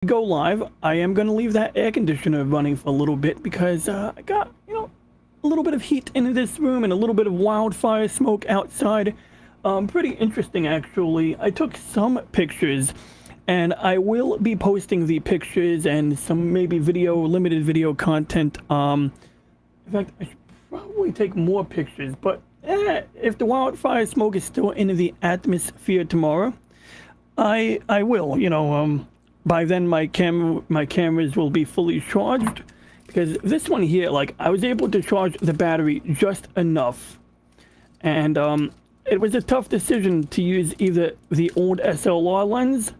go live, I am going to leave that air conditioner running for a little bit because I got, a little bit of heat in this room and a little bit of wildfire smoke outside. Pretty interesting, actually. I took some pictures, and I will be posting the pictures and some maybe limited video content. In fact, I should probably take more pictures, but if the wildfire smoke is still in the atmosphere tomorrow, I will, by then my cameras will be fully charged, because this one here, like, I was able to charge the battery just enough, and it was a tough decision to use either the old SLR lens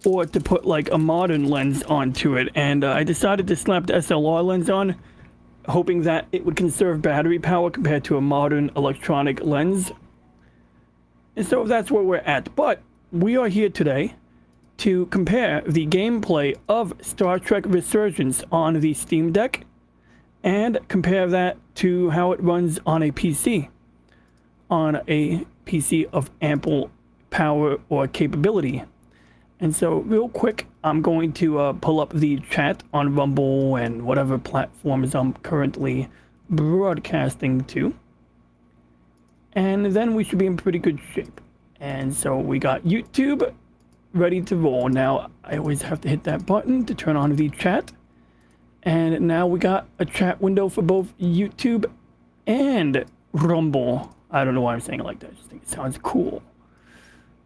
or to put like a modern lens onto it, and I decided to slap the SLR lens on, hoping that it would conserve battery power compared to a modern electronic lens. And so that's where we're at. But we are here today to compare the gameplay of Star Trek Resurgence on the Steam Deck and compare that to how it runs on a PC. On a PC of ample power or capability. And so real quick, I'm going to pull up the chat on Rumble and whatever platforms I'm currently broadcasting to. And then we should be in pretty good shape. And so we got YouTube ready to roll. Now, I always have to hit that button to turn on the chat. And now we got a chat window for both YouTube and Rumble. I don't know why I'm saying it like that. I just think it sounds cool.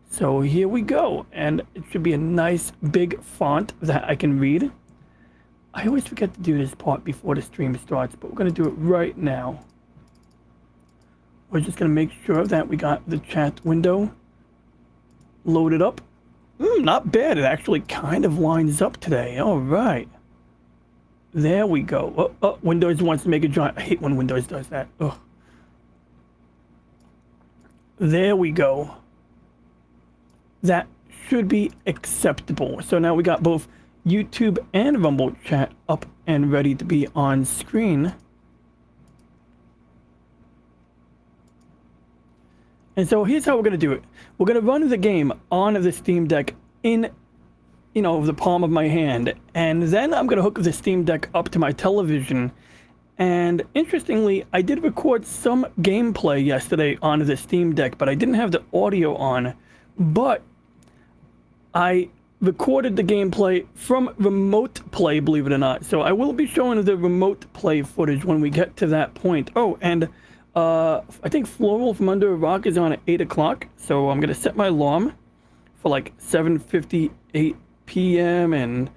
So here we go. And it should be a nice big font that I can read. I always forget to do this part before the stream starts, but we're going to do it right now. We're just going to make sure that we got the chat window loaded up. Not bad. It actually kind of lines up today. All right. There we go. Windows wants to make a giant... I hate when Windows does that. Ugh. There we go. That should be acceptable. So now we got both YouTube and Rumble chat up and ready to be on screen. And so here's how we're going to do it. We're going to run the game on the Steam Deck in, the palm of my hand. And then I'm going to hook the Steam Deck up to my television. And interestingly, I did record some gameplay yesterday on the Steam Deck, but I didn't have the audio on. But I recorded the gameplay from remote play, believe it or not. So I will be showing the remote play footage when we get to that point. Oh, and I think Floral from Under a Rock is on at 8 o'clock. So I'm going to set my alarm for like 7:58 p.m. and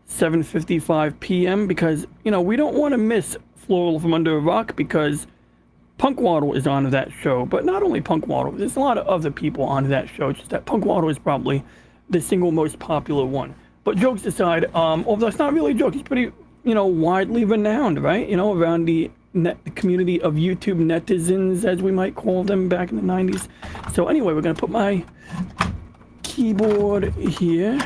7:55 p.m. because, we don't want to miss Floral from Under a Rock because Punkwaddle is on that show. But not only Punkwaddle, there's a lot of other people on that show. Just that Punkwaddle is probably the single most popular one. But jokes aside, although it's not really a joke, he's pretty, widely renowned, right? Around the community of YouTube netizens, as we might call them back in the 90s. So anyway, we're going to put my keyboard here.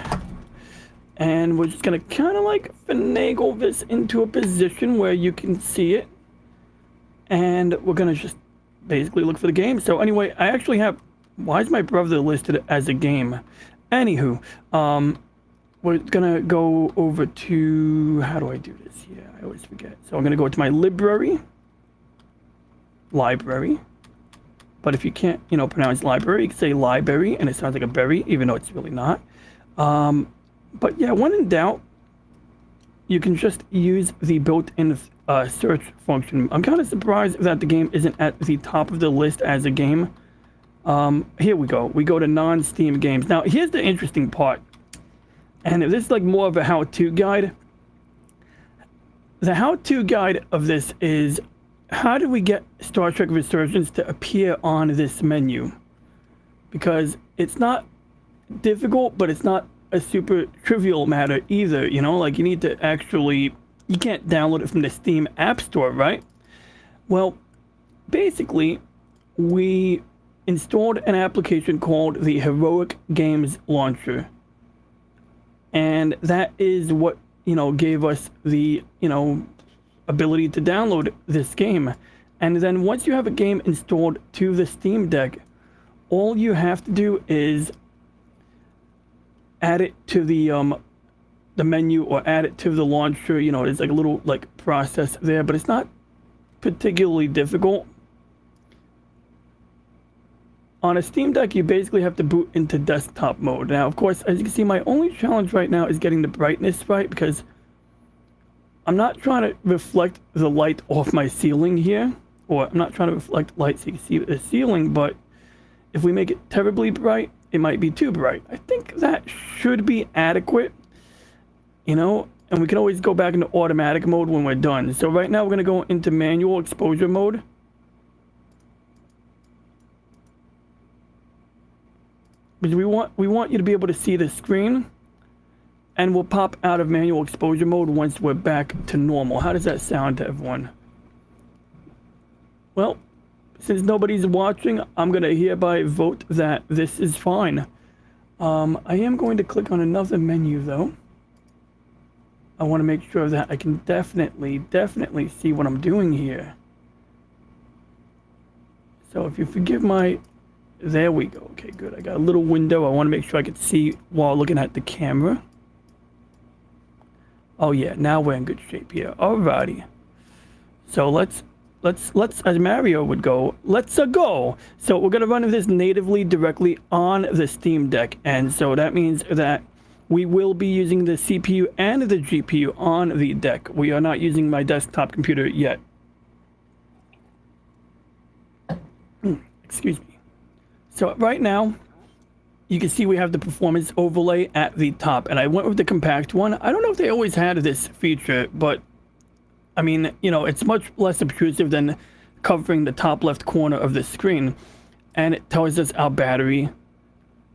And we're just going to kind of like finagle this into a position where you can see it. And we're going to just basically look for the game. So anyway, I actually have... Why is my brother listed as a game? Anywho, we're going to go over to... How do I do this here? I always forget. So I'm going to go to my library. But if you can't, pronounce library, you can say library, and it sounds like a berry, even though it's really not. But yeah, when in doubt, you can just use the built-in search function. I'm kind of surprised that the game isn't at the top of the list as a game. Here we go. We go to non-Steam games. Now, here's the interesting part. And this is like more of a how-to guide. The how-to guide of this is, how do we get Star Trek Resurgence to appear on this menu? Because it's not difficult, but it's not a super trivial matter either, like you need to actually, you can't download it from the Steam App Store, right? Well, basically, we installed an application called the Heroic Games Launcher. And that is what, gave us the, ability to download this game. And then once you have a game installed to the Steam Deck, all you have to do is add it to the the menu or add it to the launcher. You know, there's like a little like process there, but it's not particularly difficult. On a Steam Deck, you basically have to boot into desktop mode. Now, of course, as you can see, my only challenge right now is getting the brightness right, because I'm not trying to reflect the light off my ceiling here, or I'm not trying to reflect light so you can see the ceiling, but if we make it terribly bright, it might be too bright. I think that should be adequate, you know, and we can always go back into automatic mode when we're done. So right now we're going to go into manual exposure mode. Because we want you to be able to see the screen, and we'll pop out of manual exposure mode once we're back to normal. How does that sound to everyone? Well, since nobody's watching, I'm going to hereby vote that this is fine. I am going to click on another menu, though. I want to make sure that I can definitely see what I'm doing here. So if you forgive my... There we go. Okay, good. I got a little window. I want to make sure I can see while looking at the camera. Oh yeah, now we're in good shape here. Alrighty. So let's as Mario would go, let's go. So we're gonna run this natively directly on the Steam Deck, and so that means that we will be using the CPU and the GPU on the deck. We are not using my desktop computer yet. Excuse me. So right now, you can see we have the performance overlay at the top, and I went with the compact one. I don't know if they always had this feature, but I mean, you know, it's much less obtrusive than covering the top left corner of the screen. And it tells us our battery,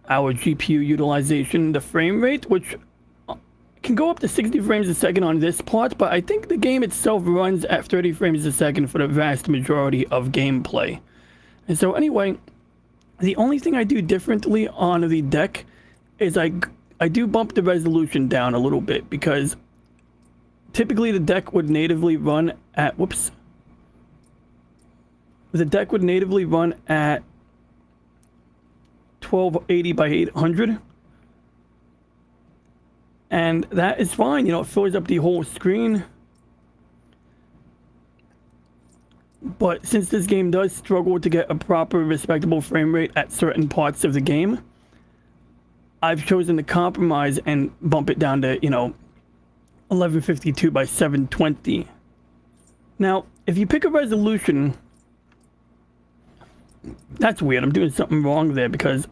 our GPU utilization, the frame rate, which can go up to 60 frames a second on this part, but I think the game itself runs at 30 frames a second for the vast majority of gameplay. And so anyway, the only thing I do differently on the deck is I do bump the resolution down a little bit, because typically the deck would natively run at, the deck would natively run at 1280 by 800. And that is fine, you know, it fills up the whole screen. But since this game does struggle to get a proper, respectable frame rate at certain parts of the game, I've chosen to compromise and bump it down to, you know, 1152 by 720. Now, if you pick a resolution, that's weird. I'm doing something wrong there because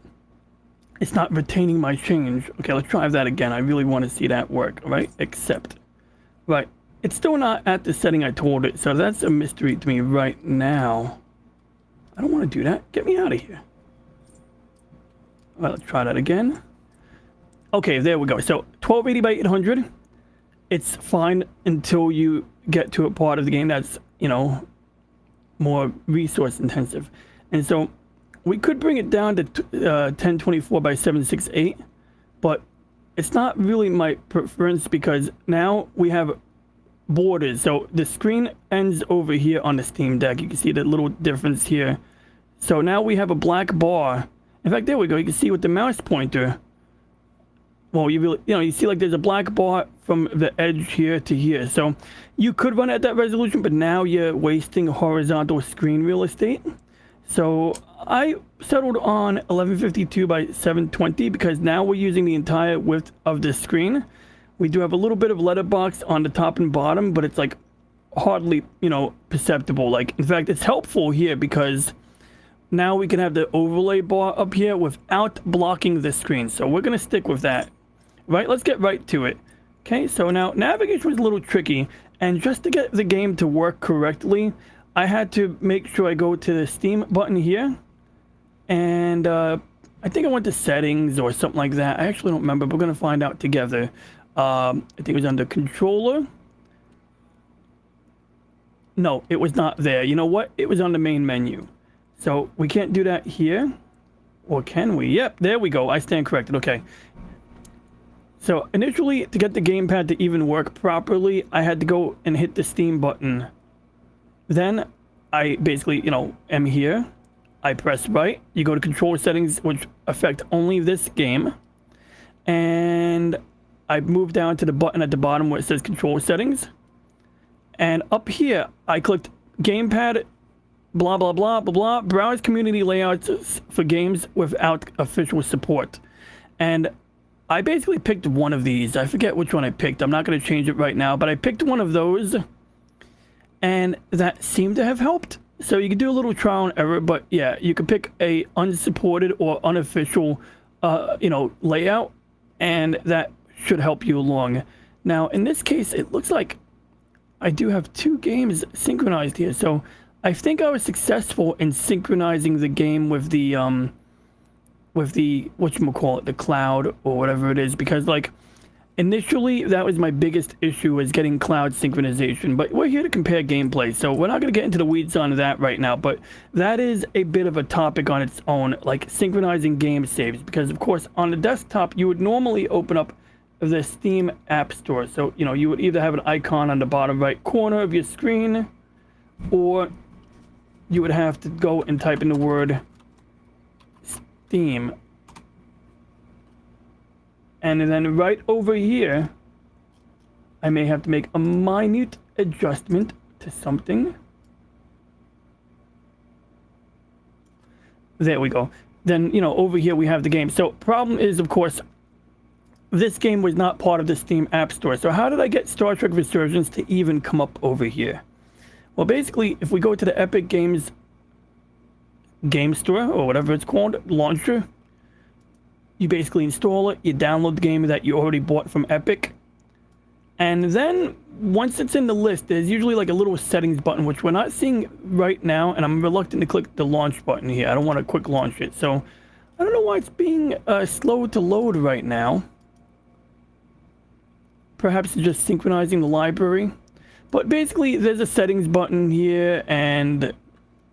it's not retaining my change. Okay, let's try that again. I really want to see that work. All right, accept. Right. It's still not at the setting I told it, so that's a mystery to me right now. I don't want to do that. Get me out of here. All right, let's try that again. Okay, there we go. So 1280 by 800. It's fine until you get to a part of the game that's, you know, more resource intensive. And so we could bring it down to 1024 by 768, but it's not really my preference because now we have borders. So the screen ends over here on the Steam Deck. You can see the little difference here. So now we have a black bar. In fact, there we go. You can see with the mouse pointer. Well, you see like there's a black bar from the edge here to here. So you could run at that resolution, but now you're wasting horizontal screen real estate. So I settled on 1152 by 720 because now we're using the entire width of the screen. We do have a little bit of letterbox on the top and bottom, but it's like hardly, you know, perceptible. Like, in fact, it's helpful here because now we can have the overlay bar up here without blocking the screen. So we're going to stick with that. Right, let's get right to it. Okay, so now navigation was a little tricky, and just to get the game to work correctly, I had to make sure I go to the Steam button here, and I think I went to settings or something like that. I actually don't remember, but we're going to find out together. I think it was under controller. No, it was not there. You know what? It was on the main menu. So we can't do that here. Or can we? Yep, there we go. I stand corrected. Okay. So initially, to get the gamepad to even work properly, I had to go and hit the Steam button. Then I basically, you know, am here. I press right. You go to control settings, which affect only this game. And I moved down to the button at the bottom where it says control settings. And up here, I clicked gamepad, blah, blah, blah, blah, blah, browse community layouts for games without official support. And I basically picked one of these. I forget which one I picked. I'm not going to change it right now, but I picked one of those. And that seemed to have helped. So you can do a little trial and error, but yeah, you can pick a unsupported or unofficial, layout, and that should help you along. Now, in this case, it looks like I do have 2 games synchronized here. So I think I was successful in synchronizing the game with the whatchamacallit, the cloud or whatever it is, because like initially that was my biggest issue, was getting cloud synchronization. But we're here to compare gameplay, so we're not going to get into the weeds on that right now, but that is a bit of a topic on its own, like synchronizing game saves, because of course on the desktop you would normally open up the Steam App Store. So you would either have an icon on the bottom right corner of your screen, or you would have to go and type in the word Steam, and then right over here I may have to make a minute adjustment to something. There we go. Then over here we have the game. So problem is, of course, this game was not part of the Steam App Store. So how did I get Star Trek Resurgence to even come up over here? Well, basically, if we go to the Epic Games game store, or whatever it's called, launcher, you basically install it, you download the game that you already bought from Epic, and then once it's in the list, there's usually like a little settings button, which we're not seeing right now, and I'm reluctant to click the launch button here. I don't want to quick launch it, so I don't know why it's being slow to load right now. Perhaps it's just synchronizing the library. But basically, there's a settings button here, and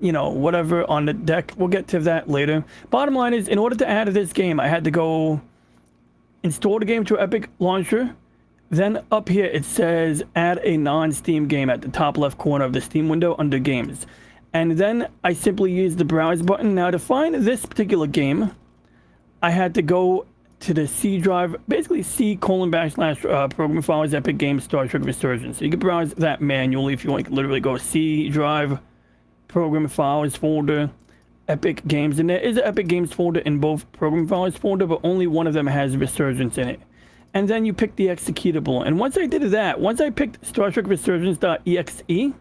whatever on the deck. We'll get to that later. Bottom line is, in order to add this game, I had to go install the game to Epic Launcher. Then up here, it says add a non-Steam game at the top left corner of the Steam window under games. And then I simply use the browse button. Now to find this particular game, I had to go to the C drive, basically C:/program files Epic Games Star Trek Resurgence. So you can browse that manually if you want. You can literally go C drive, program files folder, Epic Games, and there is an Epic Games folder in both program files folder, but only one of them has Resurgence in it. And then you pick the executable, and once I did that, once I picked Star Trek Resurgence.exe,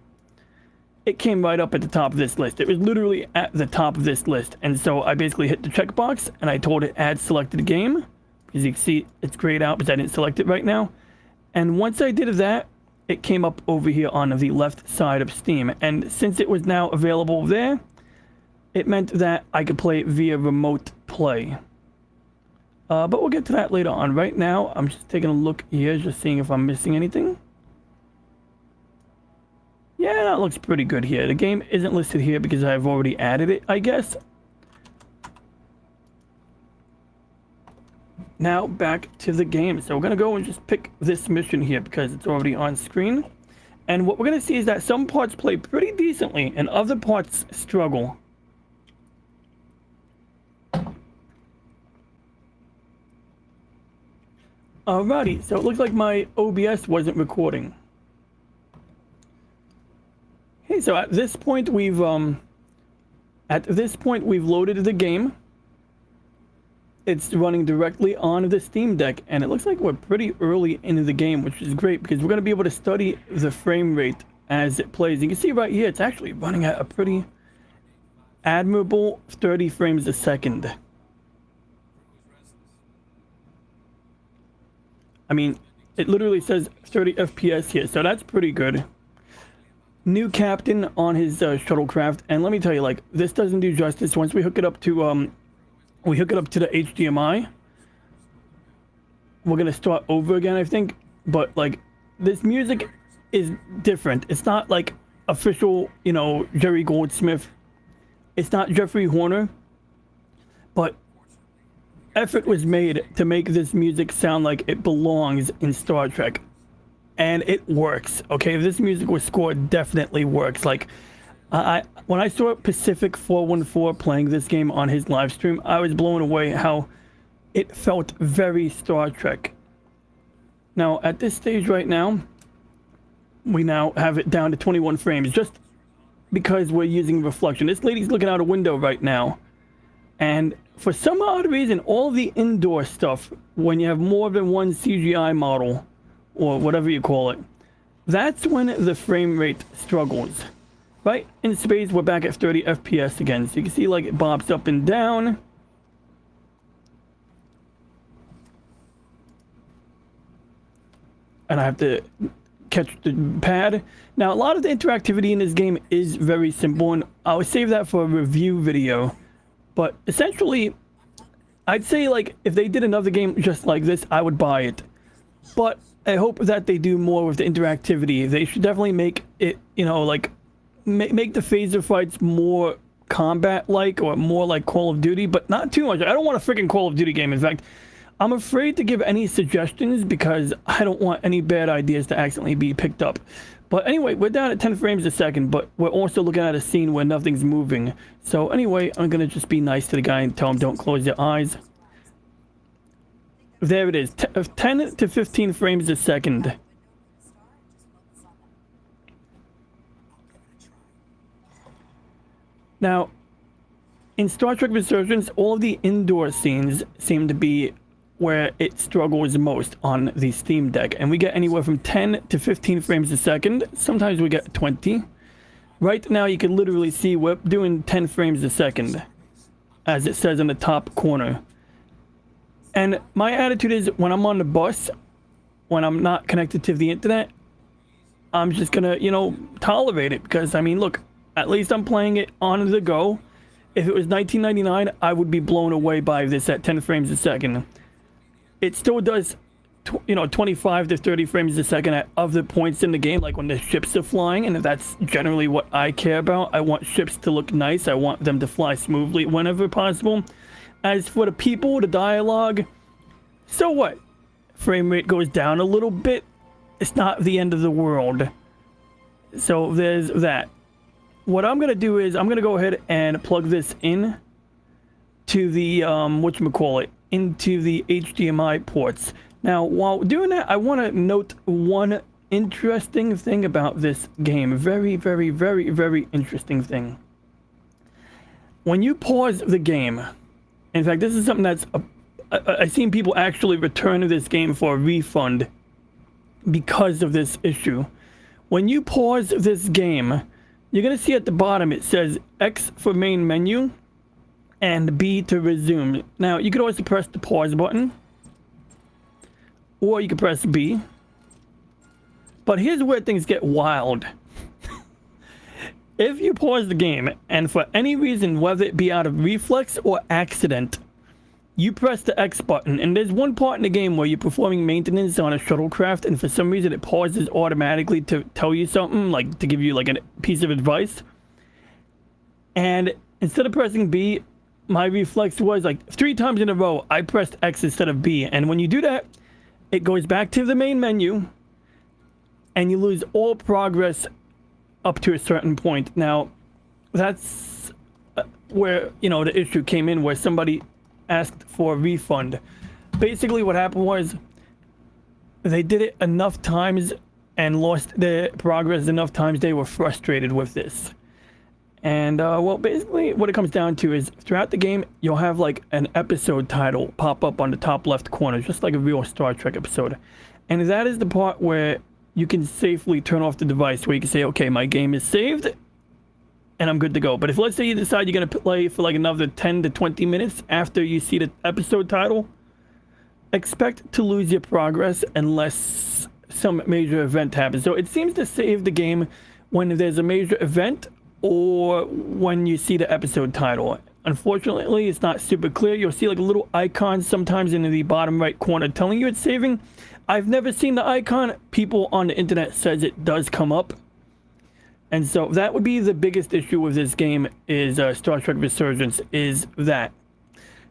it came right up at the top of this list. It was literally at the top of this list, and so I basically hit the checkbox and I told it add selected game. As you can see, it's grayed out because I didn't select it right now. And once I did that, it came up over here on the left side of Steam, and since it was now available there, it meant that I could play via remote play. But we'll get to that later on. Right now, I'm just taking a look here, just seeing if I'm missing anything. Yeah, that looks pretty good here. The game isn't listed here because I've already added it, I guess. Now back to the game. So we're going to go and just pick this mission here because it's already on screen. And what we're going to see is that some parts play pretty decently and other parts struggle. Alrighty, so it looks like my OBS wasn't recording. Okay, so at this point we've loaded the game. It's running directly on the Steam Deck, and it looks like we're pretty early into the game, which is great because we're going to be able to study the frame rate as it plays. You can see right here, it's actually running at a pretty admirable 30 frames a second. I mean, it literally says 30 FPS here, so that's pretty good. New captain on his shuttlecraft, and let me tell you, like, this doesn't do justice. Once we hook it up to the HDMI, we're gonna start over again, I think. But like, this music is different. It's not like official, Jerry Goldsmith. It's not Jeffrey Horner. But effort was made to make this music sound like it belongs in Star Trek. And it works, okay? This music was scored definitely works. Like, when I saw Pacific 414 playing this game on his live stream, I was blown away how it felt very Star Trek. Now, at this stage right now, we now have it down to 21 frames, just because we're using reflection. This lady's looking out a window right now. And for some odd reason, all the indoor stuff, when you have more than one CGI model, or whatever you call it, that's when the frame rate struggles. Right? In space, we're back at 30 FPS again. So you can see like it bobs up and down. And I have to catch the pad. Now, a lot of the interactivity in this game is very simple, and I'll save that for a review video. But essentially, I'd say like if they did another game just like this, I would buy it. But I hope that they do more with the interactivity. They should definitely make it, you know, like make the phaser fights more combat-like or more like Call of Duty, but not too much. I don't want a freaking Call of Duty game. In fact, I'm afraid to give any suggestions because I don't want any bad ideas to accidentally be picked up. But anyway, we're down at 10 frames a second, but we're also looking at a scene where nothing's moving. So anyway, I'm going to just be nice to the guy and tell him don't close your eyes. There it is, 10 to 15 frames a second. Now, in Star Trek Resurgence, all of the indoor scenes seem to be where it struggles most on the Steam Deck. And we get anywhere from 10 to 15 frames a second. Sometimes we get 20. Right now, you can literally see we're doing 10 frames a second, as it says in the top corner. And my attitude is, when I'm on the bus, when I'm not connected to the internet, I'm just gonna, you know, tolerate it. Because, I mean, look, at least I'm playing it on the go. If it was 1999, I would be blown away by this at 10 frames a second. It still does, you know, 25 to 30 frames a second at other points in the game, like when the ships are flying, and that's generally what I care about. I want ships to look nice. I want them to fly smoothly whenever possible. As for the people, the dialogue, so what? Frame rate goes down a little bit. It's not the end of the world. So there's that. What I'm going to do is I'm going to go ahead and plug this in to the, whatchamacallit, into the HDMI ports. Now, while doing that, I want to note one interesting thing about this game. Very, very, very, very interesting thing. When you pause the game, in fact, this is something that's, I've seen people actually return to this game for a refund because of this issue. When you pause this game, you're going to see at the bottom it says X for main menu and B to resume. Now, you could also press the pause button, or you could press B. But here's where things get wild. If you pause the game, and for any reason, whether it be out of reflex or accident, you press the X button, and there's one part in the game where you're performing maintenance on a shuttlecraft, and for some reason it pauses automatically to tell you something, like to give you like a piece of advice. And instead of pressing B, my reflex was like 3 times in a row, I pressed X instead of B. And when you do that, it goes back to the main menu, and you lose all progress up to a certain point. Now, that's where, you know, the issue came in, where somebody asked for a refund. Basically, what happened was they did it enough times and lost their progress enough times, they were frustrated with this. And, well, basically, what it comes down to is, throughout the game, you'll have, like, an episode title pop up on the top left corner, just like a real Star Trek episode. And that is the part where you can safely turn off the device, where you can say, okay, my game is saved, and I'm good to go. But if, let's say, you decide you're going to play for, like, another 10 to 20 minutes after you see the episode title, expect to lose your progress unless some major event happens. So it seems to save the game when there's a major event, or when you see the episode title. Unfortunately, it's not super clear. You'll see like a little icon sometimes in the bottom right corner telling you it's saving. I've never seen the icon. People on the internet says it does come up. And so that would be the biggest issue with this game, is Star Trek Resurgence, is that.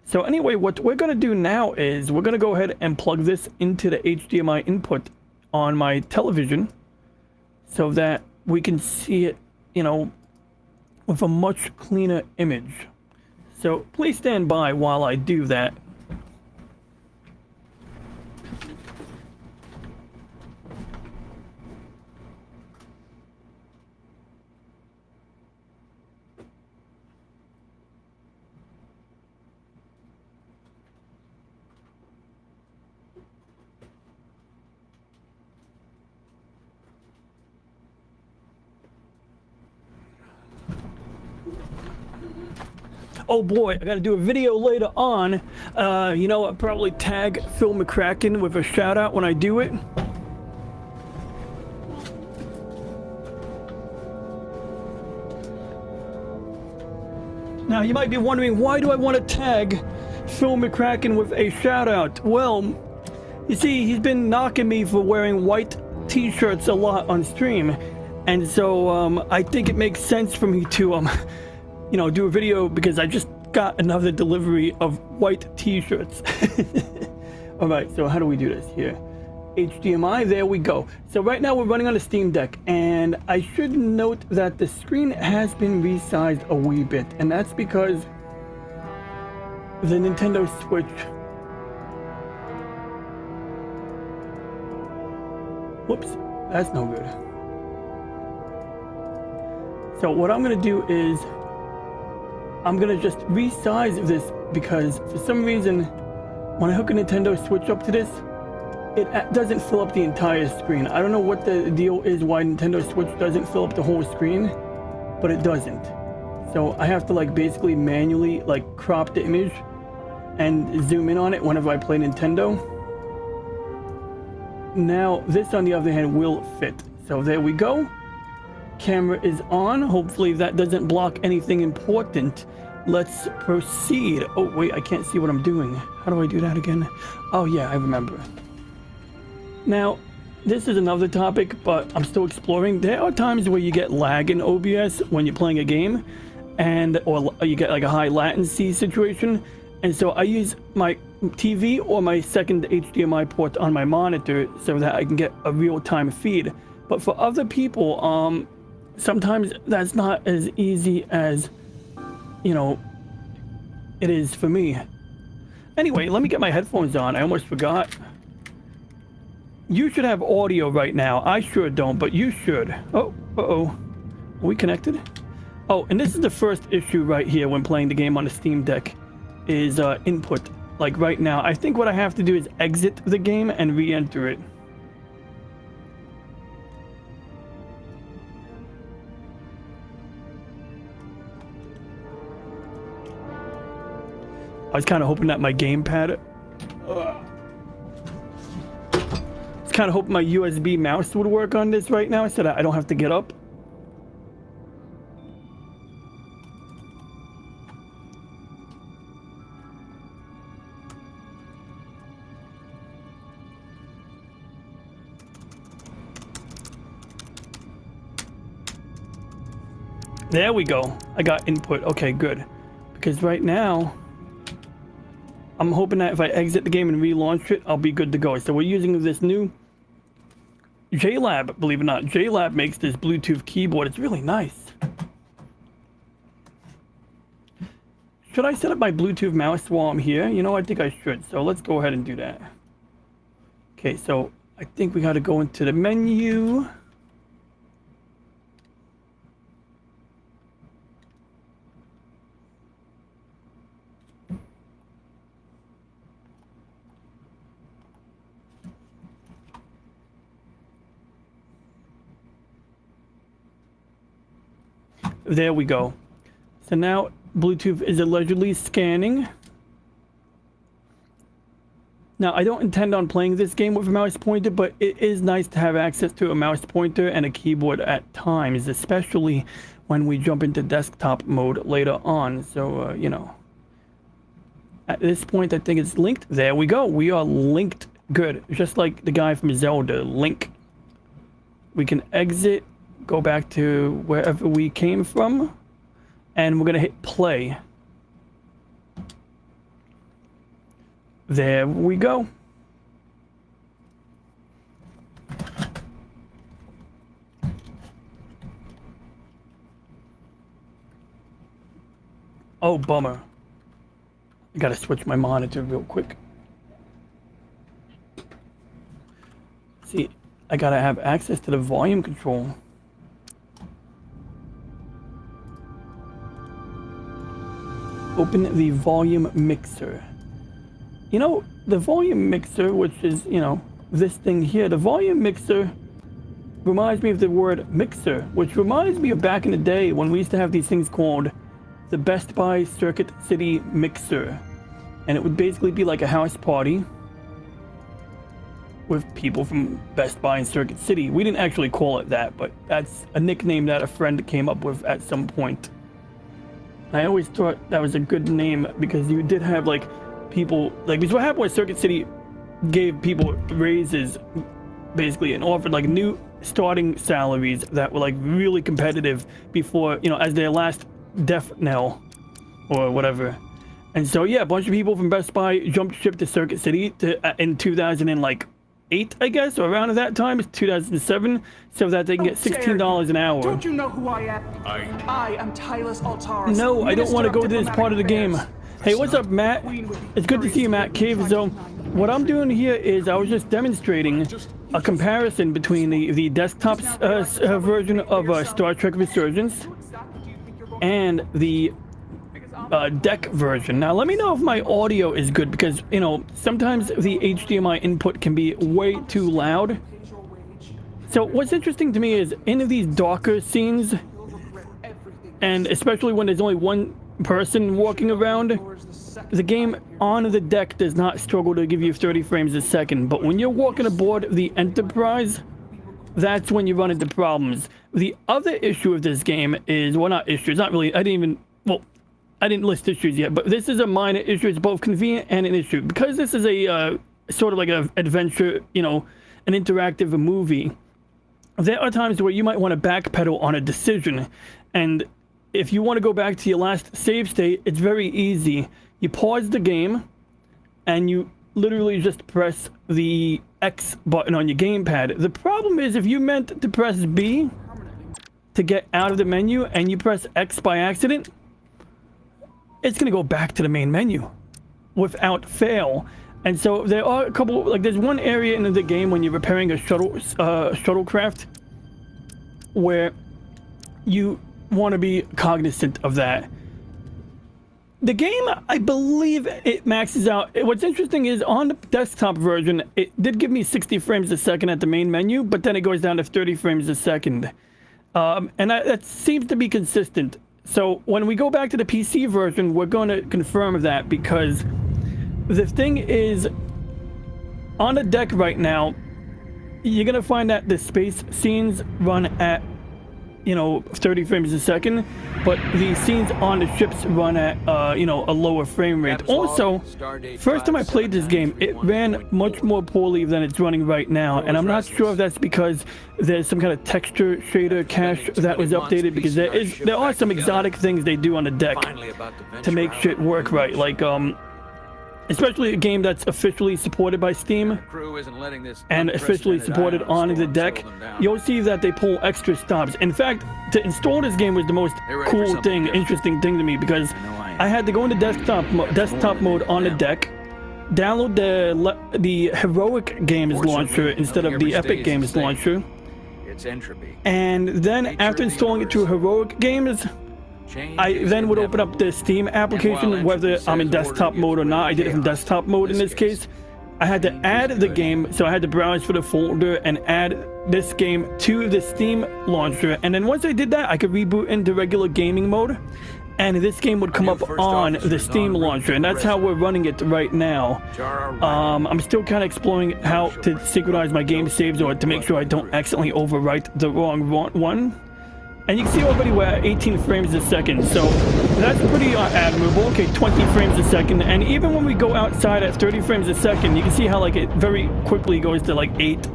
So anyway, what we're going to do now is we're going to go ahead and plug this into the HDMI input on my television so that we can see it, you know, with a much cleaner image. So please stand by while I do that. Oh boy, I gotta do a video later on. You know, I'll probably tag Phil McCracken with a shout out when I do it. Now, you might be wondering, why do I want to tag Phil McCracken with a shout out? Well, you see, he's been knocking me for wearing white t-shirts a lot on stream. And so, I think it makes sense for me to, you know, do a video because I just got another delivery of white t-shirts. All right, so how do we do this here? HDMI, there we go. So right now we're running on a Steam Deck, and I should note that the screen has been resized a wee bit, and that's because the Nintendo Switch. Whoops, that's no good. So what I'm gonna do is I'm gonna just resize this because for some reason when I hook a Nintendo Switch up to this, it doesn't fill up the entire screen. I don't know what the deal is why Nintendo Switch doesn't fill up the whole screen, but it doesn't. So I have to like basically manually like crop the image and zoom in on it whenever I play Nintendo. Now this on the other hand will fit. So there we go. Camera is on. Hopefully that doesn't block anything important. Let's proceed. Oh wait, I can't see what I'm doing. How do I do that again? Oh yeah, I remember. Now, this is another topic, but I'm still exploring. There are times where you get lag in OBS when you're playing a game, or you get like a high latency situation. And so I use my TV or my second HDMI port on my monitor so that I can get a real-time feed. But for other people, sometimes that's not as easy as, you know, it is for me. Anyway, let me get my headphones on. I almost forgot. You should have audio right now. I sure don't, but you should. Oh, uh-oh. Are we connected? Oh, and this is the first issue right here when playing the game on the Steam Deck, is input. Like right now, I think what I have to do is exit the game and re-enter it. I was kind of hoping that my gamepad... kind of hoping my USB mouse would work on this right now so that I don't have to get up. There we go. I got input. Okay, good. Because right now I'm hoping that if I exit the game and relaunch it, I'll be good to go. So we're using this new JLab, believe it or not. JLab makes this Bluetooth keyboard. It's really nice. Should I set up my Bluetooth mouse while I'm here? You know, I think I should. So let's go ahead and do that. Okay, so I think we got to go into the menu. There we go. So now Bluetooth is allegedly scanning. Now I don't intend on playing this game with a mouse pointer, but it is nice to have access to a mouse pointer and a keyboard at times, especially when we jump into desktop mode later on. So, you know, at this point I think it's linked. There we go. We are linked good. Just like the guy from Zelda, Link. We can exit. Go back to wherever we came from, and we're gonna hit play. There we go. Oh, bummer. I gotta switch my monitor real quick. See, I gotta have access to the volume control. Open the volume mixer. You know, the volume mixer, which is, you know, this thing here, the volume mixer reminds me of the word mixer, which reminds me of back in the day when we used to have these things called the Best Buy Circuit City Mixer. And it would basically be like a house party with people from Best Buy and Circuit City. We didn't actually call it that, but that's a nickname that a friend came up with at some point. I always thought that was a good name because you did have like people, like, because what happened was Circuit City gave people raises basically and offered like new starting salaries that were like really competitive before, you know, as their last death knell or whatever. And so yeah, a bunch of people from Best Buy jumped ship to Circuit City in 2008, I guess, or around that time, it's 2007, so that they can get $16 an hour. Don't you know who I am? I am Tylus Altaris. No, I don't want to go to this part of the game. Hey, what's up, Matt? It's good to see you, Matt Cave. So, what I'm doing here is I was just demonstrating a comparison between the desktop version of Star Trek Resurgence and the deck version. Now, let me know if my audio is good because, you know, sometimes the HDMI input can be way too loud. So, what's interesting to me is in these darker scenes, and especially when there's only one person walking around, the game on the deck does not struggle to give you 30 frames a second, but when you're walking aboard the Enterprise, that's when you run into problems. The other issue of this game is, well, not issue, it's not really, I didn't list issues yet, but this is a minor issue. It's both convenient and an issue. Because this is a sort of like an adventure, you know, an interactive movie, there are times where you might want to backpedal on a decision, and if you want to go back to your last save state, it's very easy. You pause the game, and you literally just press the X button on your gamepad. The problem is if you meant to press B to get out of the menu, and you press X by accident, it's going to go back to the main menu without fail. And so there are a couple, like there's one area in the game when you're repairing a shuttlecraft where you want to be cognizant of that. The game, I believe it maxes out. What's interesting is on the desktop version, it did give me 60 frames a second at the main menu, but then it goes down to 30 frames a second. And that seems to be consistent. So when we go back to the PC version, we're going to confirm that, because the thing is, on the deck right now, you're going to find that the space scenes run at, you know, 30 frames a second, but the scenes on the ships run at, you know, a lower frame rate. Also, first time I played this game, it ran much more poorly than it's running right now, and I'm not sure if that's because there's some kind of texture shader cache that was updated, because there are some exotic things they do on the deck to make shit work right, like, especially a game that's officially supported by Steam and officially supported on the deck, you'll see that they pull extra stops. In fact, to install this game was the most cool thing, interesting thing to me, because I had to go into desktop mode on the deck, download the Heroic Games launcher instead of the Epic Games launcher, and then after installing it through Heroic Games, I then would open up the Steam application, whether I'm in desktop mode or not. I did it from desktop mode in this case. I had to add the game, so I had to browse for the folder and add this game to the Steam launcher. And then once I did that, I could reboot into regular gaming mode, and this game would come up on the Steam launcher. And that's how we're running it right now. I'm still kind of exploring how to synchronize my game saves, or to make sure I don't accidentally overwrite the wrong one. And you can see already we're at 18 frames a second, so that's pretty admirable. Okay, 20 frames a second, and even when we go outside at 30 frames a second, you can see how like it very quickly goes to like 8.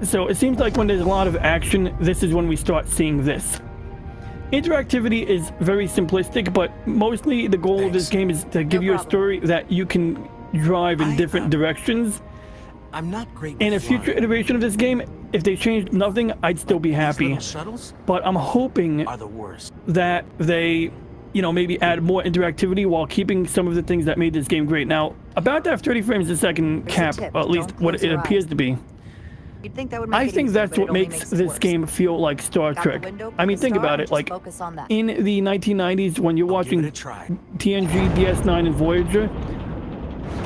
So it seems like when there's a lot of action, this is when we start seeing this. Interactivity is very simplistic, but mostly the goal of this game is to give you a story that you can drive in different directions. I'm not great. In a future iteration of this game, if they changed nothing, I'd still be happy. But I'm hoping that they, you know, maybe add more interactivity while keeping some of the things that made this game great. Now, about that 30 frames a second cap, or at least what it appears to be, I think that's what makes this game feel like Star Trek. I mean, think about it. Like, in the 1990s, when you're watching TNG, DS9, and Voyager,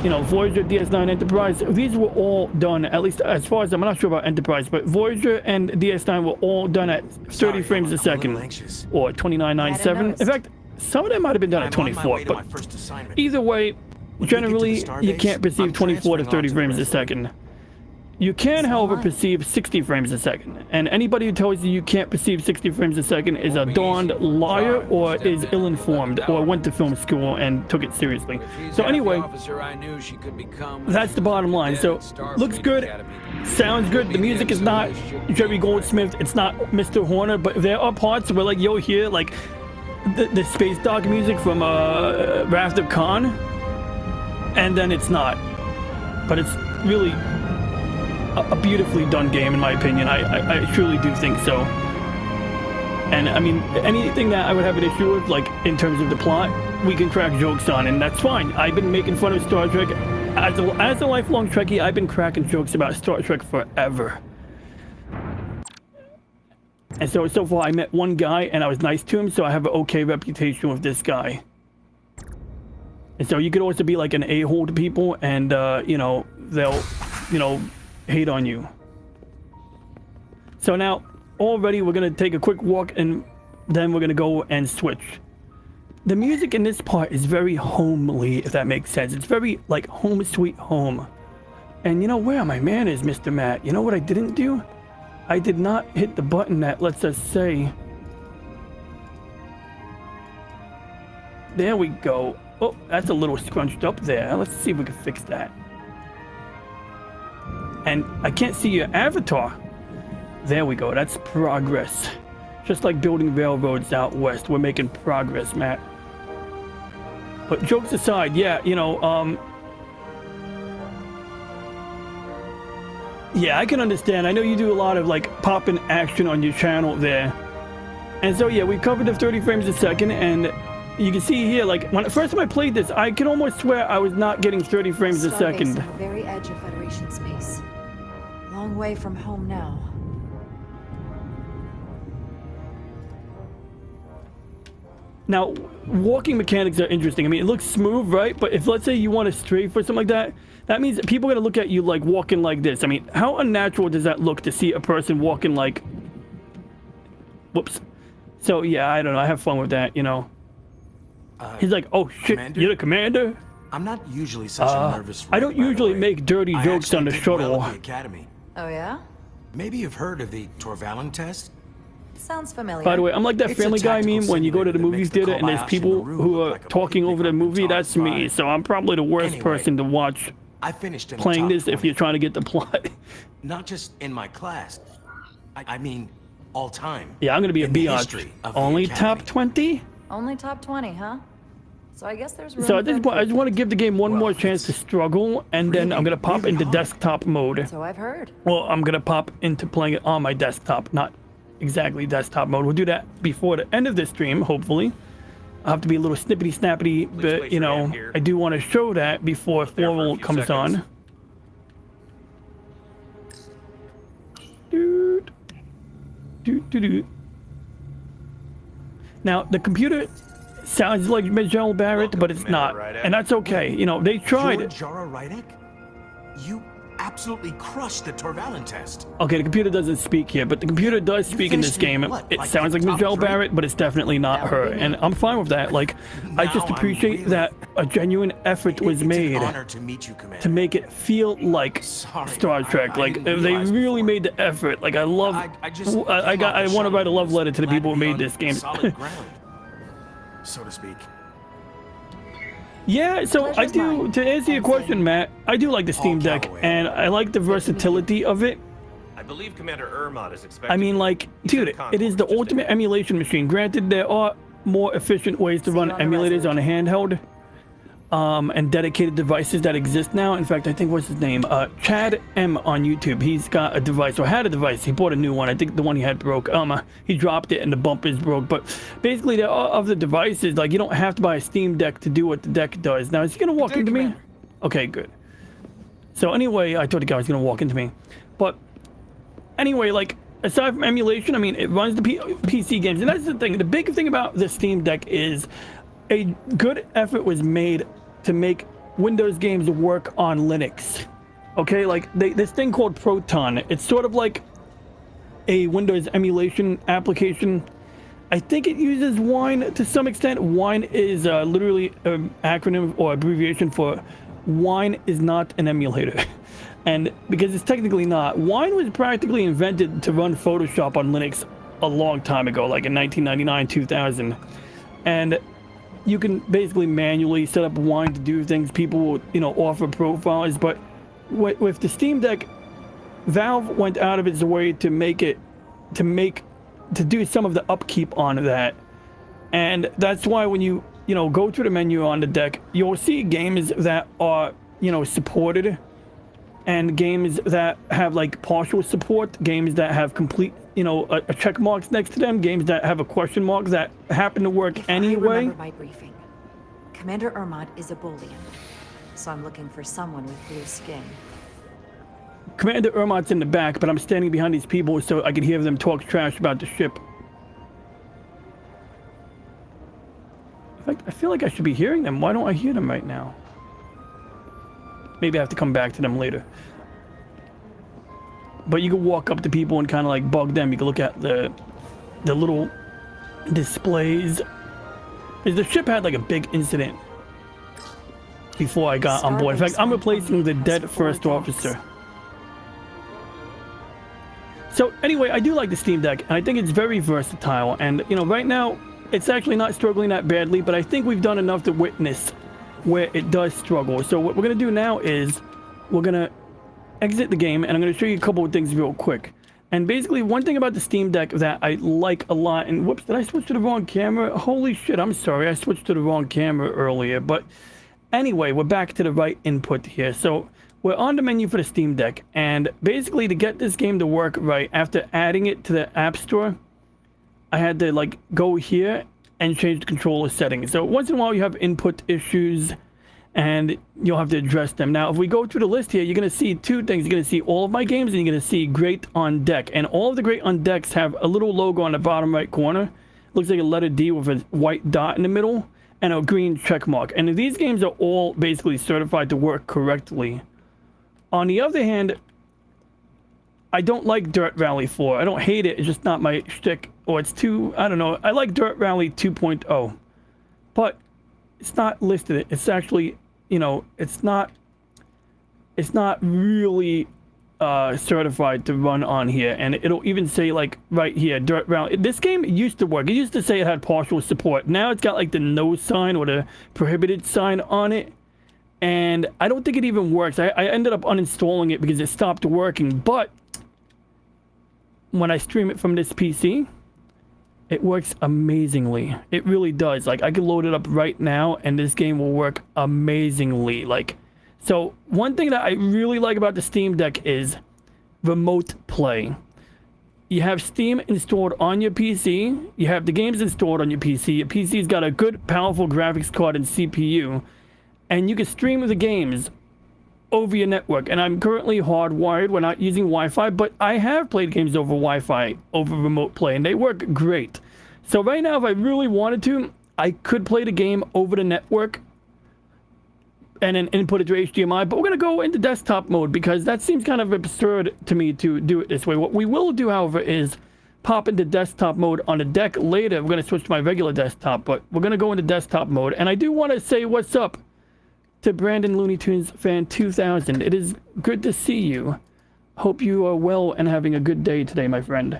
you know, Voyager, DS9, Enterprise, these were all done, at least as far as I'm not sure about Enterprise, but Voyager and DS9 were all done at 30 frames a second, or 29.97. In fact, some of them might have been done at I'm on my 24, way to but my first assignment. either way, When we get to the generally you starbase, can't perceive I'm 24 to transferring 30 onto frames a Resurgence. second. You can, however, perceive 60 frames a second, and anybody who tells you you can't perceive 60 frames a second is a darned liar or is ill-informed or went to film school and took it seriously. So anyway, that's the bottom line. So, looks good, sounds good. The music is not Jerry Goldsmith, it's not Mr. Horner, but there are parts where, like, you'll hear, like, the space dog music from Wrath of Khan, and then it's not. But it's really a beautifully done game, in my opinion. I truly do think so. And I mean, anything that I would have an issue with, like in terms of the plot, we can crack jokes on, and that's fine. I've been making fun of Star Trek as a lifelong Trekkie. I've been cracking jokes about Star Trek forever. And so far I met one guy and I was nice to him, so I have an okay reputation with this guy. And so you could also be like an a-hole to people, and you know, they'll, you know, hate on you. So now already we're gonna take a quick walk and then we're gonna go and switch. The music in this part is very homely, if that makes sense. It's very like home sweet home. And you know where my man is, Mr. Matt? You know what I didn't do? I did not hit the button that lets us say, there we go. Oh, that's a little scrunched up there. Let's see if we can fix that. And I can't see your avatar. There we go. That's progress. Just like building railroads out west, we're making progress, Matt. But jokes aside, yeah, you know, yeah, I can understand. I know you do a lot of like popping action on your channel there. And so yeah, we covered the 30 frames a second, and you can see here, like when first time I played this, I can almost swear I was not getting 30 frames a second. On the very edge of Federation space. Long way from home now. Now, walking mechanics are interesting. I mean, it looks smooth, right? But if let's say you want to strafe or something like that, that means that people are gonna look at you like walking like this. I mean, how unnatural does that look to see a person walking like? Whoops. So yeah, I don't know. I have fun with that, you know. He's like, oh shit, Commander? you're the commander? I'm not usually such a nervous wreck, I don't by the usually way. make dirty I jokes on the actually did well shuttle. at the academy. Oh yeah? Maybe you've heard of the Torvalin test? Sounds familiar. By the way, I'm like that It's a Family Guy tactical meme when you go to the simulator that movie makes the theater and there's Kobayashi in people the room who look are like a talking over the picnic on movie. Taurus That's me. 5. So I'm probably the worst Anyway, person to watch I finished in the playing top this if 20. you're trying to get the plot. Not just in my class. I mean, all time. Yeah, I'm gonna be a In the biatch. history of the Only academy. top 20? Only top 20, huh? So I guess there's room So at for this point, I just want to give the game one Well, more chance to it's struggle, and then I'm gonna pop really into hard. desktop mode. So I've heard. Well, I'm gonna pop into playing it on my desktop, not exactly desktop mode. We'll do that before the end of this stream, hopefully. I'll have to be a little snippety snappity, but you know, I do want to show that before Floral comes on. Doot. Doot, doot, doot. Now, the computer sounds like Michelle Barrett, but it's not. And that's okay. You know, they tried. You're Jara Rydek? You absolutely crushed the Torvalin test. Okay, the computer doesn't speak here, but the computer does speak in this finished in game. what, It like sounds like the top Michelle 3? Barrett, but it's definitely not That her. would be me. And I'm fine with that. Like, I just Now I'm appreciate really- that a genuine effort was It's made an honor to meet you, Commander. to make it feel like Sorry, Star Trek. I Like, didn't they realize really before. made the effort. Like, I love. I I want to write a love letter to the people who made this game. Solid ground, so to speak. Yeah, so I Pleasure's do, mine. to answer your question, Matt, I do like the Steam Deck, Callaway. and I like the versatility of it. I believe Commander Ermont is expected. I mean, like, He's in dude, the it is the concourse, ultimate emulation machine. Granted, there are more efficient ways to See you run on the emulators on a Resurgence. handheld, and dedicated devices that exist now. In fact, I think, what's his name? Chad M on YouTube. He's got a device, or had a device. He bought a new one. I think the one he had broke. He dropped it and the bumpers broke. But basically, there are other devices. Like, you don't have to buy a Steam Deck to do what the deck does. Now, is he gonna walk into me? Okay, good. So anyway, I told the guy he was gonna walk into me. But anyway, like, aside from emulation, I mean, it runs the PC games. And that's the thing. The big thing about the Steam Deck is a good effort was made to make Windows games work on Linux. Okay, like this thing called Proton. It's sort of like a Windows emulation application. I think it uses wine to some extent. Wine is literally an acronym or abbreviation for wine is not an emulator. And because it's technically not, wine was practically invented to run Photoshop on Linux a long time ago, like in 1999, 2000. And you can basically manually set up wine to do things. People will, you know, offer profiles, but with the Steam Deck, Valve went out of its way to make it, to do some of the upkeep on that. And that's why when you know, go to the menu on the deck, you'll see games that are, you know, supported, and games that have like partial support, games that have complete, you know, a check marks next to them, games that have a question mark that happen to work anyway. I remember my briefing. Commander Ermod is a Boolean, so I'm looking for someone with blue skin. Commander Ermod's in the back, but I'm standing behind these people so I can hear them talk trash about the ship. In fact, I feel like I should be hearing them. Why don't I hear them right now? Maybe I have to come back to them later. But you can walk up to people and kind of like bug them. You can look at the little displays. The ship had like a big incident before I got on board. In fact, I'm replacing the dead first officer. So anyway, I do like the Steam Deck, and I think it's very versatile. And, you know, right now, it's actually not struggling that badly, but I think we've done enough to witness where it does struggle. So what we're going to do now is we're going to exit the game, and I'm going to show you a couple of things real quick. And basically, one thing about the Steam Deck that I like a lot, and whoops, did I switch to the wrong camera? Holy shit, I'm sorry, I switched to the wrong camera earlier. But anyway, we're back to the right input here. So we're on the menu for the Steam Deck, and basically to get this game to work right, after adding it to the App Store, I had to like go here and change the controller settings. So once in a while you have input issues and you'll have to address them. Now, if we go through the list here, you're going to see two things. You're going to see all of my games, and you're going to see Great on Deck. And all of the Great on Decks have a little logo on the bottom right corner. Looks like a letter D with a white dot in the middle and a green check mark. And these games are all basically certified to work correctly. On the other hand, I don't like Dirt Rally 4. I don't hate it. It's just not my shtick. Or it's too, I don't know. I like Dirt Rally 2.0. But it's not listed. It's actually, you know, it's not really certified to run on here. And it'll even say, like, right here, Dirt Rally. This game used to work. It used to say it had partial support. Now it's got, like, the no sign or the prohibited sign on it. And I don't think it even works. I ended up uninstalling it because it stopped working. But when I stream it from this PC, it works amazingly. It really does. Like, I can load it up right now, and this game will work amazingly. Like, so one thing that I really like about the Steam Deck is remote play. You have Steam installed on your PC. You have the games installed on your PC. Your PC's got a good, powerful graphics card and CPU. And you can stream the games over your network. And I'm currently hardwired. We're not using Wi-Fi, but I have played games over Wi-Fi, over remote play, and they work great. So right now, if I really wanted to, I could play the game over the network and then input it to HDMI, but we're going to go into desktop mode because that seems kind of absurd to me to do it this way. What we will do, however, is pop into desktop mode on the deck later. We're going to switch to my regular desktop, but we're going to go into desktop mode. And I do want to say what's up to Brandon Looney Tunes Fan 2000. It is good to see you. Hope you are well and having a good day today, my friend.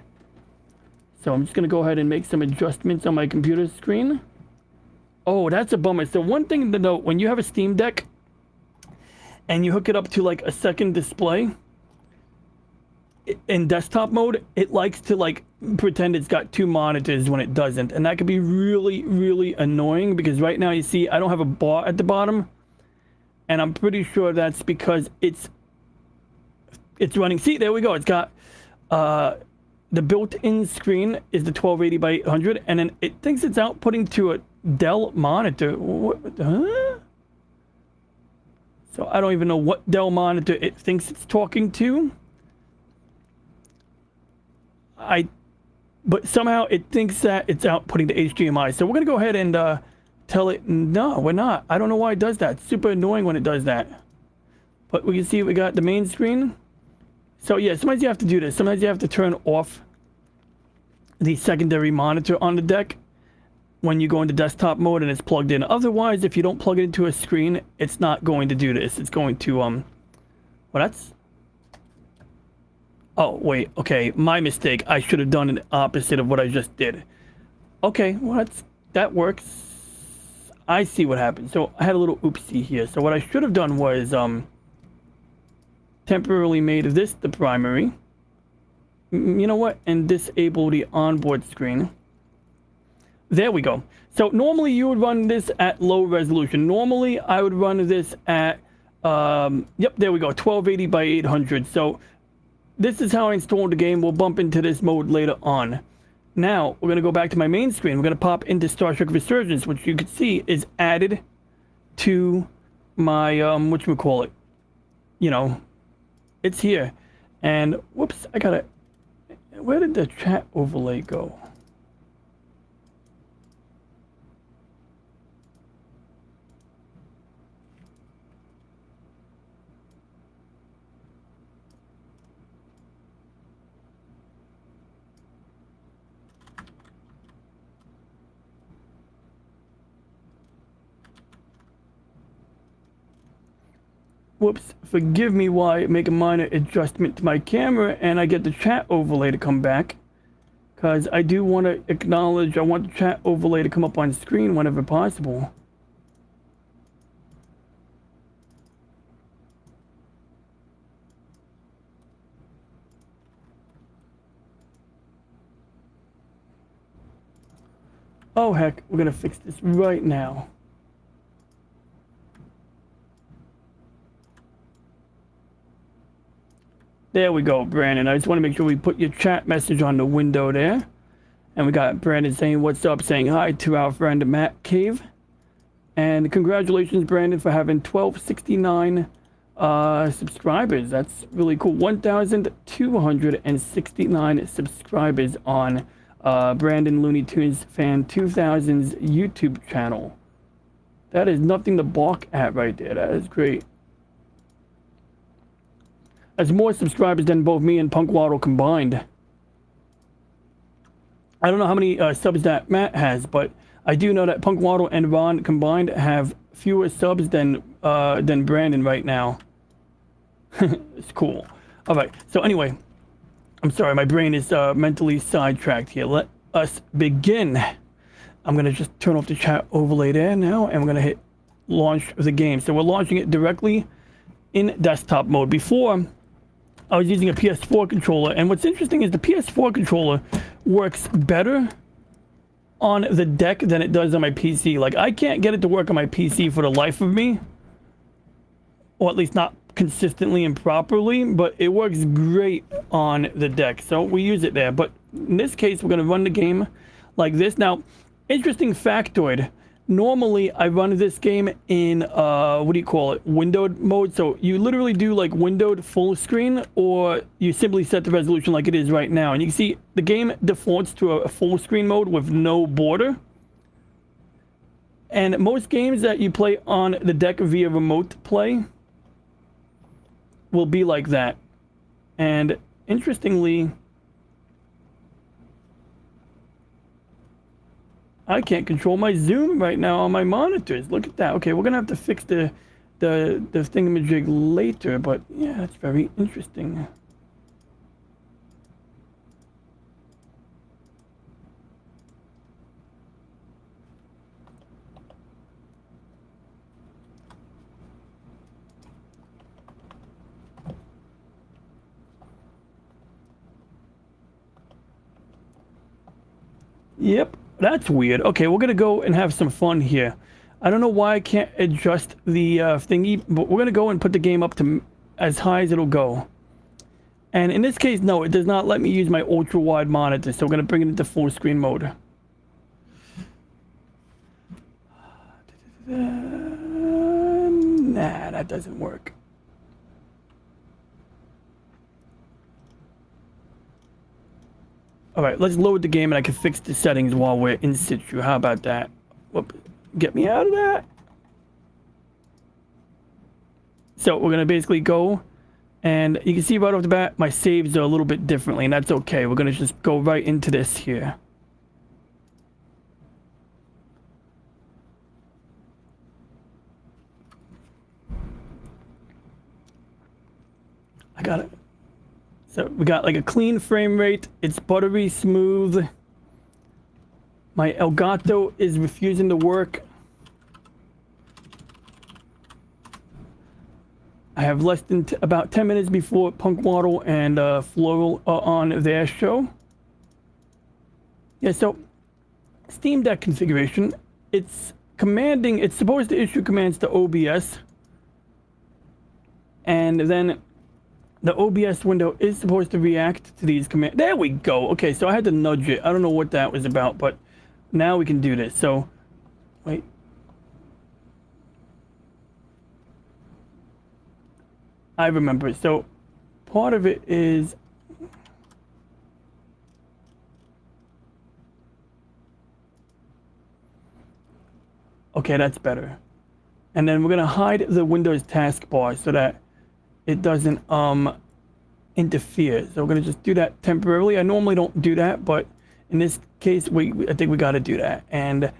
So I'm just going to go ahead and make some adjustments on my computer screen. Oh, that's a bummer. So one thing to note, when you have a Steam Deck and you hook it up to like a second display in desktop mode, it likes to like pretend it's got two monitors when it doesn't. And that could be really, really annoying because right now you see I don't have a bar at the bottom. And I'm pretty sure that's because it's running. See, there we go. It's got the built-in screen is the 1280 by 800, and then it thinks it's outputting to a Dell monitor. What, huh? So I don't even know what Dell monitor it thinks it's talking to. But somehow it thinks that it's outputting to HDMI. So we're gonna go ahead and tell it, no, we're not. I don't know why it does that. It's super annoying when it does that. But we can see we got the main screen. So yeah, sometimes you have to do this. Sometimes you have to turn off the secondary monitor on the deck when you go into desktop mode and it's plugged in. Otherwise, if you don't plug it into a screen, it's not going to do this. It's going to, well, that's... Oh, wait, okay, my mistake. I should have done the opposite of what I just did. Okay, well, that works. I see what happened. So I had a little oopsie here. So what I should have done was temporarily made this the primary. You know what? And disable the onboard screen. There we go. So normally you would run this at low resolution. Normally I would run this at, yep, there we go, 1280 by 800. So this is how I installed the game. We'll bump into this mode later on. Now, we're going to go back to my main screen. We're going to pop into Star Trek Resurgence, which you can see is added to my, whatchamacallit. You know, it's here. And, whoops, I got to... Where did the chat overlay go? Whoops, forgive me while I make a minor adjustment to my camera and I get the chat overlay to come back. Because I do want to acknowledge, I want the chat overlay to come up on screen whenever possible. Oh heck, we're going to fix this right now. There we go, Brandon. I just want to make sure we put your chat message on the window there. And we got Brandon saying what's up, saying hi to our friend Matt Cave. And congratulations, Brandon, for having 1269 subscribers. That's really cool. 1,269 subscribers on Brandon Looney Tunes Fan 2000's YouTube channel. That is nothing to balk at right there. That is great. That's more subscribers than both me and Punk Waddle combined. I don't know how many subs that Matt has, but I do know that Punk Waddle and Ron combined have fewer subs than Brandon right now. It's cool. All right. So anyway, I'm sorry, my brain is mentally sidetracked here. Let us begin. I'm gonna just turn off the chat overlay there now, and we're gonna hit launch the game. So we're launching it directly in desktop mode. Before, I was using a PS4 controller, and what's interesting is the PS4 controller works better on the deck than it does on my PC. Like, I can't get it to work on my PC for the life of me, or at least not consistently and properly, but it works great on the deck, so we use it there. But in this case, we're going to run the game like this. Now, interesting factoid. Normally, I run this game in, windowed mode. So you literally do like windowed full screen, or you simply set the resolution like it is right now. And you can see the game defaults to a full screen mode with no border. And most games that you play on the deck via remote play will be like that. And interestingly, I can't control my zoom right now on my monitors. Look at that. Okay, we're gonna have to fix the thingamajig later, but yeah, that's very interesting. Yep. That's weird. Okay, we're gonna go and have some fun here. I don't know why I can't adjust the thingy, but we're gonna go and put the game up to as high as it'll go. And in this case, no, it does not let me use my ultra wide monitor, so we're gonna bring it into full screen mode. Nah, that doesn't work. All right, let's load the game and I can fix the settings while we're in situ. How about that? Whoop, get me out of that. So we're gonna basically go And you can see right off the bat, my saves are a little bit differently, and that's okay. We're gonna just go right into this here. I got it. So we got like a clean frame rate. It's buttery smooth. My Elgato is refusing to work. I have less than about 10 minutes before Punk Waddle and Floral are on their show. Yeah, so Steam Deck configuration. It's supposed to issue commands to OBS. And then the OBS window is supposed to react to these commands. There we go. Okay, so I had to nudge it. I don't know what that was about, but now we can do this. So, wait. I remember. So, part of it is... Okay, that's better. And then we're going to hide the Windows taskbar so that it doesn't interfere. So we're going to just do that temporarily. I normally don't do that, but in this case, I think we got to do that. And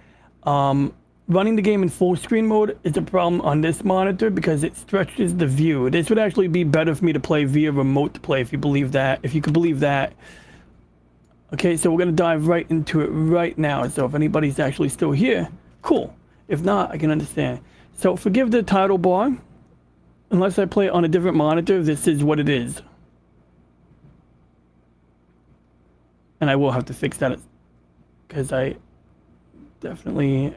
running the game in full screen mode is a problem on this monitor because it stretches the view. This would actually be better for me to play via remote play, if you believe that. If you could believe that. Okay, so we're going to dive right into it right now. So if anybody's actually still here, cool. If not, I can understand. So forgive the title bar. Unless I play on a different monitor, this is what it is. And I will have to fix that because I definitely...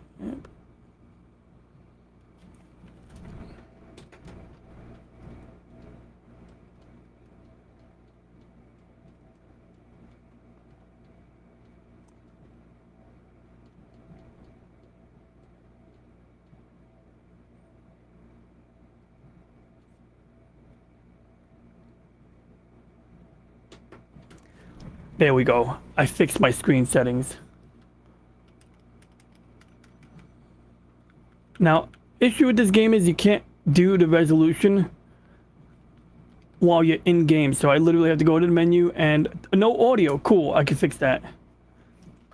There we go. I fixed my screen settings. Now, issue with this game is you can't do the resolution while you're in game. So I literally have to go to the menu and no audio. Cool. I can fix that.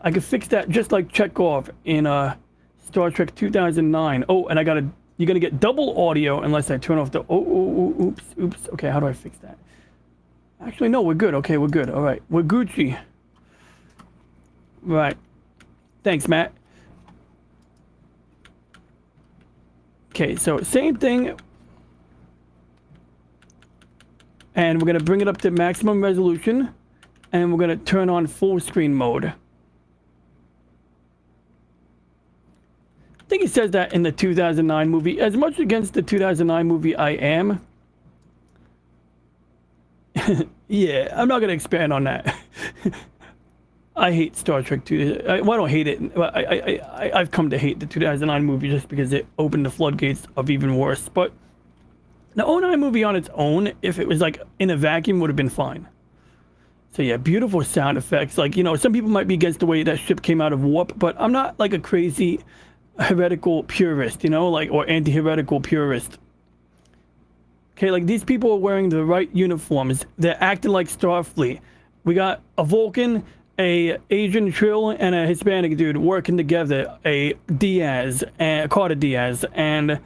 I can fix that just like Chekhov in Star Trek 2009. Oh, and you're gonna get double audio unless I turn off the oops. Okay, how do I fix that? Actually, no, we're good. Okay, we're good. All right, we're Gucci. Right. Thanks, Matt. Okay, so same thing. And we're going to bring it up to maximum resolution. And we're going to turn on full screen mode. I think he says that in the 2009 movie. As much against the 2009 movie I am. Yeah, I'm not going to expand on that. I hate Star Trek 2. Well, I don't hate it. I've come to hate the 2009 movie just because it opened the floodgates of even worse. But the 2009 movie on its own, if it was like in a vacuum, would have been fine. So yeah, beautiful sound effects. Like, you know, some people might be against the way that ship came out of warp, but I'm not like a crazy heretical purist, you know, like, or anti-heretical purist. Okay, like these people are wearing the right uniforms. They're acting like Starfleet. We got a Vulcan, a Asian Trill, and a Hispanic dude working together. A Diaz, Carter Diaz, and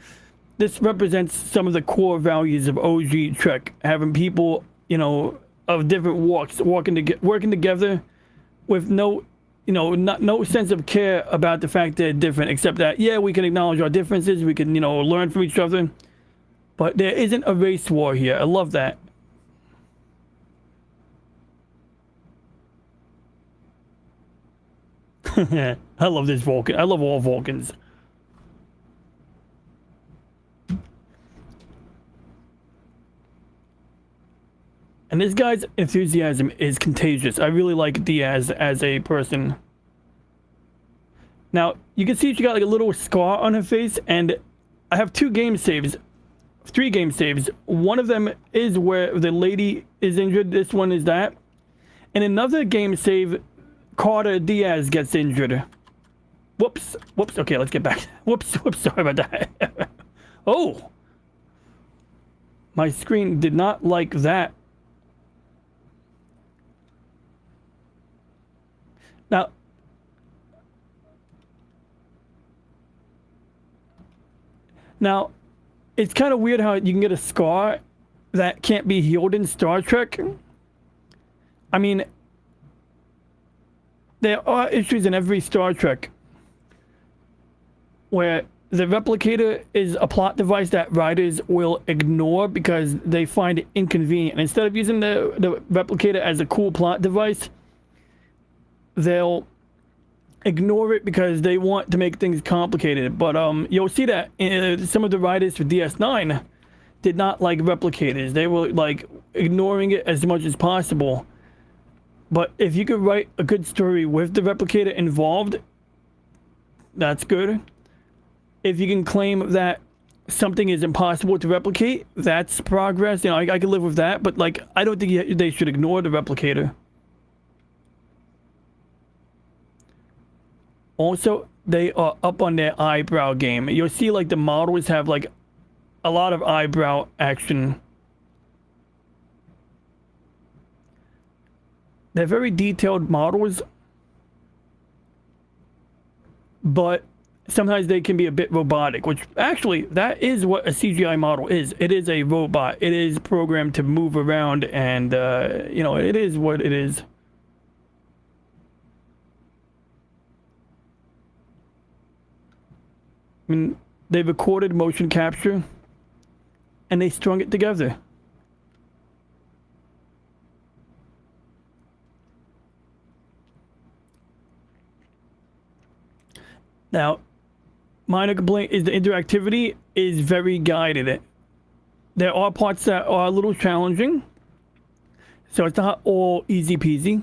this represents some of the core values of OG Trek. Having people, you know, of different walks working together with no, you know, no sense of care about the fact they're different. Except that, yeah, we can acknowledge our differences. We can, you know, learn from each other. But there isn't a race war here. I love that. I love this Vulcan. I love all Vulcans. And this guy's enthusiasm is contagious. I really like Diaz as a person. Now, you can see she got like a little scar on her face, and I have 3 game saves. One of them is where the lady is injured. This one is that. And another game save, Carter Diaz gets injured. Whoops. Okay, let's get back. Whoops. Sorry about that. Oh. My screen did not like that. Now, it's kind of weird how you can get a scar that can't be healed in Star Trek. I mean, there are issues in every Star Trek where the replicator is a plot device that writers will ignore because they find it inconvenient. Instead of using the replicator as a cool plot device, they'll ignore it because they want to make things complicated. But you'll see that some of the writers for DS9 did not like replicators. They were like ignoring it as much as possible. But if you could write a good story with the replicator involved, that's good. If you can claim that something is impossible to replicate, that's progress. You know, I can live with that. But like, I don't think they should ignore the replicator. Also, they are up on their eyebrow game. You'll see like the models have like a lot of eyebrow action. They're very detailed models, but sometimes they can be a bit robotic, which actually that is what a CGI model is. It is a robot. It is programmed to move around, and you know, it is what it is. I mean, they recorded motion capture and they strung it together. Now, minor complaint is the interactivity is very guided. There are parts that are a little challenging, so it's not all easy peasy.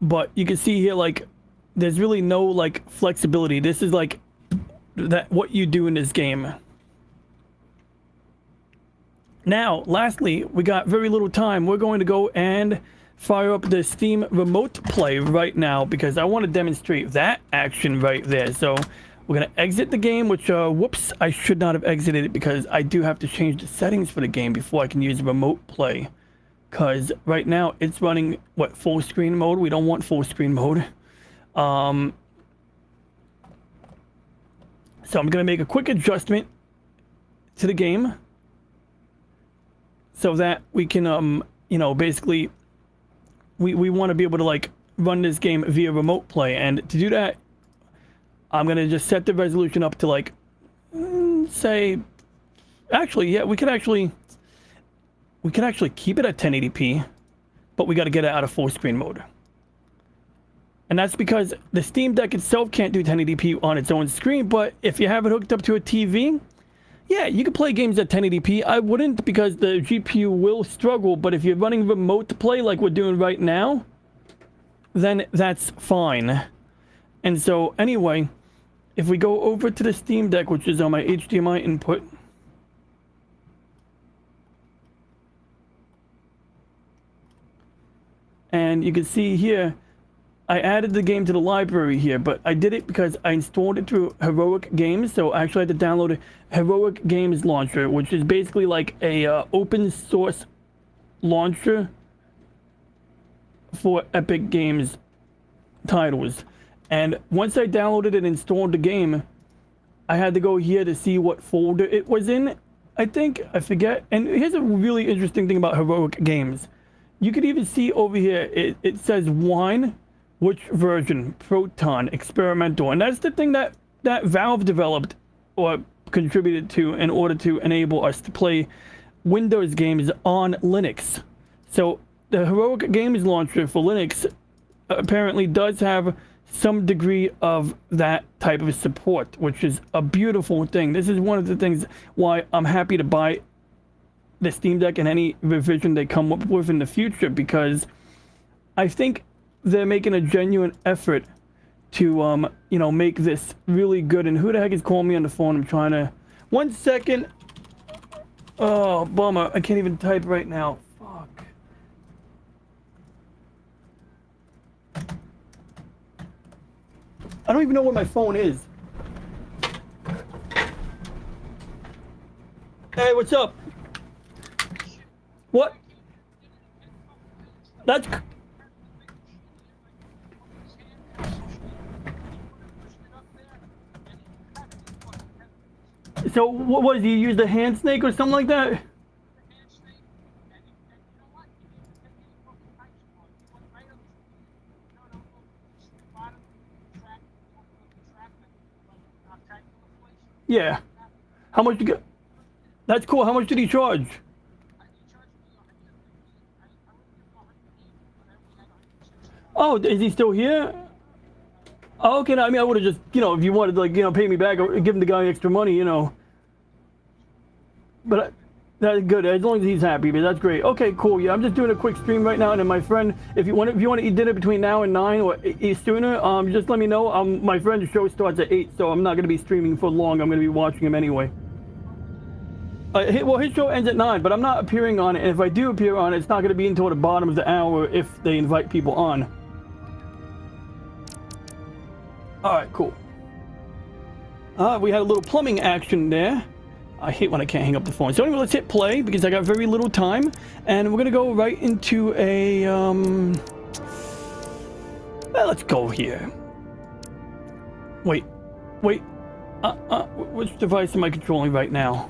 But you can see here, like, there's really no like flexibility. This is like that what you do in this game. Now, lastly, we got very little time. We're going to go and fire up the Steam Remote Play right now because I want to demonstrate that action right there. So we're going to exit the game, which, whoops, I should not have exited it because I do have to change the settings for the game before I can use Remote Play. Because right now it's running, what, full screen mode? We don't want full screen mode. So I'm going to make a quick adjustment to the game so that we can, you know, basically we want to be able to like run this game via remote play. And to do that, I'm going to just set the resolution up to like, say, actually, yeah, we could actually keep it at 1080p, but we got to get it out of full screen mode. And that's because the Steam Deck itself can't do 1080p on its own screen, but if you have it hooked up to a TV, yeah, you can play games at 1080p. I wouldn't because the GPU will struggle, but if you're running remote play like we're doing right now, then that's fine. And so, anyway, if we go over to the Steam Deck, which is on my HDMI input, and you can see here, I added the game to the library here, but I did it because I installed it through Heroic Games. So I actually had to download a Heroic Games launcher, which is basically like a open source launcher for Epic Games titles. And once I downloaded and installed the game, I had to go here to see what folder it was in. I think, I forget. And here's a really interesting thing about Heroic Games. You can even see over here, it says wine. Which version? Proton, experimental. And that's the thing that Valve developed or contributed to in order to enable us to play Windows games on Linux. So the Heroic Games launcher for Linux apparently does have some degree of that type of support, which is a beautiful thing. This is one of the things why I'm happy to buy the Steam Deck and any revision they come up with in the future, because I think they're making a genuine effort to, you know, make this really good. And who the heck is calling me on the phone? I'm trying to... 1 second. Oh, bummer. I can't even type right now. Fuck. I don't even know where my phone is. what's up? What? That's... So, what was you use the hand snake or something like that? Yeah. How much you get? That's cool. How much did he charge? Oh, is he still here? Oh, okay, no, I mean, I would have just, you know, if you wanted to, like, you know, pay me back or give him the guy extra money, you know. But that's good, as long as he's happy, but that's great. Okay, cool, yeah, I'm just doing a quick stream right now, and then my friend, if you want to eat dinner between now and 9 or sooner, just let me know. My friend's show starts at 8, so I'm not going to be streaming for long. I'm going to be watching him anyway. Well, his show ends at 9, but I'm not appearing on it, and if I do appear on it, it's not going to be until the bottom of the hour if they invite people on. Alright, cool. We had a little plumbing action there. I hate when I can't hang up the phone. So anyway, let's hit play because I got very little time. And we're gonna go right into a, well, let's go here. Wait. Which device am I controlling right now?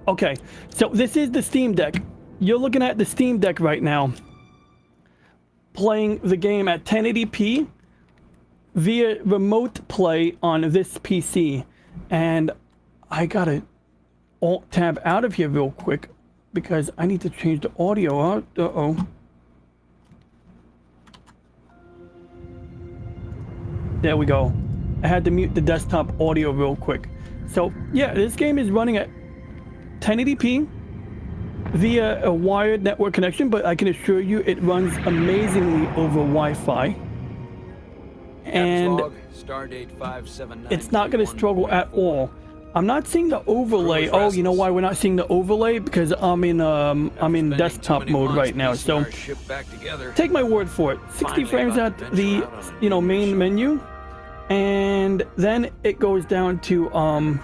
Okay, so this is the Steam Deck. You're looking at the Steam Deck right now. Playing the game at 1080p. Via remote play on this PC, and I gotta alt tab out of here real quick because I need to change the audio out. There we go. I had to mute the desktop audio real quick. So yeah, this game is running at 1080p via a wired network connection, but I can assure you it runs amazingly over Wi-Fi. And it's not going to struggle at all. I'm not seeing the overlay. Oh, you know why we're not seeing the overlay? Because I'm in desktop mode right now. So take my word for it. 60 frames at the main menu, and then it goes down to like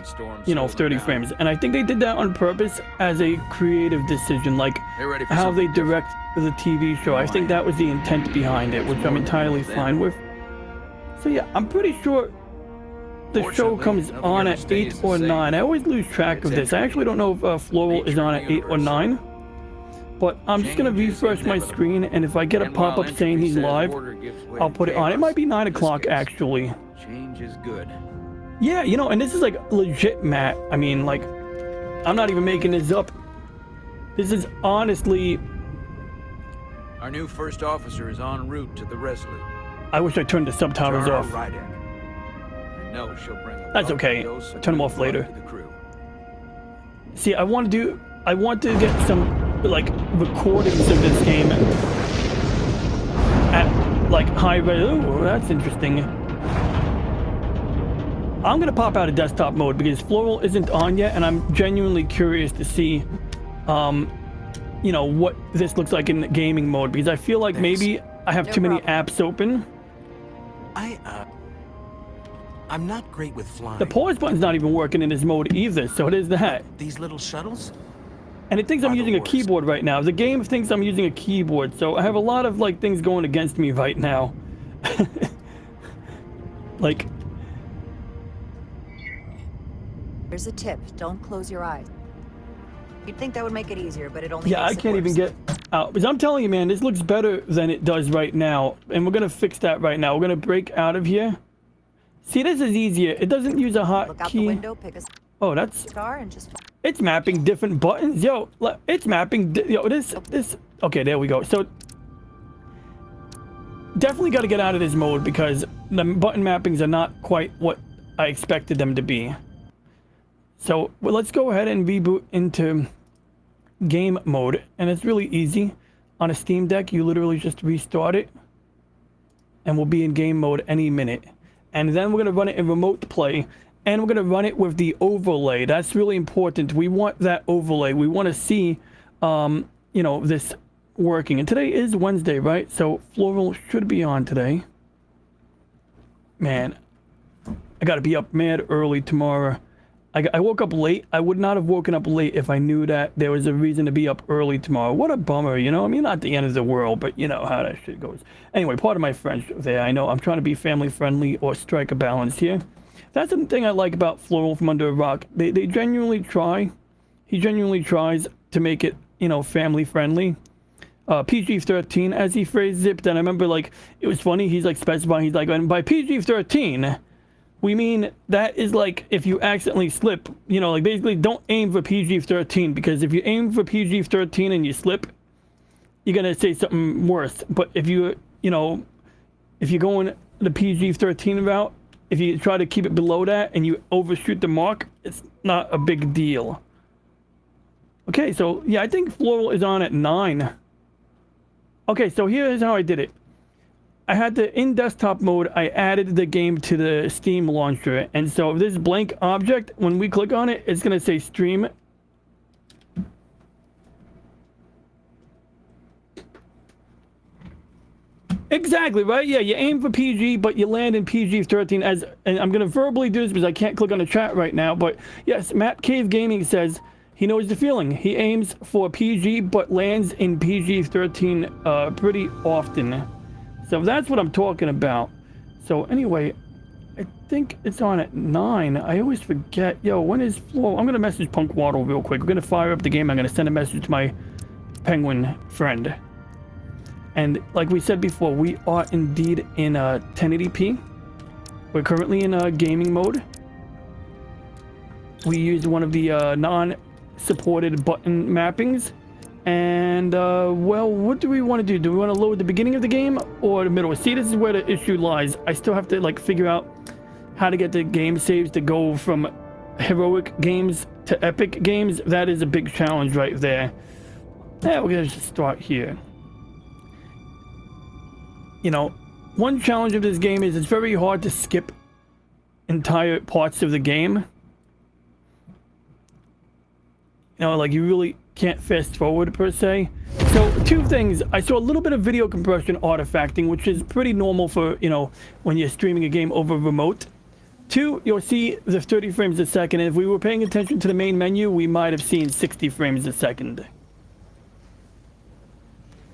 30 frames. And I think they did that on purpose as a creative decision, like how they direct the TV show. I think that was the intent behind it, which I'm entirely fine with. So yeah, I'm pretty sure the show comes on at 8 or 9. I always lose track of this. I actually don't know if Floral is on at 8 or 9. But I'm just going to refresh my screen, and if I get a pop-up saying he's live, I'll put it on. It might be 9 o'clock, actually. Change is good. Yeah, and this is like legit, Matt. I mean, like, I'm not even making this up. This is honestly... Our new first officer is en route to the Resolute. I wish I turned the subtitles off. I know she'll bring a That's okay. Turn them off later. See, I want to get some, like, recordings of this game at, like, high res. Ooh, that's interesting. I'm going to pop out of desktop mode because Floral isn't on yet, and I'm genuinely curious to see, what this looks like in gaming mode, because I feel like maybe I have too many apps open. I'm not great with flying. The pause button's not even working in this mode either, so it is that. These little shuttles? And it thinks I'm using a keyboard right now. The game thinks I'm using a keyboard, so I have a lot of, like, things going against me right now. Like... Here's a tip. Don't close your eyes. You'd think that would make it easier, but it only Yeah, I makes it can't even worse. get out. Because I'm telling you, man, this looks better than it does right now. And we're going to fix that right now. We're going to break out of here. See, this is easier. It doesn't use a Look out the hotkey. window, pick a Oh, that's... star, and just... It's mapping different buttons. Yo, it's mapping... This... Okay, there we go. So... Definitely got to get out of this mode because the button mappings are not quite what I expected them to be. So, well, let's go ahead and reboot into game mode. And it's really easy. On a Steam Deck, you literally just restart it. And we'll be in game mode any minute. And then we're going to run it in remote play. And we're going to run it with the overlay. That's really important. We want that overlay. We want to see, this working. And today is Wednesday, right? So Floral should be on today. Man, I got to be up mad early tomorrow. I woke up late. I would not have woken up late if I knew that there was a reason to be up early tomorrow. What a bummer, you know? I mean, not the end of the world, but you know how that shit goes. Anyway, part of my French there. I know I'm trying to be family friendly or strike a balance here. That's the thing I like about Floral from Under a Rock. They genuinely try. He genuinely tries to make it, you know, family friendly. PG-13 as he phrased it. But then I remember, like, it was funny. He's like specifying. He's like, and by PG-13, we mean that is like if you accidentally slip. You know, like basically don't aim for PG-13 because if you aim for PG-13 and you slip, you're gonna say something worse. But if you know, if you're going the PG-13 route, if you try to keep it below that and you overshoot the mark, it's not a big deal. Okay, so yeah, I think Floral is on at 9. Okay, so here's how I did it. I had in desktop mode, I added the game to the Steam launcher. And so this blank object, when we click on it, it's going to say stream. Exactly, right? Yeah, you aim for PG, but you land in PG-13 and I'm going to verbally do this because I can't click on the chat right now. But yes, Matt Cave Gaming says he knows the feeling. He aims for PG, but lands in PG-13 pretty often. So that's what I'm talking about. So anyway, I think it's on at 9. I always forget. Yo, when is Flo? I'm going to message Punk Waddle real quick. We're going to fire up the game. I'm going to send a message to my penguin friend. And like we said before, we are indeed in 1080p. We're currently in gaming mode. We use one of the non-supported button mappings. And, well, what do we want to do? Do we want to load the beginning of the game or the middle? See, this is where the issue lies. I still have to, like, figure out how to get the game saves to go from heroic games to epic games. That is a big challenge right there. Yeah, we're going to just start here. You know, one challenge of this game is it's very hard to skip entire parts of the game. You know, like, you really can't fast forward per se. So 2 things. I saw a little bit of video compression artifacting, which is pretty normal for, you know, when you're streaming a game over remote. 2, you'll see the 30 frames a second. And if we were paying attention to the main menu, we might have seen 60 frames a second.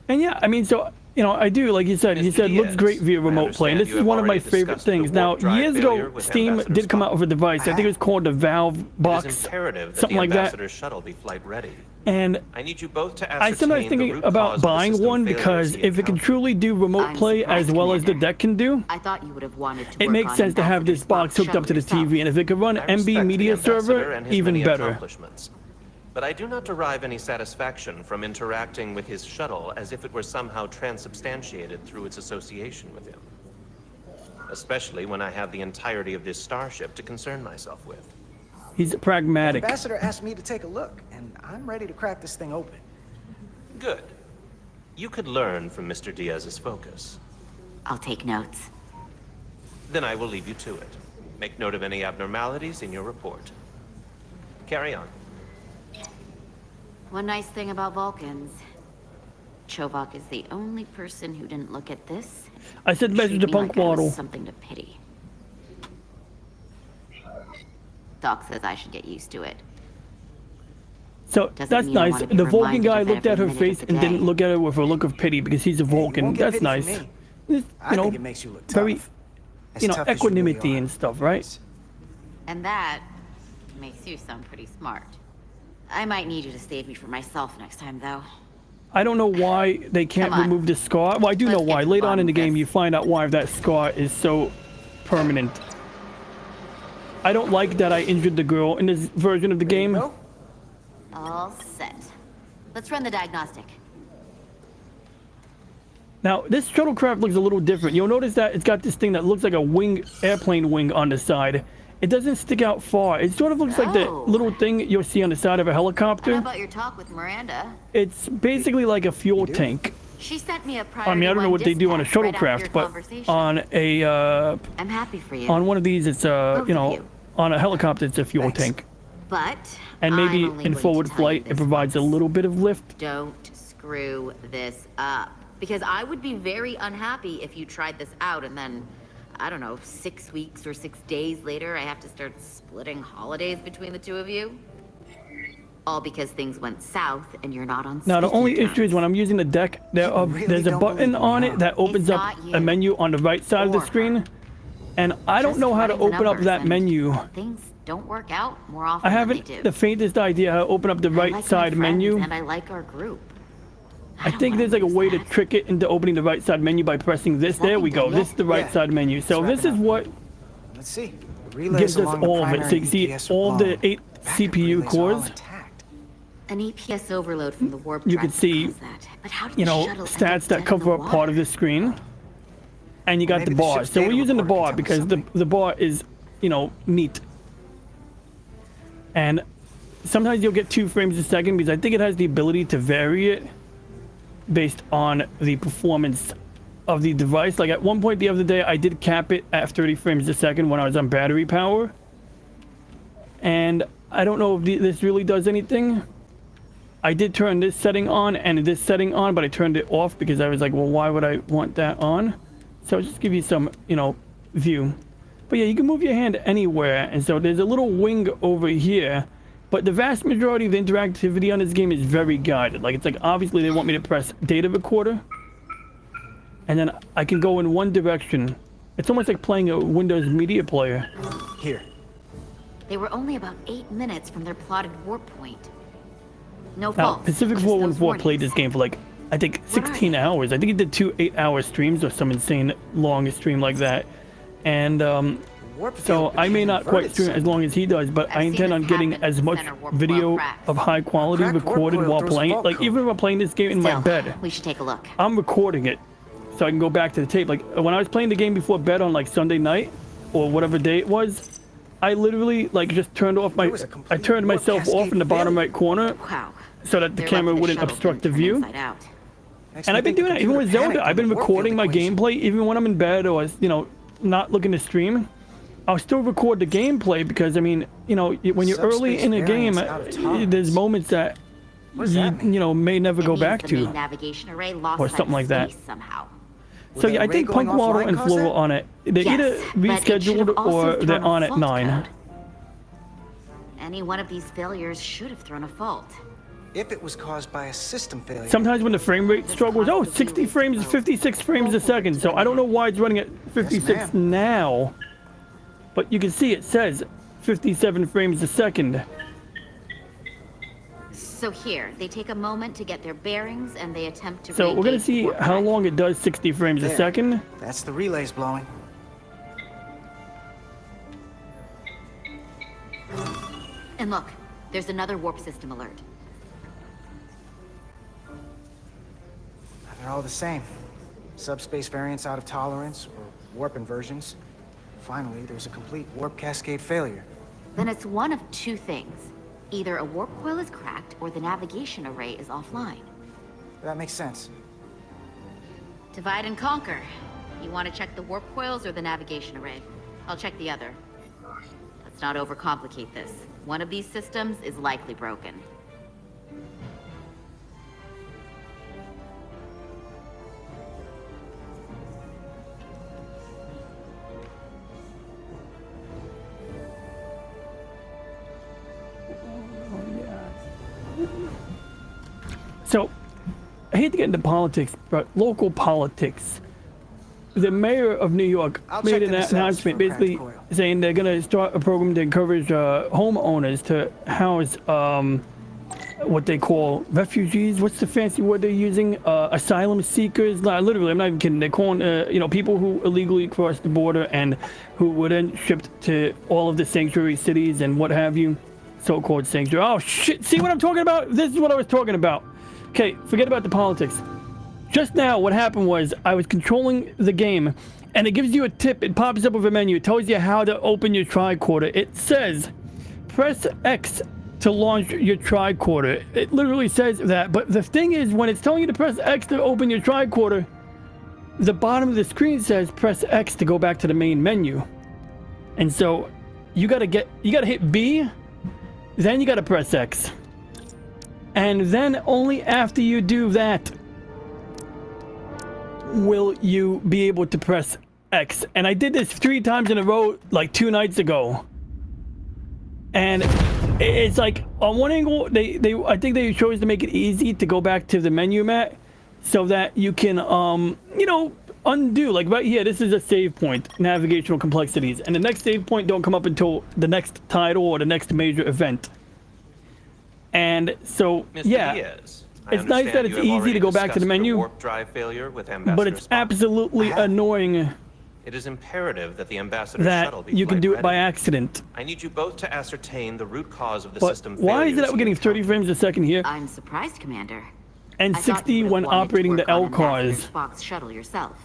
And yeah, I mean, so, you know, I do, like you said, he said, looks great via remote play. And this is one of my favorite things. Now, years ago, Steam did come out with a device. I think it was called the Valve Box, something like that. Shuttle be flight ready. And I need you both to I sometimes thinking about buying one because if it can truly do remote play as well as the deck can do, I thought you would have wanted to it makes sense to have this box hooked up to the TV. And if it could run MB Media Server, even better. But I do not derive any satisfaction from interacting with his shuttle as if it were somehow transubstantiated through its association with him. Especially when I have the entirety of this starship to concern myself with. He's pragmatic. The ambassador asked me to take a look, and I'm ready to crack this thing open. Good. You could learn from Mr. Diaz's focus. I'll take notes. Then I will leave you to it. Make note of any abnormalities in your report. Carry on. One nice thing about Vulcans, Chovak is the only person who didn't look at this. I said message to Punk Waddle. Something to pity. Doc says I should get used to it. So that's nice. The Vulcan guy looked at her face and didn't look at her with a look of pity because he's a Vulcan. That's nice. You know, think it makes you look tough. very, you know, equanimity and stuff, right? And that makes you sound pretty smart. I might need you to save me from myself next time, though. I don't know why they can't remove the scar. Well, I do know why. Later on in the game, you find out why that scar is so permanent. I don't like that I injured the girl in this version of the game. All set. Let's run the diagnostic. Now, this shuttlecraft looks a little different. You'll notice that it's got this thing that looks like a wing, airplane wing on the side. It doesn't stick out far. It sort of looks like the little thing you'll see on the side of a helicopter. How about your talk with Miranda? It's basically like a fuel tank. She sent me a I mean, I don't know what they do on a shuttlecraft, but on a I'm happy for you. on one of these, it's you know, on a helicopter, it's a fuel tank. But And maybe in forward flight, it provides a little bit of lift. Don't screw this up, because I would be very unhappy if you tried this out and then I don't know, 6 weeks or 6 days later, I have to start splitting holidays between the two of you? All because things went south and you're not on Now, the speaking only terms. issue is when I'm using the deck, really there's a don't button believe on me, it huh? that opens It's up not you a menu on the right side of the or screen. her. And I don't Just know how to running the open up numbers, that and menu. Things don't work out more often I than haven't they do. the faintest idea how to open up the I right like my side friends, menu. and I like our group. I don't think wanna there's like a lose way to that. trick it into opening the right side menu by pressing this. that There we been go. done This yet? is the right Yeah. side menu. So It's this is wrapping what Let's see. The relays gives us along the all of it. So primary you can see EPS are all the blown. 8 Backup CPU relays are all cores. intact. An EPS overload from the warp You drive can see, caused that. But how did You the know, shuttle end up stats that dead in cover the up part of water? the screen. And you got Maybe the the bar. ship's So we're data using the recorder bar can tell because us the something. bar is, you know, neat. And sometimes you'll get 2 frames a second because I think it has the ability to vary it based on the performance of the device. Like at one point the other day, I did cap it at 30 frames a second when I was on battery power. And I don't know if this really does anything. I did turn this setting on and this setting on, but I turned it off because I was like, well, why would I want that on? So I'll just give you some, you know, view. But yeah, you can move your hand anywhere. And so there's a little wing over here. But the vast majority of the interactivity on this game is very guided. Like, it's like, obviously they want me to press data recorder. And then I can go in one direction. It's almost like playing a Windows media player. Here. They were only about 8 minutes from their plotted warp point. No Now, fault. Pacific just those 414 played warnings. this game for like, I think, What are 16 they? hours. I think he did 2 8-hour streams or some insane long stream like that. And Warp so field I may became not quite inverted stream as suddenly. long as he does, but I've I seen intend this on getting happen as with much center warp video well cracks. of high quality Cracked warp recorded coil while throws a playing. fault Like, code. even if I'm playing this game in my Still, bed, we should take a look. I'm recording it so I can go back to the tape. Like, when I was playing the game before bed on like Sunday night or whatever day it was, I literally like just turned off my, There was a I complete turned warp myself off cascade in the bottom failure. right corner Wow. so that the They're camera lucky wouldn't shuttle obstruct the didn't turn view. inside out. Makes And me I've been think doing the that even with computer Zelda. panicked I've been in the warp recording field my equation. gameplay even when I'm in bed or, you know, not looking to stream. I'll still record the gameplay because, I mean, you know, when you're early Subspace in a game, variance out of tolerance. there's moments that What does that mean? you know, may never It go means back the to. main navigation array lost or sight something of like that. space somehow. So Would yeah, that I ray think going Punk Waddle offline and cause Floral that? on it. They're either Yes, but it should rescheduled have also or they're thrown a on at fault 9. code. Any one of these failures should have thrown a fault. If it was caused by a system failure. Sometimes when the frame rate struggles, oh, 60 frames, 56 frames a second. So I don't know why it's running at 56 ma'am. now. But you can see it says 57 frames a second. So here, they take a moment to get their bearings and they attempt to So we're gonna re-engage see warp how drive. long it does 60 frames a There. second. That's the relays blowing. And look, there's another warp system alert. They're all the same. Subspace variance out of tolerance or warp inversions. Finally, there's a complete warp cascade failure. Then it's one of two things. Either a warp coil is cracked or the navigation array is offline. That makes sense. Divide and conquer. You want to check the warp coils or the navigation array? I'll check the other. Let's not overcomplicate this. One of these systems is likely broken. So, I hate to get into politics, but local politics. The mayor of New York I'll made check an the nacelles announcement for a cracked basically coil. saying they're going to start a program to encourage homeowners to house what they call refugees. What's the fancy word they're using? Asylum seekers. Nah, literally, I'm not even kidding. They're calling, you know, people who illegally cross the border and who were then shipped to all of the sanctuary cities and what have you. So-called sanctuary. Oh, shit. See what I'm talking about? This is what I was talking about. Okay, forget about the politics. Just now, what happened was I was controlling the game, and it gives you a tip. It pops up with a menu. It tells you how to open your tricorder. It says, press X to launch your tricorder. It literally says that. But the thing is, when it's telling you to press X to open your tricorder, the bottom of the screen says press X to go back to the main menu. And so you gotta hit B, then you gotta press X. And then only after you do that will you be able to press X, and I did this 3 times in a row, like 2 nights ago. And it's like on one angle, I think they chose to make it easy to go back to the menu mat, so that you can you know, undo. Like right here, this is a save point, navigational complexities, and the next save point don't come up until the next title or the next major event. And so Mr. yeah. Diaz, It's nice that it's easy to go back to the menu, warp drive failure with Ambassador but it's Spock. absolutely annoying It is imperative that the Ambassador that shuttle be you can flight do it by ready. accident. I need you both to ascertain the root cause of the But system why is it failures that we're getting you 30 frames a second here I'm surprised, Commander. and I thought 60 you when would've wanted to operating the work L on Ambassador cars? Spock's shuttle yourself.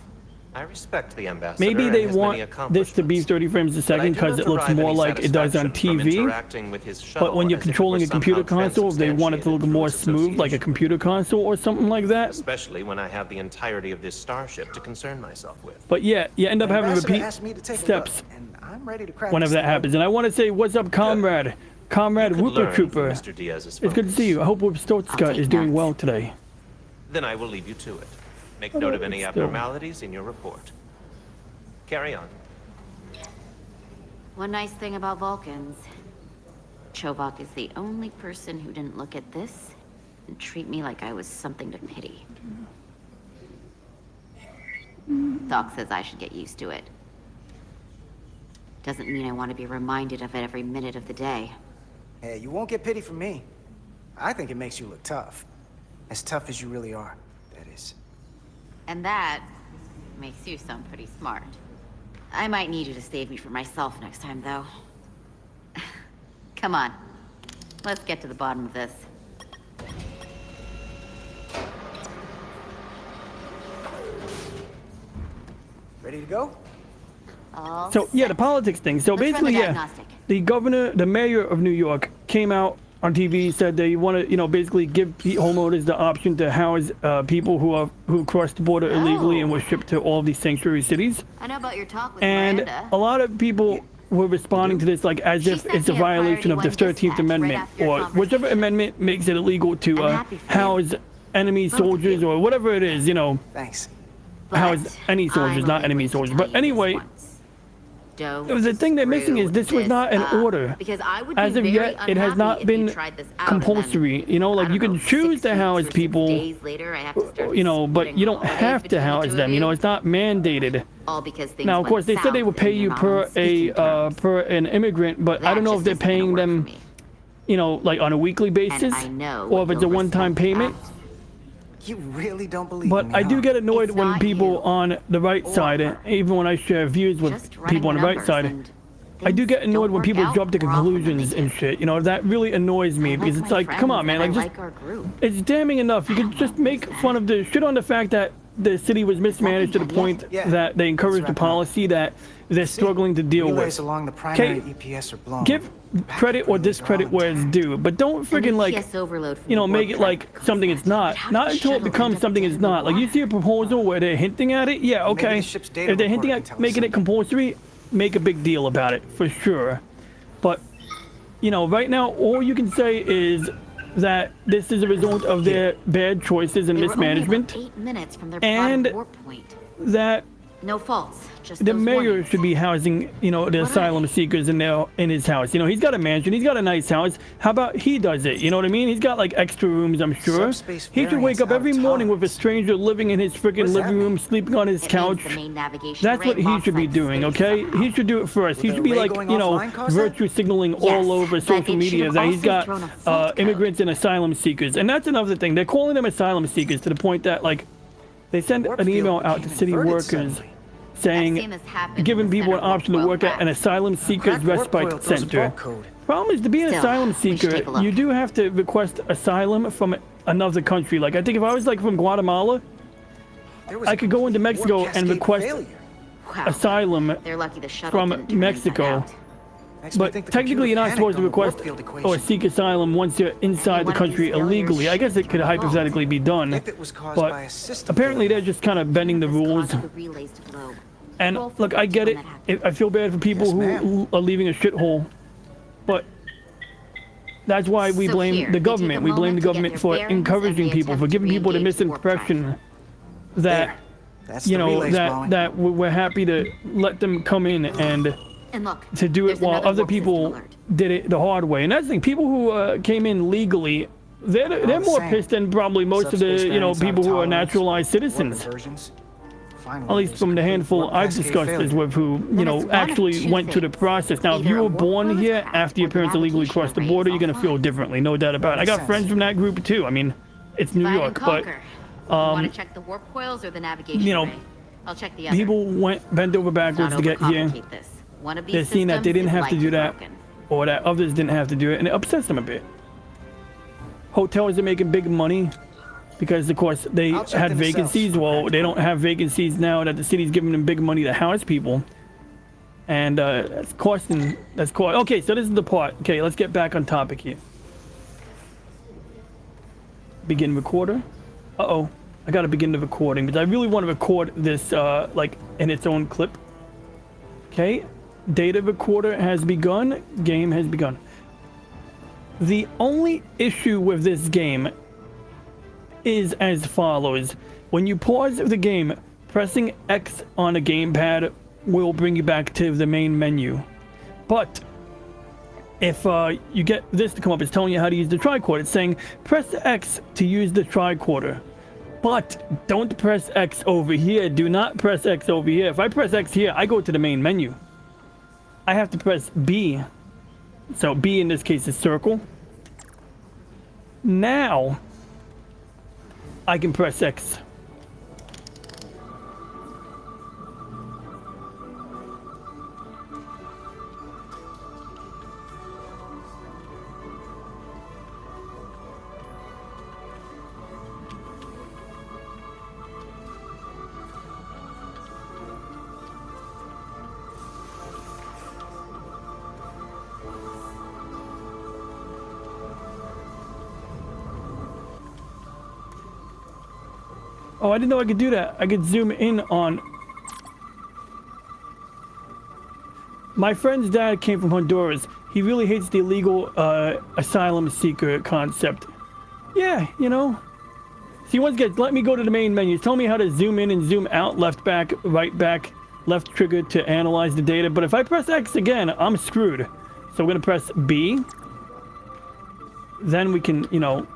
I respect the Ambassador. Maybe and they his want many this to be accomplishments, 30 frames a but I second do because not it looks derive more any like it does on satisfaction from TV. interacting with his But shuttle when you're as if it controlling were a computer somehow console, they want it to look transubstantiated more through its smooth, like a association. computer console or something like that. Especially when I have the entirety of this starship to concern myself with. But yeah, you end up having to Ambassador repeat asked me to take a steps look, and I'm ready to crack whenever this that thing happens. And I want to say, what's up, comrade? Comrade You could Whooper learn from Trooper. Mr. Diaz's It's good to see you. I hope I'll Whoopstotska take is doing notes. well today. Then I will leave you to it. Make Oh, note of any still. abnormalities in your report. Carry on. One nice thing about Vulcans. Chovak is the only person who didn't look at this and treat me like I was something to pity. Doc says I should get used to it. Doesn't mean I want to be reminded of it every minute of the day. Hey, you won't get pity from me. I think it makes you look tough. As tough as you really are, that is. And that makes you sound pretty smart. I might need you to save me from myself next time, though. Come on. Let's get to the bottom of this. Ready to go? All So yeah, the set. politics thing. So Let's run basically, the yeah, diagnostic. the governor, the mayor of New York came out on TV, said they want to, you know, basically give homeowners the option to house people who crossed the border illegally and were shipped to all these sanctuary cities. I know about your talk with And Miranda. a lot of people were responding to this like as She if sent it's a me a violation of the priority 13th one dispatch Amendment right after your or whichever conversation. amendment makes it illegal to I'm happy for you. house enemy Both of soldiers you. or whatever it is, you know, Thanks. house But any soldiers, I'm not only enemy going to soldiers. tell But you this anyway, once. Don't the thing they're missing is this was screw not an this order. up, because I would be As of very yet, it has unhappy not if you been tried this out and then, compulsory. You know, I like don't you can know, choose 6 to weeks house or 6 people, days later, I have to start you know, but splitting you don't holidays have to between the house two of them. You know, it's not mandated. all because things Now, of went course, they said they south would pay and you you're not per on speaking terms. per an immigrant, but I That don't know if just they're isn't gonna paying work for them, me. you know, like on a weekly basis, I know or if what it's a you'll one-time respect payment. that. You really don't believe But me, I do huh? get annoyed It's when not people you. on the right Or side, her. even when I share views with Just running people on the right numbers side, and I do things get annoyed don't when work people out jump to more often than they conclusions and do. shit. You know, that really annoys me I because it's my like, come on, friends man, and like I just like our group. it's damning enough. You I can don't just know make who's fun that. of the shit on the fact that the city was mismanaged to the been done point yet? Yeah, that they encouraged the let's wrap up. policy that they're struggling to deal Relays with. along the primary Okay, EPS are blown. give Backup credit or relays are discredit all where it's intact. due, but don't freaking An like, EPS overload from you know, the make warp it like drive caused something that. it's not. But how Not did the until it shuttle becomes end up something dead it's in the not. Like you water? see a proposal where they're hinting at it, yeah, Maybe okay. the ship's data If they're hinting recorder at can tell us making it something. compulsory, make a big deal about it for sure. But you know, right now all you can say is that this is a result of their bad choices and They were only about mismanagement, 8 minutes from their and bottom warp point. that No faults, just the those mayor warnings. should be housing, you know, the What are asylum they? seekers in his house. You know, he's got a mansion, he's got a nice house. How about he does it? You know what I mean? He's got like extra rooms, I'm sure. Subspace He should wake variance up out of every morning with a tolerance. stranger living in his freaking does that living room, mean? sleeping on his It couch. means the main navigation That's array what he lost should be sight of doing, space okay? somehow. He should do it first. He With should the be array like, going you know, offline cause that? virtue signaling Yes, all over but social it media should that have he's also got thrown a fault code. immigrants and asylum seekers. And that's another thing. They're calling them asylum seekers to the point that, like, they send Warp an field email out to became city inverted workers suddenly. I've seen saying, this happen giving in the people an center option to warp work at an craft. asylum seekers Cracked warp coil respite throws a center. fault code. Problem is, to be an Still, asylum we should seeker, take a look. you do have to request asylum from another country. Like, I think if I was like from Guatemala, There was I a could go into complete Mexico warp and cascade request failure. Wow. asylum. They're lucky the shuttle from didn't turn Mexico. inside out. Makes me But think the technically, you're not computer supposed to panicked on the warp request field or equation. seek asylum once you're inside the one of country these failures illegally. I guess it could should be involved. hypothetically be done, If it was caused by but a system apparently failure. they're just kind of bending the This rules. caused the relays to blow. And Roll look, I forward get when it. that happened. I feel bad for people Yes, who ma'am. are leaving a shithole, but that's why we So blame here, the we take government. a We blame moment the to get government their for bearings and encouraging we people, for attempt giving to people the re-engage the warp drive. misimpression that That's you the know, relays, Molly. that we're happy to let them come in and look, to do it there's while another other warp system people alert. did it the hard way. And that's the thing, people who came in legally, they're the more same. pissed than probably most of the, Subspace you know, variants out of people who are tolerance, naturalized warp citizens. inversions. Finally, At least there's from a the complete handful warp I've cascade discussed this failure. with who, you Then know, it's one of actually two went through the things. process. Now, if Either you a were warp born coil is here cracked after your or the parents illegally navigation crossed the array border, is you're going to feel offline. differently. No doubt about it. I Makes got sense. friends from that group too. I mean, it's New Divide and York, but conquer. You want to check the warp coils or the navigation you know, array? I'll check the other. people went bent over Let's backwards not to get here. overcomplicate this. One of these They're seeing that they systems didn't is have to do likely that, broken. or that others didn't have to do it, and it upsets them a bit. Hotels are making big money because, of course, they I'll check had them themselves. vacancies. Well, they don't have vacancies now that the city's giving them big money to house people. And that's costing, okay, so this is the part. Okay, let's get back on topic here. Begin recorder. Uh-oh, I gotta begin the recording because I really want to record this like in its own clip. Okay, data recorder has begun, game has begun. The only issue with this game is as follows. When you pause the game, pressing X on a gamepad will bring you back to the main menu. But if you get this to come up, it's telling you how to use the tricorder. It's saying press X to use the tricorder. But don't press X over here. Do not press X over here. If I press X here, I go to the main menu. I have to press B. So B in this case is circle. Now I can press X. Oh, I didn't know I could do that. I could zoom in on... My friend's dad came from Honduras. He really hates the illegal asylum seeker concept. Yeah, you know. So he wants to let me go to the main menu. Tell me how to zoom in and zoom out, left back, right back, left trigger to analyze the data. But if I press X again, I'm screwed. So we're going to press B. Then we can, you know...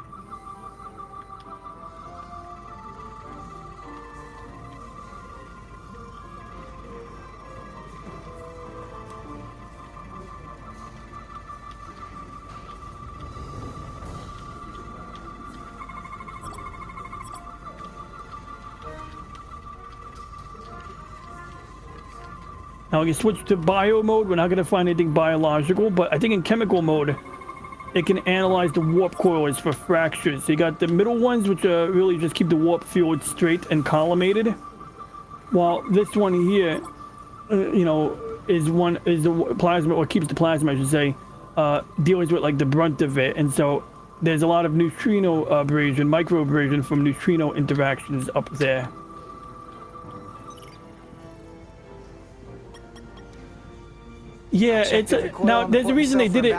Now we can switch to bio mode. We're not going to find anything biological, but I think in chemical mode, it can analyze the warp coils for fractures. So you got the middle ones, which really just keep the warp field straight and collimated. While this one here, you know, is the plasma, or keeps the plasma, I should say, deals with like the brunt of it. And so there's a lot of neutrino abrasion, micro abrasion from neutrino interactions up there. Yeah, it's now there's a reason they did it.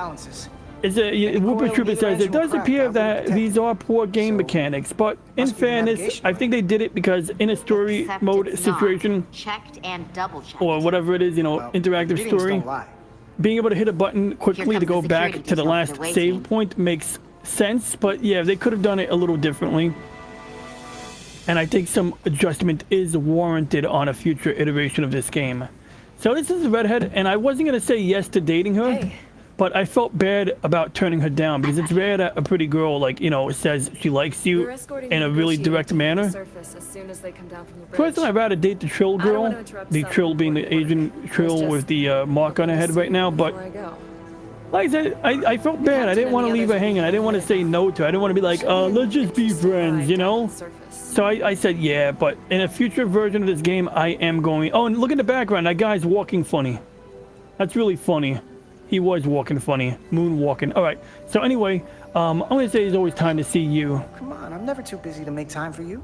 It's Whooper Trooper says it does appear that these are poor game mechanics, but in fairness, I think they did it because in a story Except mode it's situation, not. Checked and double checked. or whatever it is, you know, interactive story, being able to hit a button quickly to go back to the last save point makes sense. But yeah, they could have done it a little differently. And I think some adjustment is warranted on a future iteration of this game. So this is Redhead, and I wasn't going to say yes to dating her, but I felt bad about turning her down because it's rare that a pretty girl, like, you know, says she likes you in a really direct manner. Personally, I'd rather date the Trill girl, the Trill being the Asian Trill with the mark on her head right now, but like I said, I felt bad. I didn't want to leave her hanging. I didn't want to say no to her. I didn't want to be like, let's just be friends, you know? So I said yeah, but in a future version of this game, I am going... Oh, and look at the background. That guy's walking funny. That's really funny. He was walking funny. Moonwalking. All right. So anyway, I'm going to say it's always time to see you. Come on, I'm never too busy to make time for you.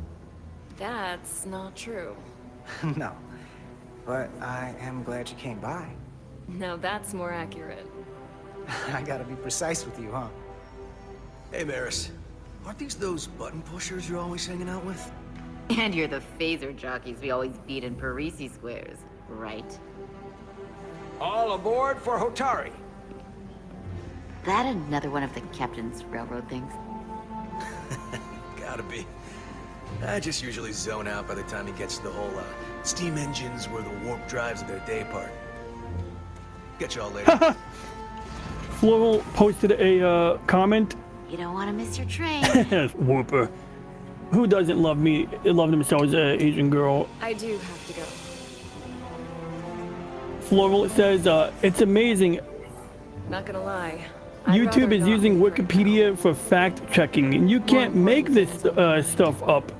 That's not true. No. But I am glad you came by. No, that's more accurate. I gotta be precise with you, huh? Hey, Maris. Aren't these those button pushers you're always hanging out with? And you're the phaser jockeys we always beat in Parisi squares, right? All aboard for Hotari. That another one of the captain's railroad things? Gotta be. I just usually zone out by the time he gets to the whole steam engines were the warp drives of their day part. Get y'all later. Floral posted a comment. You don't want to miss your train. Whooper. Who doesn't love themselves, Asian girl? I do have to go. Floral says, it's amazing. Not gonna lie. I'd YouTube rather is not using leave right now. Wikipedia for fact checking, and you can't make this stuff up.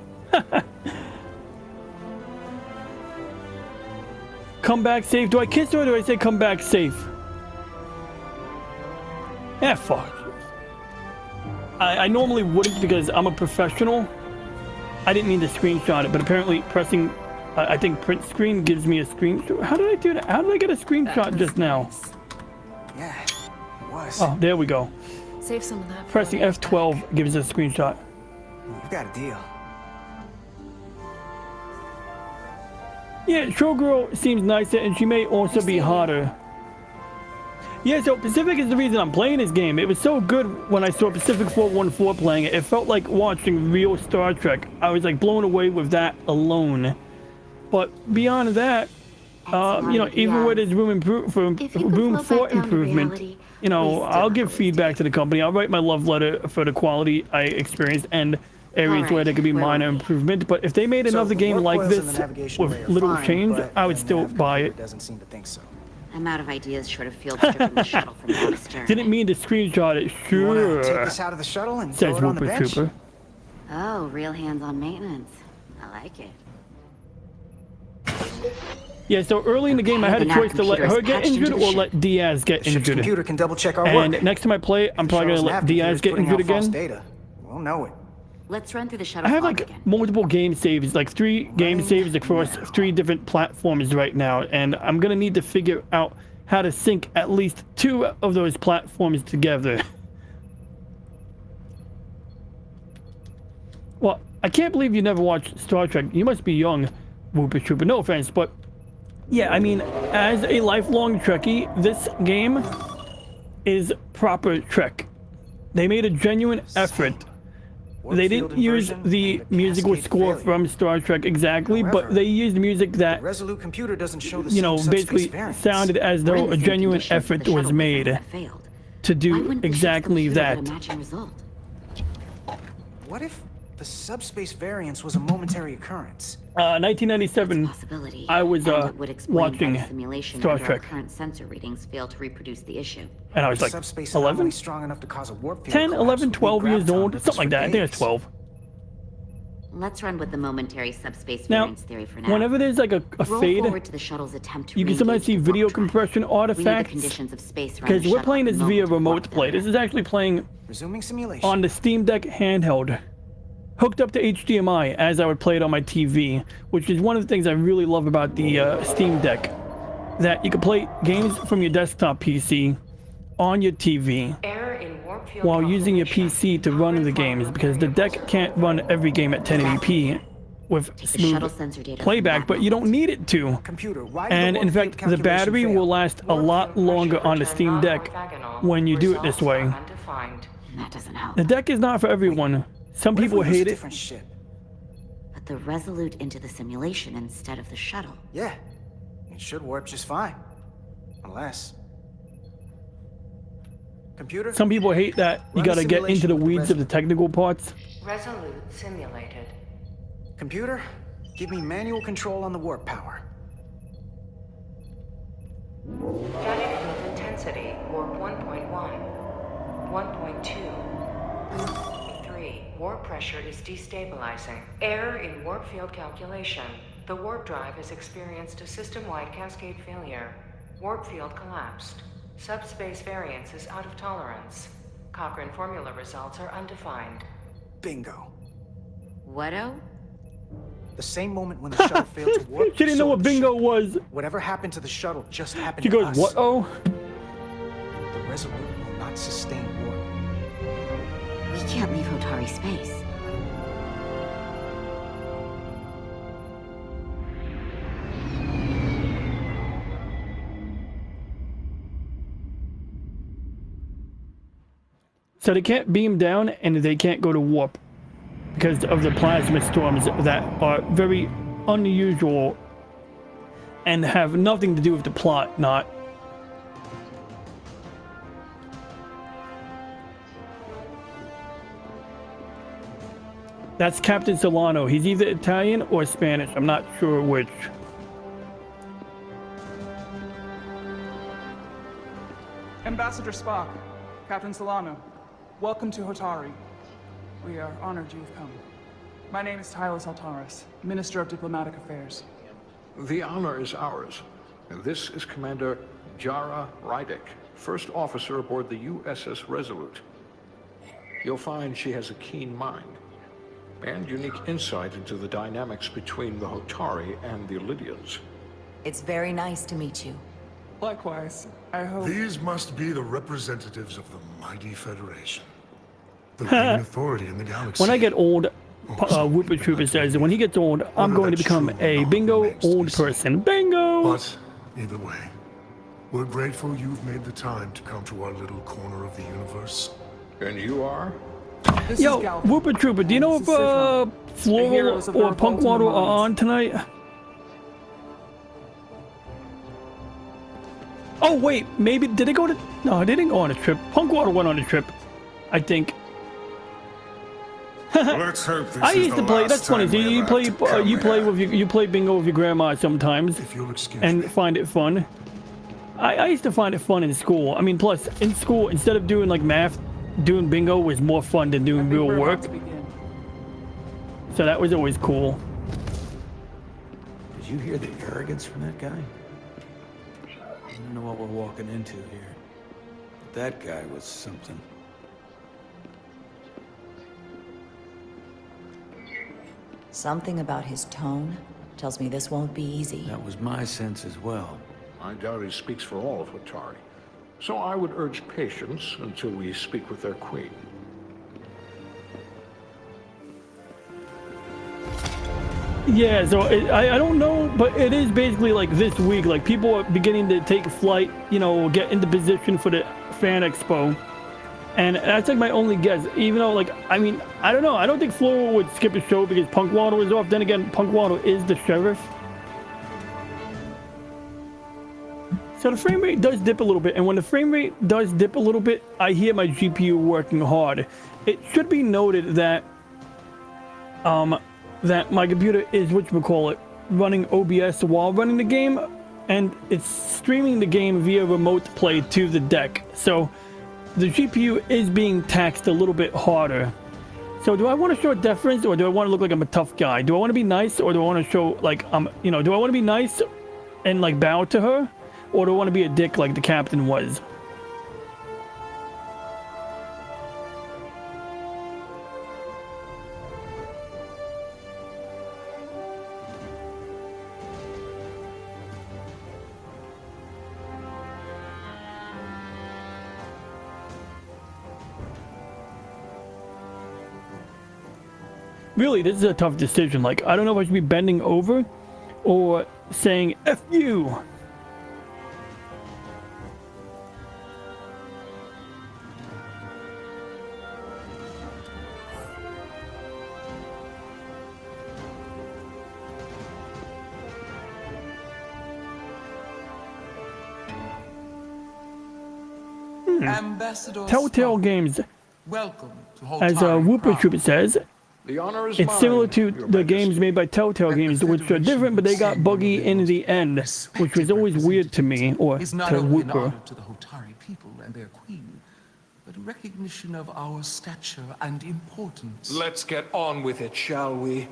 Come back safe. Do I kiss her or do I say come back safe? Yeah, fuck. I normally wouldn't because I'm a professional. I didn't mean to screenshot it, but apparently pressing, I think print screen gives me a screenshot. How did I do that? How did I get a screenshot just now? Yeah, it was. Oh, there we go. Save some of that. for Pressing when I get F12 gives us a screenshot. You got a deal. Yeah, Showgirl seems nicer, and she may also be hotter. Yeah, so Pacific is the reason I'm playing this game. It was so good when I saw Pacific 414 playing it. It felt like watching real Star Trek. I was like blown away with that alone. But beyond that, you know, even where there's room for improvement, you know, I'll give feedback to the company. I'll write my love letter for the quality I experienced and areas where there could be minor improvement. But if they made another game like this with little change, I would still buy it. Doesn't seem to think so. I'm out of ideas short of field stripping the shuttle from down astern. Didn't mean to screenshot it, You wanna take sure. this out of the shuttle and throw Says it on the Whooper bench? Trooper. Oh, real hands-on maintenance. I like it. Yeah, so early in the game, I had a Okay, choice to let computer her is get patched injured into the or ship. let Diaz get The ship's injured. computer can double check our And work. next time I play, I'm probably gonna let Diaz get injured again. Data. We'll know it. Let's run through the I shuttle have log like again. multiple game saves, like 3 game saves across 3 different platforms right now, and I'm gonna need to figure out how to sync at least 2 of those platforms together. Well, I can't believe you never watched Star Trek. You must be young, Whooper Trooper. No offense, but yeah, I mean, as a lifelong Trekkie, this game is proper Trek. They made a genuine effort. They didn't use the musical score from Star Trek exactly, but they used music that, Resolute computer doesn't show the you know, same basically subspace variance. sounded as We're in though the a same genuine conditions effort the was shuttle made that failed. to Why do wouldn't the ship's exactly computer that. get a matching result? What if the subspace variance was a momentary occurrence? 1997, Possibility. I was and it would explain why watching the simulation Star under our Trek, current sensor readings failed to reproduce the issue. and I was like Subspace 11, anomaly strong enough to cause a warp field 10, collapse 11, would leave 12 years graviton old, with us something like for that. I think I was days. 12. Let's run with the momentary subspace Now, variance theory for now. whenever there's like a Roll fade, forward to the shuttle's attempt to you can sometimes see re-engage the video warp drive. compression We need the artifacts, conditions of space around because the we're shuttle playing at this the via moment to remote warp play. This failure. is actually playing Resuming simulation. on the Steam Deck handheld, hooked up to HDMI as I would play it on my TV, which is one of the things I really love about the Steam Deck, that you can play games from your desktop PC on your TV while using your PC to run the games, because the deck can't run every game at 1080p with Take the shuttle smooth sensor data playback, from but that you don't moment. need it to. Computer, why did And the in warp fact, field the calculation battery fail? will last a lot longer on the Steam Deck when you do it this way. That doesn't help. The deck is not for everyone. Some What if people we use a hate it. different ship? Put the Resolute into the simulation instead of the shuttle. Yeah, it should warp just fine. Unless... Computer? Some people hate that you Run a gotta get into simulation the with the weeds of the technical parts. Resolute simulated. Computer, give me manual control on the warp power. Static field intensity, warp 1.1. 1.2. 3. Warp pressure is destabilizing. Error in warp field calculation. The warp drive has experienced a system-wide cascade failure. Warp field collapsed. Subspace variance is out of tolerance. Cochrane formula results are undefined. Bingo. What-o? The same moment when the shuttle failed to warp... She didn't know so what did the bingo ship. was. Whatever happened to the shuttle just happened She to goes, us. what? Oh, The Resolute will not sustain warp. We can't leave Hotari space. So they can't beam down and they can't go to warp because of the plasma storms that are very unusual and have nothing to do with the plot, not. That's Captain Solano. He's either Italian or Spanish. I'm not sure which. Ambassador Spock, Captain Solano, welcome to Hotari. We are honored you've come. My name is Tyler Saltaris, Minister of Diplomatic Affairs. The honor is ours, and this is Commander Jara Rydick, first officer aboard the USS Resolute. You'll find she has a keen mind, and unique insight into the dynamics between the Hotari and the Illydians. It's very nice to meet you. Likewise, I hope... These must be the representatives of the mighty Federation. The leading authority in the galaxy. When I get old, Whooper Trooper says that when he gets old, I'm going to become a bingo old person. Bingo! But, either way, we're grateful you've made the time to come to our little corner of the universe. And you are? Yo, Whooper Trooper, do you know if Floral or Punkwater are on tonight? Oh wait, maybe did they go to? No, they didn't go on a trip. Punkwater went on a trip, I think. Let's hope this I is used the to play. last That's funny. time So we you ever play, have to come you play bingo with your grandma sometimes, If you'll excuse and me. find it fun. I used to find it fun in school. I mean, plus in school, instead of doing like math, doing bingo was more fun than doing real work. So that was always cool. Did you hear the arrogance from that guy? I don't know what we're walking into here. But that guy was something. Something about his tone tells me this won't be easy. That was my sense as well. I doubt he speaks for all of Hotari. So I would urge patience until we speak with their queen. Yeah, so I don't know, but it is basically like this week. Like people are beginning to take flight, you know, get into position for the fan expo. And that's like my only guess, even though, like, I mean, I don't know. I don't think Flora would skip a show because Punkwater was off. Then again, Punkwater is the sheriff. So the frame rate does dip a little bit. And when the frame rate does dip a little bit, I hear my GPU working hard. It should be noted that, that my computer is, whatchamacallit, running OBS while running the game. And it's streaming the game via remote play to the deck. So the GPU is being taxed a little bit harder. So do I want to show deference, or do I want to look like I'm a tough guy? Do I want to be nice, or do I want to show like you know, do I want to be nice and like bow to her, or do I want to be a dick like the captain was? Really, this is a tough decision. Like, I don't know if I should be bending over or saying F you. Ambassador Telltale Spock, Games, welcome to as Hotari Whooper Prime. Trooper says, The honor is it's mine, similar to Your the Majesty. games made by Telltale Games, which are different, but they got buggy in the end, which was always weird to me, or is not to only an Whooper. honor to the Hotari people and their queen, but a recognition of our stature and importance. Let's get on with it, shall we?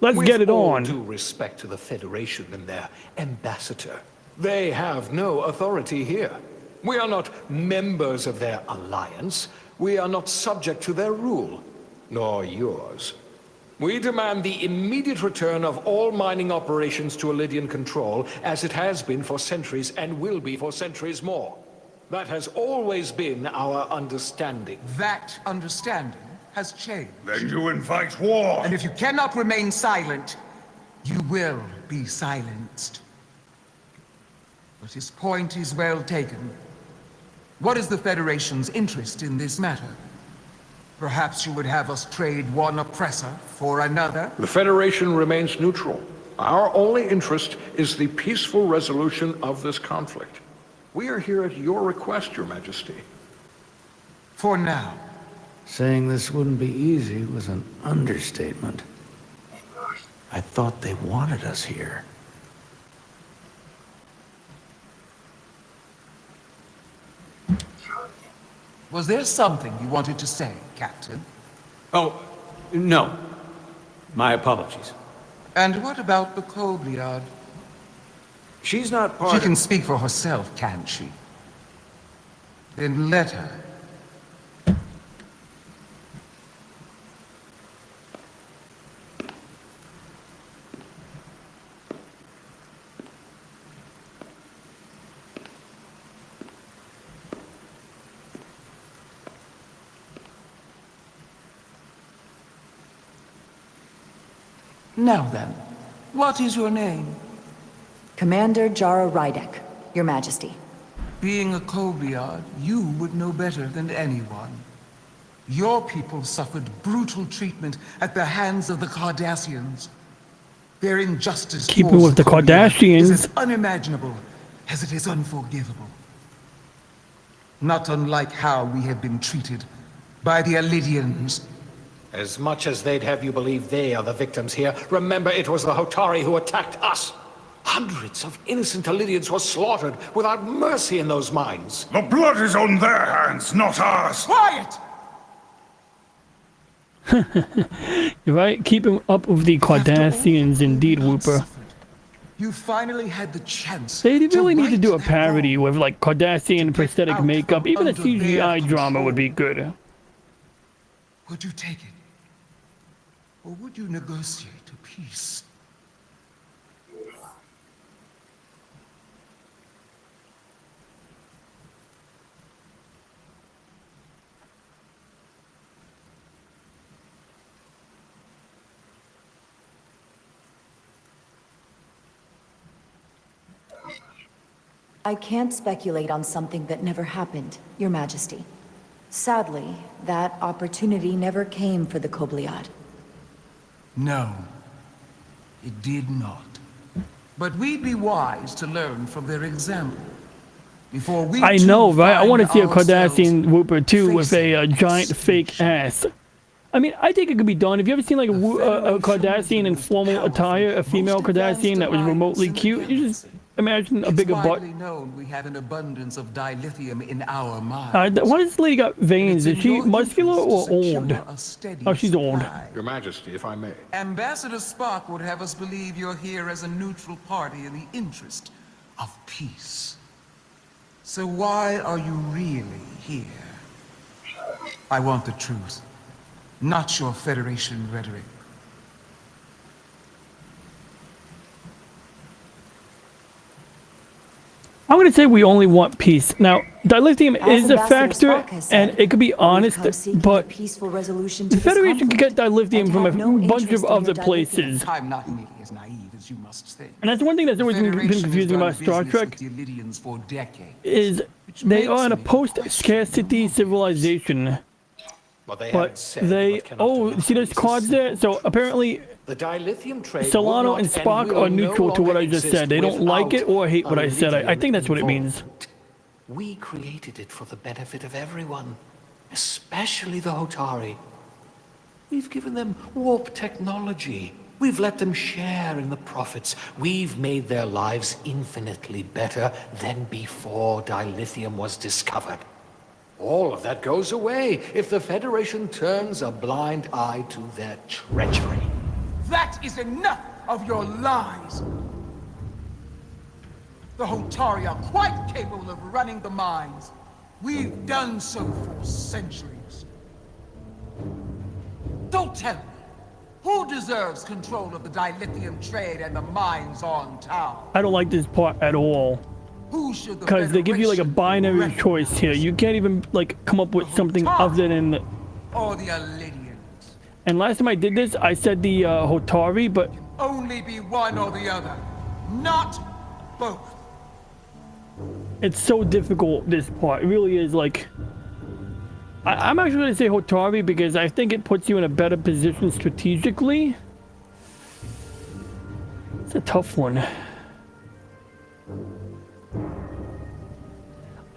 Let's With get it all on. due respect to the Federation and their ambassador, they have no authority here. We are not members of their alliance. We are not subject to their rule, nor yours. We demand the immediate return of all mining operations to Illydian control, as it has been for centuries and will be for centuries more. That has always been our understanding. That understanding has changed. Then you invite war. And if you cannot remain silent, you will be silenced. But his point is well taken. What is the Federation's interest in this matter? Perhaps you would have us trade one oppressor for another? The Federation remains neutral. Our only interest is the peaceful resolution of this conflict. We are here at your request, Your Majesty. For now. Saying this wouldn't be easy was an understatement. I thought they wanted us here. Was there something you wanted to say, Captain? Oh, no. My apologies. And what about the Kobliad? She's not part She of... can speak for herself, can't she? Then let her. Now then, what is your name? Commander Jara Rydek, Your Majesty. Being a Kobliad, you would know better than anyone. Your people suffered brutal treatment at the hands of the Cardassians. Their injustice Keeping towards with the Kobliad Cardassians. is as unimaginable as it is unforgivable. Not unlike how we have been treated by the Elidians. As much as they'd have you believe they are the victims here, remember it was the Hotari who attacked us. Hundreds of innocent Elidians were slaughtered without mercy in those mines. The blood is on their hands, not ours. Quiet! You're right, keeping up with the Cardassians indeed, Whooper. You finally had the chance. They really need to do a right that parody wrong. with like Cardassian prosthetic out makeup. from Even a under their CGI drama control. would be good. Would you take it? Or would you negotiate a peace? I can't speculate on something that never happened, Your Majesty. Sadly, that opportunity never came for the Kobliad. No, it did not. But we'd be wise to learn from their example. Before we I too know, right? I want to find see a ourselves Cardassian Whooper too with facing a giant execution. fake ass. I mean, I think it could be done. Have you ever seen like a Cardassian in formal attire, a female Cardassian that was remotely cute? You just imagine a bigger It's butt. widely known we have an abundance of dilithium in our mines. Why does this lady got veins? Is she muscular or old? A steady Oh, she's old. supply. Your Majesty, if I may. Ambassador Spock would have us believe you're here as a neutral party in the interest of peace. So why are you really here? I want the truth, not your Federation rhetoric. I'm gonna say we only want peace. Now, dilithium As is a Ambassador factor, Spock has said, and it could be we've honest, come seeking a but peaceful resolution to the this Federation could get conflict, dilithium and from a have no bunch interest of in other your dilithium. places. I'm not nearly as naive as you must think. And that's one thing that's always been Federation confusing has about done Star business Trek, with the Elidians for decades, is which they makes are in a me post-scarcity civilization. Well, they But haven't said they, what cannot oh, deny see those is cards there? So apparently the dilithium trade will Solano not and Spock will are neutral no to what I longer just said. They don't exist like it or hate what I said. I without think that's what it means. involvement. We created it for the benefit of everyone, especially the Hotari. We've given them warp technology. We've let them share in the profits. We've made their lives infinitely better than before dilithium was discovered. All of that goes away if the Federation turns a blind eye to their treachery. That is enough of your lies! The Hotari are quite capable of running the mines. We've done so for centuries. Don't tell me, who deserves control of the dilithium trade and the mines on Tau? I don't like this part at all. Who should the Because they give you like a Federation binary recognize? choice here. You can't even like come up with something other than... Or the Elidians? And last time I did this, I said the Hotari, but Only be one or the other, not both. it's so difficult, this part. It really is like... I'm actually going to say Hotari because I think it puts you in a better position strategically. It's a tough one.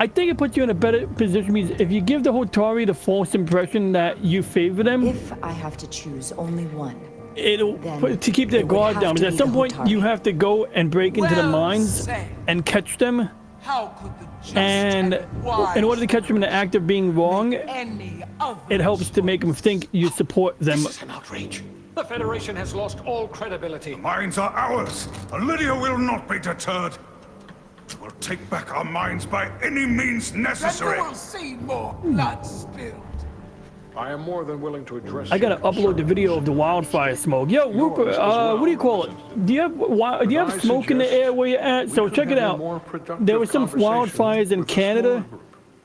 I think it puts you in a better position because if you give the Hotari the false impression that you favor them... If I have to choose only one, it'll put, to keep their guard down. Because at some point, you have to go and break into the mines and catch them. How could the just And in order to catch them in the act of being wrong, it helps to make them think you support them. This is an outrage. The Federation has lost all credibility. The mines are ours, and Lydia will not be deterred. We will take back our mines by any means necessary. Then you will see more blood spilled. I am more than willing to address. I gotta upload the video of the wildfire smoke. Yo, Rupert, what do you call it? Do you have smoke in the air where you're at? So check it out. There were some wildfires in Canada,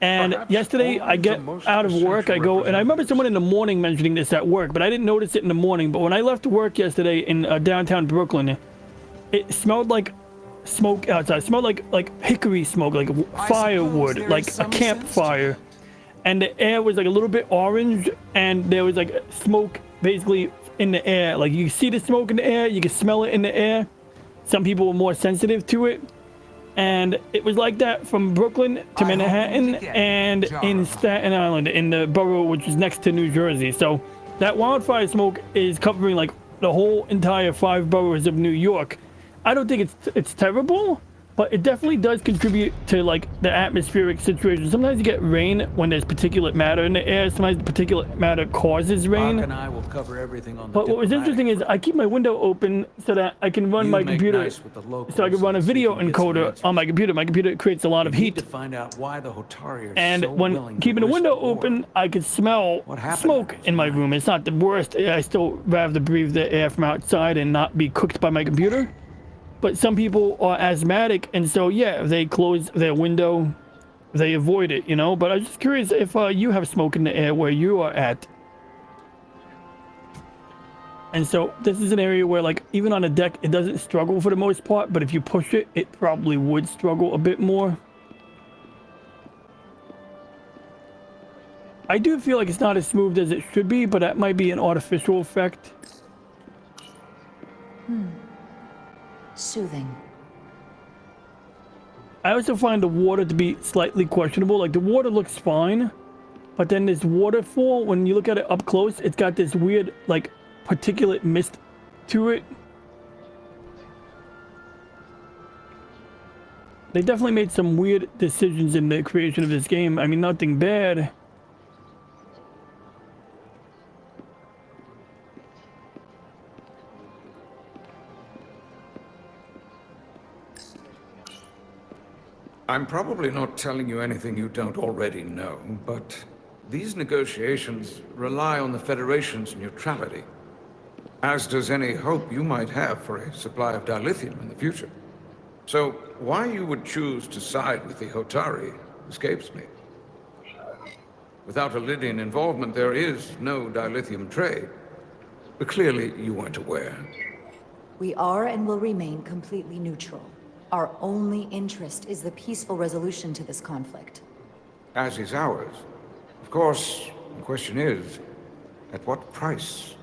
and yesterday I get out of work, I go, and I remember someone in the morning mentioning this at work, but I didn't notice it in the morning. But when I left work yesterday in downtown Brooklyn, it smelled like smoke outside. It smelled like hickory smoke, like firewood, like a campfire. And the air was like a little bit orange, and there was like smoke basically in the air. Like you see the smoke in the air, you can smell it in the air. Some people were more sensitive to it. And it was like that from Brooklyn to Manhattan and in Staten Island, in the borough which is next to New Jersey. So that wildfire smoke is covering like the whole entire 5 boroughs of New York. I don't think it's terrible, but it definitely does contribute to like the atmospheric situation. Sometimes you get rain when there's particulate matter in the air. Sometimes the particulate matter causes rain. Mark and I will cover everything on the But what was interesting is I keep my window open so that I can run my computer, so I can run a video encoder on my computer. My computer creates a lot of heat. To find out why the Hotari are And so when willing keeping to the window risk war. open, I could smell smoke in my room. It's not the worst. I still rather breathe the air from outside and not be cooked by my computer. But some people are asthmatic, and so yeah, they close their window, they avoid it, you know. But I was just curious if you have smoke in the air where you are at. And so this is an area where, like, even on a deck, it doesn't struggle for the most part, but if you push it, it probably would struggle a bit more. I do feel like it's not as smooth as it should be, but that might be an artificial effect. Soothing. I also find the water to be slightly questionable. Like, the water looks fine, but then this waterfall, when you look at it up close, it's got this weird, like, particulate mist to it. They definitely made some weird decisions in the creation of this game. I mean, nothing bad. I'm probably not telling you anything you don't already know, but these negotiations rely on the Federation's neutrality, as does any hope you might have for a supply of dilithium in the future. So why you would choose to side with the Hotari escapes me. Without a Lydian involvement, there is no dilithium trade. But clearly, you weren't aware. We are and will remain completely neutral. Our only interest is the peaceful resolution to this conflict. As is ours. Of course, the question is, at what price?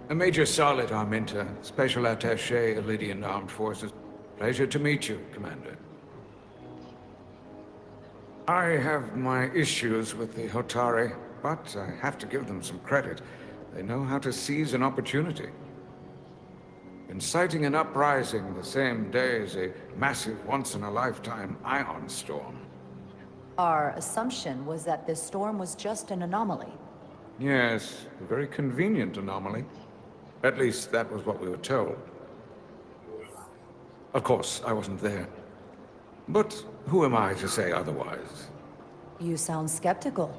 Major Salit Arminta, Special Attaché, Lydian Armed Forces. Pleasure to meet you, Commander. I have my issues with the Hotari, but I have to give them some credit. They know how to seize an opportunity. Inciting an uprising the same day as a massive once-in-a-lifetime ion storm. Our assumption was that this storm was just an anomaly. Yes, a very convenient anomaly. At least that was what we were told. Of course, I wasn't there. But who am I to say otherwise? You sound skeptical.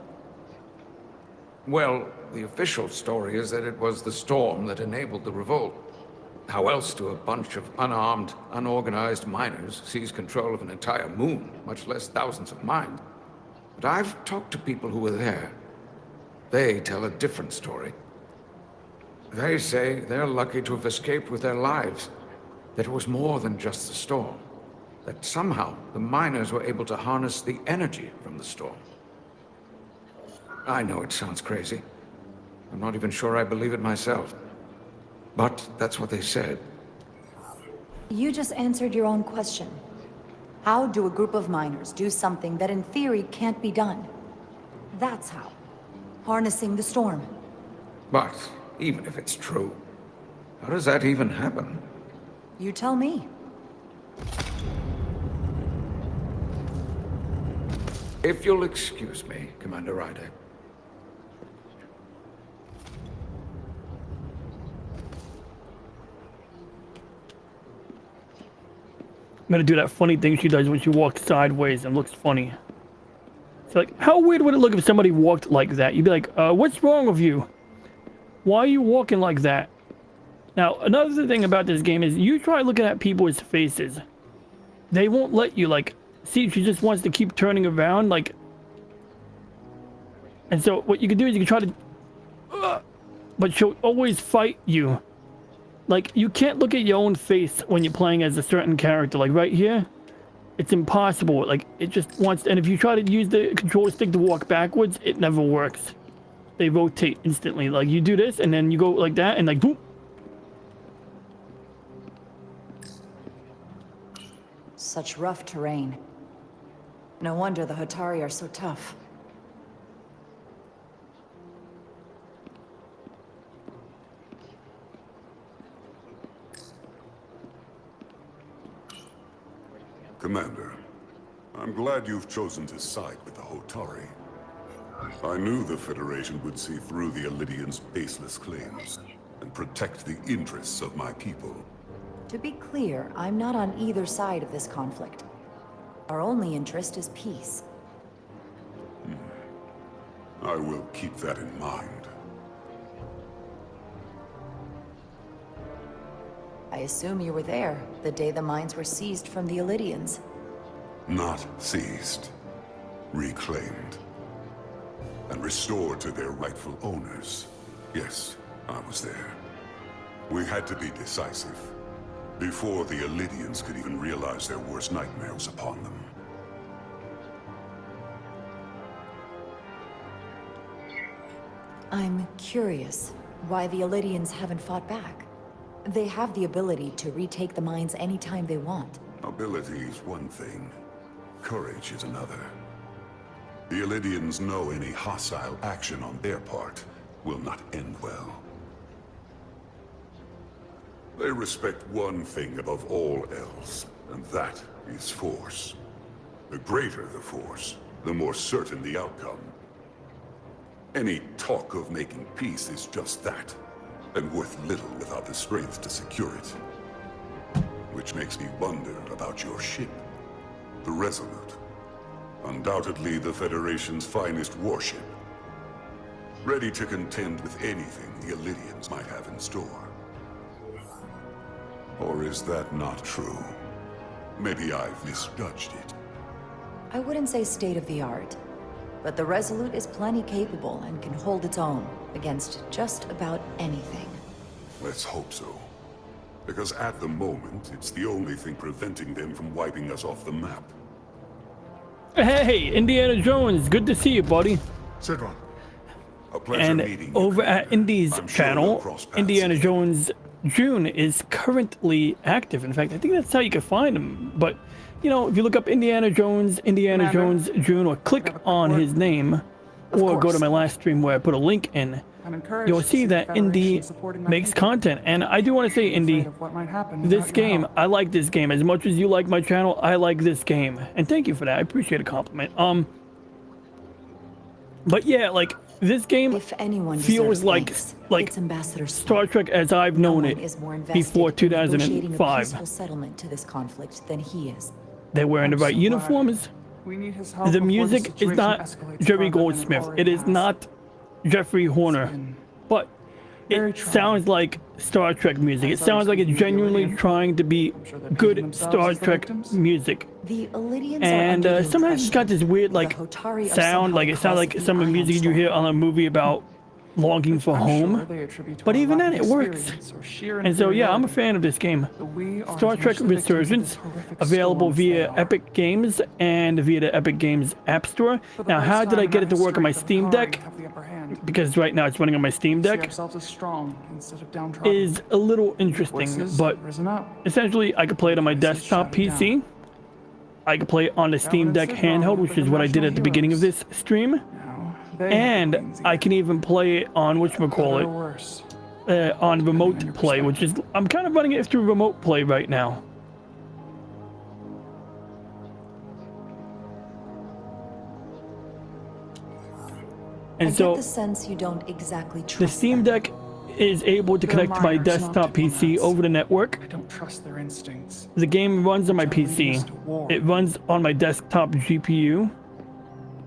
Well, the official story is that it was the storm that enabled the revolt. How else do a bunch of unarmed, unorganized miners seize control of an entire moon, much less thousands of mines? But I've talked to people who were there. They tell a different story. They say they're lucky to have escaped with their lives, that it was more than just the storm. that somehow the miners were able to harness the energy from the storm. I know it sounds crazy. I'm not even sure I believe it myself. But that's what they said. You just answered your own question. How do a group of miners do something that in theory can't be done? That's how. Harnessing the storm. But even if it's true, how does that even happen? You tell me. If you'll excuse me, Commander Ryder. I'm gonna do that funny thing she does when she walks sideways and looks funny. It's like, how weird would it look if somebody walked like that? You'd be like, what's wrong with you? Why are you walking like that? Now, another thing about this game is you try looking at people's faces. They won't let you, like, see, she just wants to keep turning around, like... And so what you can do is you can try to... but she'll always fight you. Like, you can't look at your own face when you're playing as a certain character. Like, right here, it's impossible. Like, it just wants... And if you try to use the control stick to walk backwards, it never works. They rotate instantly. Like, you do this, and then you go like that, and like, boom. Such rough terrain. No wonder the Hotari are so tough. Commander, I'm glad you've chosen to side with the Hotari. I knew the Federation would see through the Elydians' baseless claims and protect the interests of my people. To be clear, I'm not on either side of this conflict. Our only interest is peace. I will keep that in mind. I assume you were there, the day the mines were seized from the Elydians. Not seized. Reclaimed. And restored to their rightful owners. Yes, I was there. We had to be decisive. Before the Elydians could even realize their worst nightmares upon them. I'm curious why the Elydians haven't fought back. They have the ability to retake the mines anytime they want. Ability is one thing. Courage is another. The Elydians know any hostile action on their part will not end well. They respect one thing above all else, and that is force. The greater the force, the more certain the outcome. Any talk of making peace is just that, and worth little without the strength to secure it. Which makes me wonder about your ship, the Resolute. Undoubtedly the Federation's finest warship. Ready to contend with anything the Elydians might have in store. Or is that not true? Maybe I've misjudged it. I wouldn't say state-of-the-art, but the Resolute is plenty capable and can hold its own against just about anything. Let's hope so. Because at the moment, it's the only thing preventing them from wiping us off the map. Hey, Indiana Jones, good to see you, buddy. Sidron. A pleasure And meeting you, over at Indy's I'm sure we'll channel, cross paths Indiana again. Jones June is currently active. In fact, I think that's how you can find him. But, you know, if you look up Indiana Jones Jones June, or click on his name, or go to my last stream where I put a link in, you'll see that Indy makes content. And I do want to say, Indy, this game, I like this game. As much as you like my channel, I like this game. And thank you for that. I appreciate a compliment. But yeah, like, this game If anyone feels deserves like thanks, like it's Ambassador Star Trek as I've No known one it is more invested before in negotiating a 2005. peaceful settlement to this conflict than he is. They're wearing the right uniforms. We need his help The before music is situation not escalates Jerry further than it Goldsmith. already It is has. not Jeffrey Horner. But it sounds like Star Trek music. It sounds like it's genuinely trying to be good Star Trek music. The Elydians And are under the sometimes it's got this weird like Hotari are sound, like it sounds like some of the music you hear on a movie about longing for I'm home. sure they attribute to But our even lack then, of it works. experience or sheer And so, yeah, I'm a inferiority. fan of this game. But we are Star as Trek much the victims of this Resurgence, horrific available storm as they via are. Epic Games and via the Epic Games App Store. For the Now, first how did time I in get our it to work on my history, the Steam Atari Deck? have the upper hand. Because right now it's running on my Steam See Deck. ourselves as strong instead of downtrodden. Is a little interesting, Voices but risen up. essentially I could play it on my Voices desktop shouted PC. down. I could play it on the Steam Deck handheld, which is what I did at the beginning of this stream. Now, they And have the queen's I ear. can even play it on Better or whatchamacallit, worse. on remote on your play, which is, I'm kind of running it through remote play right now. And I so get the sense you don't exactly trust the Steam them. Deck is able to They're connect to my minors, not desktop PC diplomats. over the network. I don't trust their instincts. The game runs on my Which are leading us PC. to war. It runs on my desktop GPU.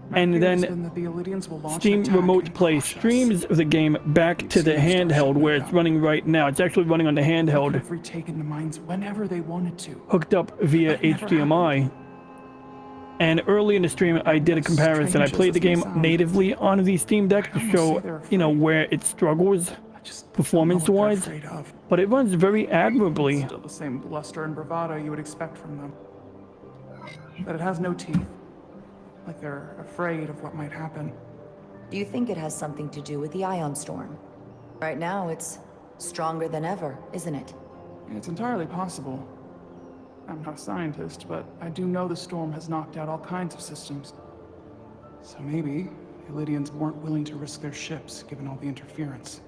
My And fear has then been that the Illyrians will launch an Steam attack Remote and Play crush us. streams the game back to the handheld where it's running right now. It's actually running on the They could handheld, have retaken the mines whenever they wanted to. hooked up via But it never HDMI. And early in the stream, I did a comparison. I played the game natively on the Steam Deck to show, you know, where it struggles performance-wise. But it runs very admirably. Still the same bluster and bravado you would expect from them. But it has no teeth. Like they're afraid of what might happen. Do you think it has something to do with the ion storm? Right now, it's stronger than ever, isn't it? It's entirely possible. I'm not a scientist, but I do know the storm has knocked out all kinds of systems. So maybe the Lydians weren't willing to risk their ships, given all the interference.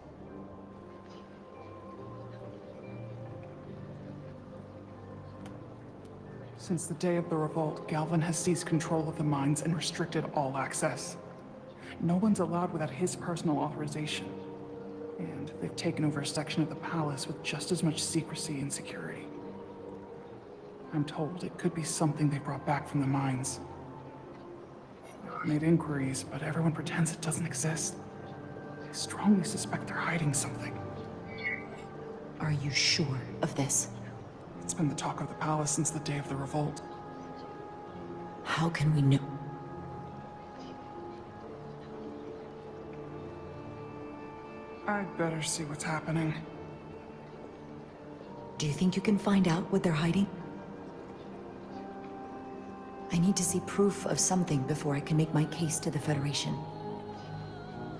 Since the day of the revolt, Galvin has seized control of the mines and restricted all access. No one's allowed without his personal authorization. And they've taken over a section of the palace with just as much secrecy and security. I'm told it could be something they brought back from the mines. I've made inquiries, but everyone pretends it doesn't exist. I strongly suspect they're hiding something. Are you sure of this? It's been the talk of the palace since the day of the revolt. How can we know? I'd better see what's happening. Do you think you can find out what they're hiding? I need to see proof of something before I can make my case to the Federation.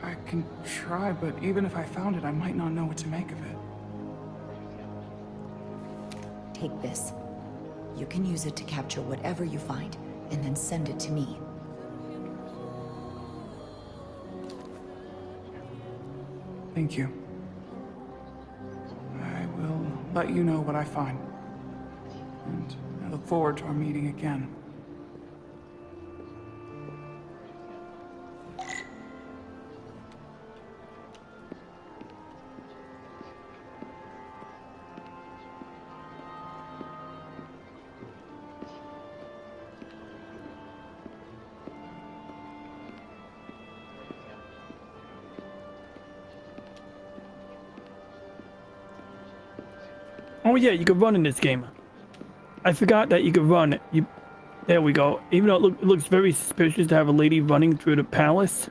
I can try, but even if I found it, I might not know what to make of it. Take this. You can use it to capture whatever you find, and then send it to me. Thank you. I will let you know what I find. And I look forward to our meeting again. Oh yeah, you could run in this game. I forgot that you could run. There we go. Even though it looks very suspicious to have a lady running through the palace.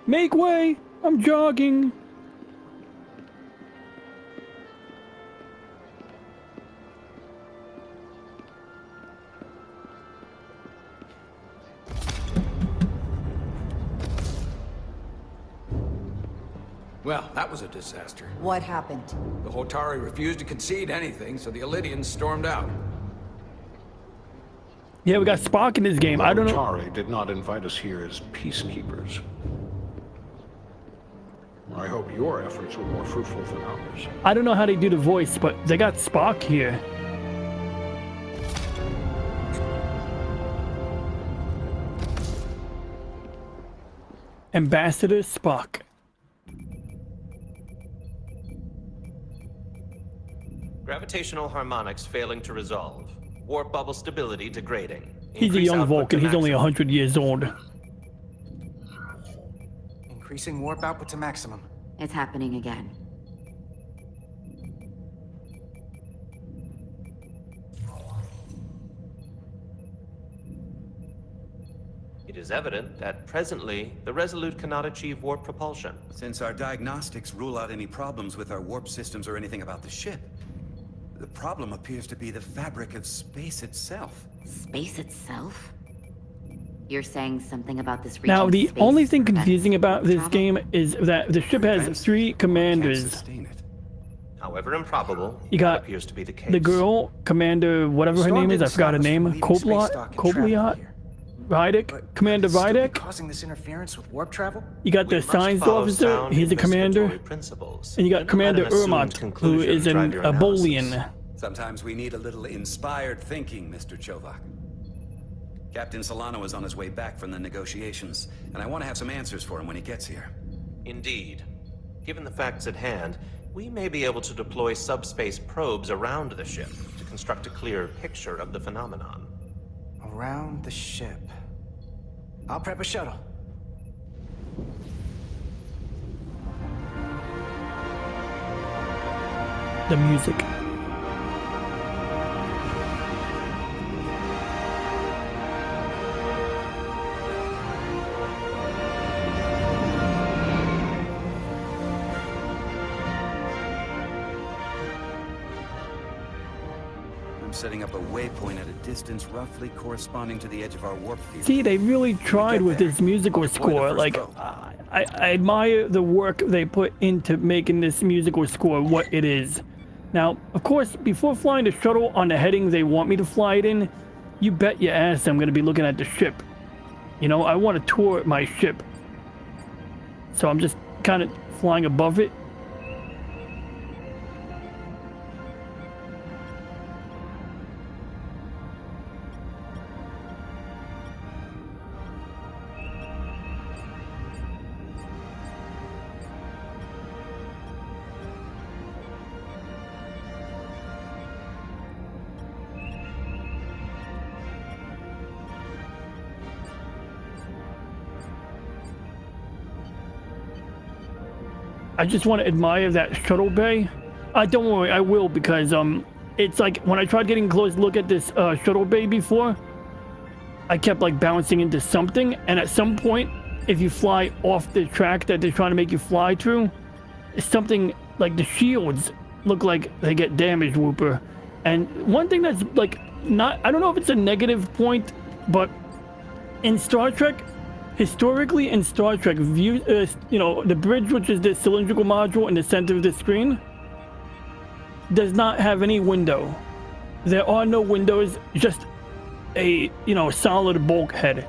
Make way! I'm jogging! Well, that was a disaster. What happened? The Hotari refused to concede anything, so the Illyrians stormed out. Yeah, we got Spock in this game. I don't know. Hotari did not invite us here as peacekeepers. I hope your efforts were more fruitful than ours. I don't know how they do the voice, but they got Spock here. Ambassador Spock. Gravitational harmonics failing to resolve. Warp bubble stability degrading. He's a Increase young output to Vulcan. He's only maximum. 100 years old. Increasing warp output to maximum. It's happening again. It is evident that presently, the Resolute cannot achieve warp propulsion. Since our diagnostics rule out any problems with our warp systems or anything about the ship, the problem appears to be the fabric of space itself. Space itself? You're saying something about this region? Now, the space only thing prevents confusing about this travel? game is that the ship has 3 commanders. However improbable, You that got appears to be the case. the girl, Commander, whatever her Storm name is, I didn't forgot her stop us name. from leaving space Kobliat? dock and traveling Kobliat? here. Rydick? Commander Could it still be Rydick? causing this interference with warp travel? You got the We must science follow officer, sound he's a commander. investigatory principles. And you got And not Commander let an assumed Ermont, who conclusion is drive your a analysis. Bolian. Sometimes we need a little inspired thinking, Mr. Chovak. Captain Solano is on his way back from the negotiations, and I want to have some answers for him when he gets here. Indeed. Given the facts at hand, we may be able to deploy subspace probes around the ship to construct a clear picture of the phenomenon. Around the ship. I'll prep a shuttle. The music. I'm setting up a waypoint at a distance roughly corresponding to the edge of our warp field. See, they really tried with this musical score. Like, I admire the work they put into making this musical score what it is. Now, of course, before flying the shuttle on the heading they want me to fly it in, you bet your ass I'm going to be looking at the ship. You know, I want to tour my ship. So I'm just kind of flying above it. I just want to admire that shuttle bay. Don't worry, I will, because it's like when I tried getting a close look at this shuttle bay before, I kept like bouncing into something, and at some point, if you fly off the track that they're trying to make you fly through, something like the shields look like they get damaged, Whooper. And one thing that's like not, I don't know if it's a negative point, but in Star Trek, historically in Star Trek, you know, the bridge, which is the cylindrical module in the center of the screen, does not have any window. There are no windows, just a, you know, solid bulkhead.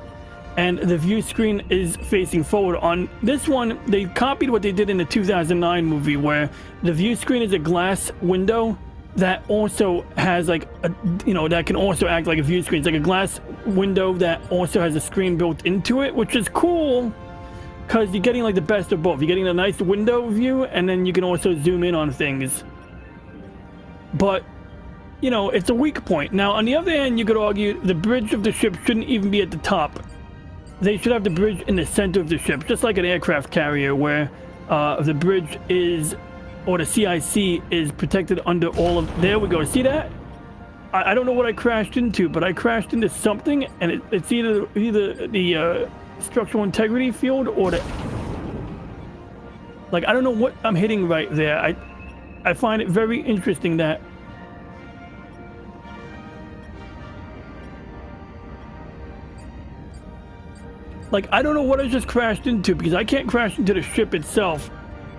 And the view screen is facing forward. On this one, they copied what they did in the 2009 movie, where the view screen is a glass window that also has like a, you know, that can also act like a view screen. It's like a glass window that also has a screen built into it, which is cool because you're getting like the best of both. You're getting a nice window view, and then you can also zoom in on things. But, you know, it's a weak point. Now, on the other hand, you could argue the bridge of the ship shouldn't even be at the top. They should have the bridge in the center of the ship, just like an aircraft carrier, where the bridge is, or the CIC is protected under all of... There we go. See that? I don't know what I crashed into, but I crashed into something, and it's either the structural integrity field or the... Like, I don't know what I'm hitting right there. I find it very interesting that... Like, I don't know what I just crashed into, because I can't crash into the ship itself,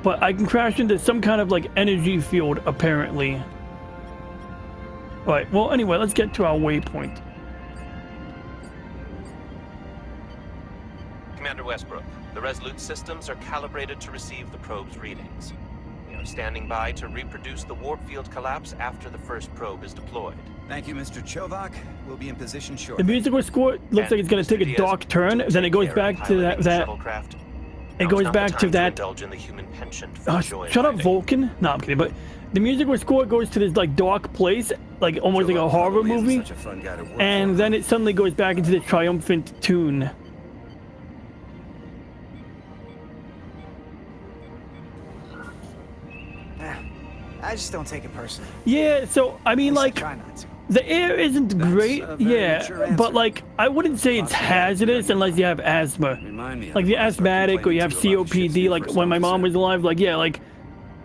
but I can crash into some kind of, like, energy field, apparently. Alright, well, anyway, let's get to our waypoint. Commander Westbrook, the Resolute systems are calibrated to receive the probe's readings. We are standing by to reproduce the warp field collapse after the first probe is deployed. Thank you, Mr. Chovak. We'll be in position shortly. The musical score looks like it's going to take a dark turn, then it goes back to that it goes back to that... shut up, Vulcan. No, I'm kidding, but the musical score goes to this, like, dark place, like, almost like a horror movie, and then it suddenly goes back into the triumphant tune. I just don't take it personally. Yeah, so, I mean, like... Try not to. The air isn't great, yeah, but like I wouldn't say it's hazardous unless you have asthma. Like if you're asthmatic or you have COPD, like when my mom was alive, like yeah, like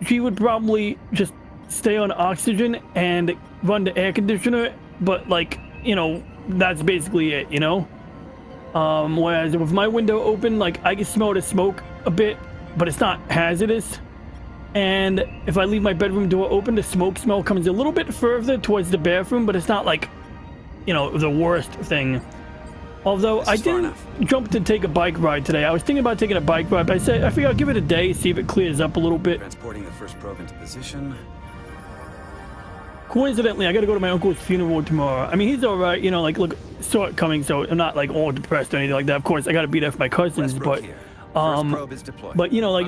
she would probably just stay on oxygen and run the air conditioner, but like, you know, that's basically it, you know? Whereas with my window open, like I can smell the smoke a bit, but it's not hazardous. And if I leave my bedroom door open, the smoke smell comes a little bit further towards the bathroom, but it's not like, you know, the worst thing. Although I didn't jump to take a bike ride today. I was thinking about taking a bike ride, but I said I figure I'll give it a day, see if it clears up a little bit. Transporting the first probe into position. Coincidentally, I gotta go to my uncle's funeral tomorrow. I mean, he's all right, you know, like, look, saw it coming, so I'm not like all depressed or anything like that. Of course, I gotta be there for my cousins, but you know, like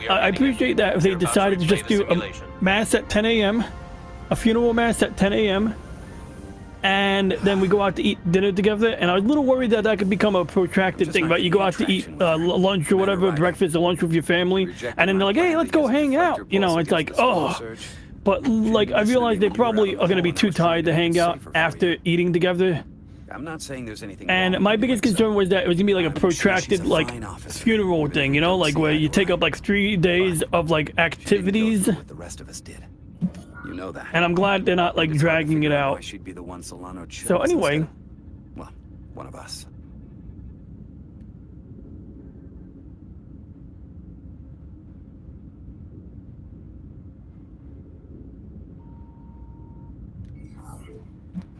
I appreciate that if they decided to just do a mass at 10 a.m., a funeral mass at 10 a.m., and then we go out to eat dinner together. And I was a little worried that that could become a protracted thing, but you go out to eat lunch or whatever, breakfast or lunch with your family, and then they're like, hey, let's go hang out. You know, it's like, oh. But like, I realized they probably are going to be too tired to hang out after eating together. I'm not saying there's anything and my biggest concern was that it was gonna be like a protracted like funeral thing, you know, like where you take up like 3 days of like activities. The rest of us did. You know that. And I'm glad they're not like dragging it out. She'd be the one Solano chose. So anyway, well, one of us.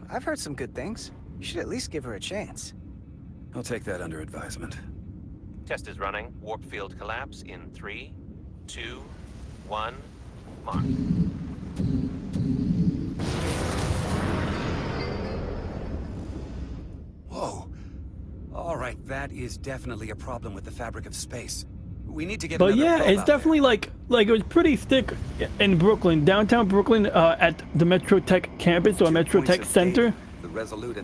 I've heard some good things. You should at least give her a chance. I'll take that under advisement. Test is running. Warp field collapse in 3, 2, 1, mark. Whoa. All right, that is definitely a problem with the fabric of space. We need to get but another yeah, probe it's out definitely like it was pretty thick in Brooklyn, downtown Brooklyn, at the Metro Tech campus or Metro Tech Center.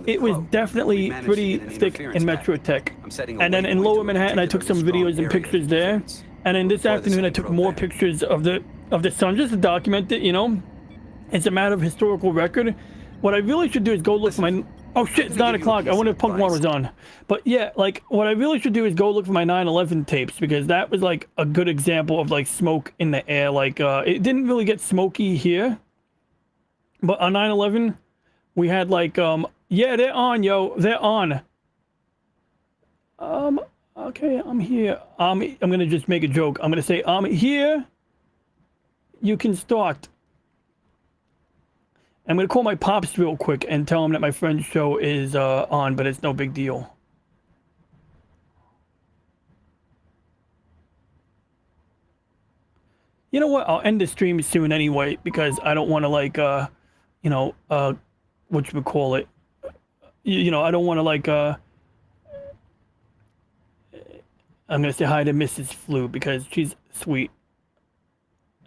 It was definitely pretty thick in Metro Tech. And then in Lower Manhattan, I took some videos and pictures there. And then this afternoon, I took more pictures of the sun just to document it. You know, it's a matter of historical record. What I really should do is go look for my. Oh shit, it's 9 o'clock. I wonder if Punk One was on. But yeah, like what I really should do is go look for my 9/11 tapes, because that was like a good example of like smoke in the air. Like it didn't really get smoky here, but on 9/11 we had like yeah, they're on, yo, they're on. Okay, I'm here. I'm gonna just make a joke. I'm gonna say I'm here. You can start. I'm gonna call my pops real quick and tell him that my friend's show is on, but it's no big deal. You know what? I'll end the stream soon anyway, because I don't want to like you know, whatchamacallit, you know, I don't want to like I'm gonna say hi to Mrs. Flu because she's sweet.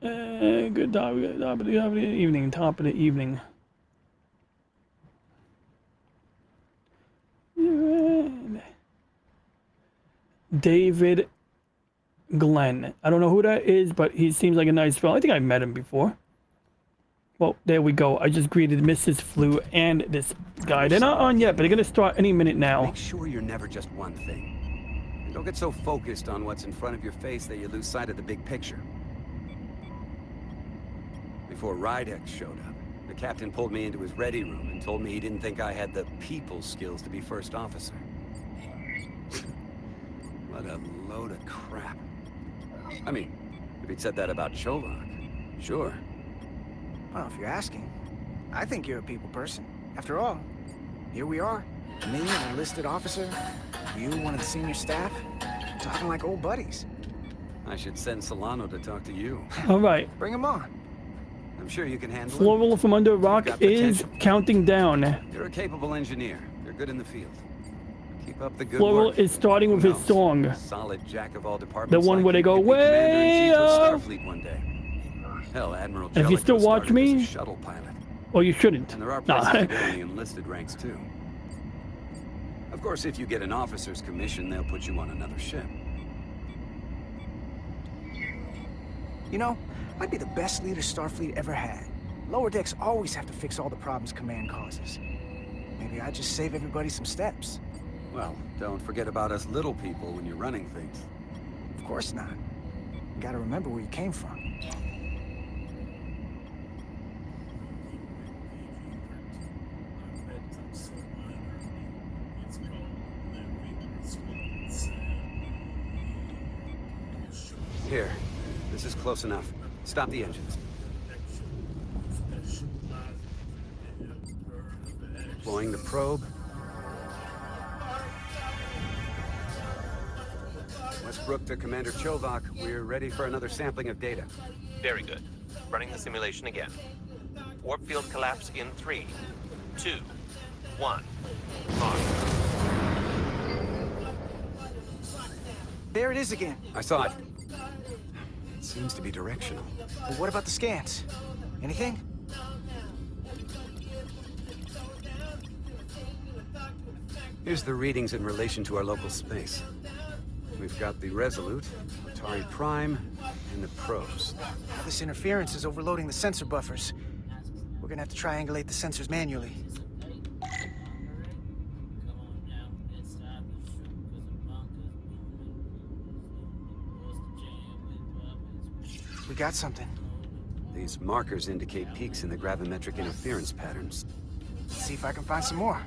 Good top of the evening, top of the evening. David Glenn. I don't know who that is, but he seems like a nice fellow. I think I met him before. Well, there we go. I just greeted Mrs. Flu and this guy. They're not on yet, but they're gonna start any minute now. Make sure you're never just one thing. And don't get so focused on what's in front of your face that you lose sight of the big picture. Before Rydek showed up, the captain pulled me into his ready room and told me he didn't think I had the people skills to be first officer. What a load of crap. I mean, if he'd said that about Chovak, sure. Well, if you're asking, I think you're a people person. After all, here we are. Me, an enlisted officer, you, one of the senior staff, talking like old buddies. I should send Solano to talk to you. All right. Bring him on. I'm sure you can handle it. Floral from Under a Rock is counting down. You're a capable engineer. You're good in the field. Keep up the good Floral work. is starting with his song. Solid jack of all departments. The one where they go way up. Starfleet one day. Hell, Admiral And if you still watch me, shuttle pilot. or you shouldn't. And there are places to go in the enlisted ranks too. Of course, if you get an officer's commission, they'll put you on another ship. You know, I'd be the best leader Starfleet ever had. Lower decks always have to fix all the problems Command causes. Maybe I just save everybody some steps. Well, don't forget about us little people when you're running things. Of course not. You gotta remember where you came from. Here. This is close enough. Stop the engines. Deploying the probe. Westbrook to Commander Chovak. We're ready for another sampling of data. Very good. Running the simulation again. Warp field collapse in 3, 2, 1. On. There it is again. I saw it. It seems to be directional. But what about the scans? Anything? Here's the readings in relation to our local space. We've got the Resolute, Atari Prime, and the probes. This interference is overloading the sensor buffers. We're gonna have to triangulate the sensors manually. We got something. These markers indicate peaks in the gravimetric interference patterns. Let's see if I can find some more.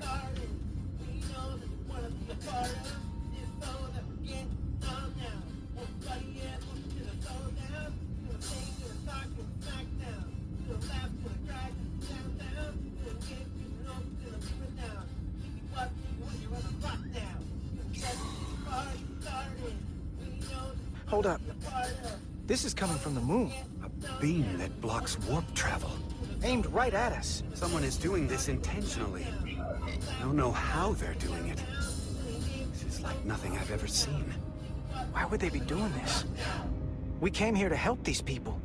Hold up. This is coming from the moon. A beam that blocks warp travel. Aimed right at us. Someone is doing this intentionally. I don't know how they're doing it. This is like nothing I've ever seen. Why would they be doing this? We came here to help these people.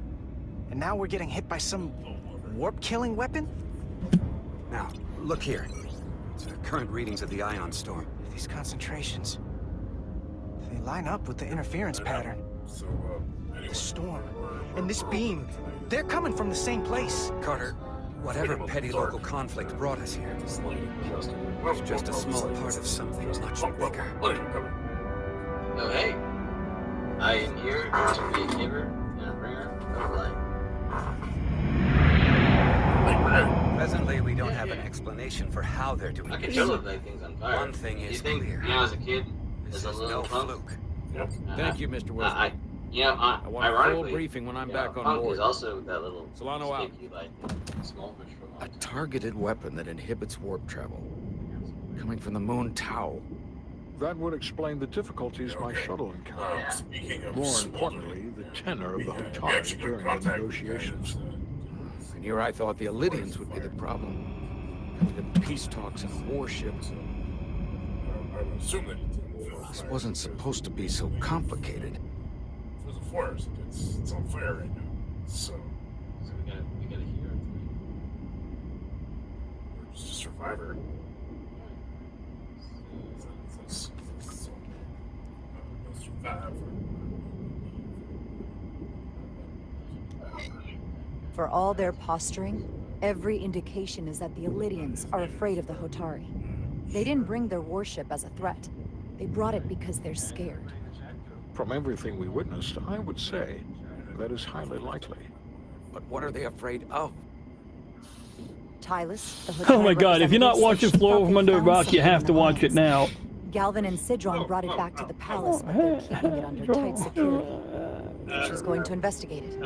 And now we're getting hit by some warp-killing weapon? Now, look here. It's the current readings of the ion storm. These concentrations. They line up with the interference pattern. The storm. And this beam. They're coming from the same place. Carter, whatever petty local conflict brought us here, it's just a small part of something much bigger. Oh, hey. I am here to be a giver and a bringer of light. Presently, we don't have an explanation for how they're doing I can this. tell if that thing's on fire. One thing is clear. You know, as a kid, This as a is little no punk, fluke. Thank you, Mr. Westbrook. you know, I want a full ironically, briefing when I'm back on punk board. is also that little Solano out. stick you like small fish from A targeted weapon that inhibits warp travel. Coming from the moon Tau. That would explain the difficulties my shuttle encountered. More importantly, the tenor of the Hotari during the negotiations. And here I thought the Illydians would be the problem. The peace talks and a warship. This wasn't supposed to be so complicated. There's a forest. It's on fire right now. So we gotta hear it. we're just a survivor. Survive. For all their posturing, every indication is that the Illydians are afraid of the Hotari. They didn't bring their warship as a threat. They brought it because they're scared. From everything we witnessed, I would say that is highly likely. But what are they afraid of? Tylus, the Hotari Oh my god, if you're not representative, watching said she Floor thought from they Under a found Rock, you something have in to the watch it mines. now. Galvin and Sidron brought it back to the palace, but they're keeping it under tight security. She's going to investigate it.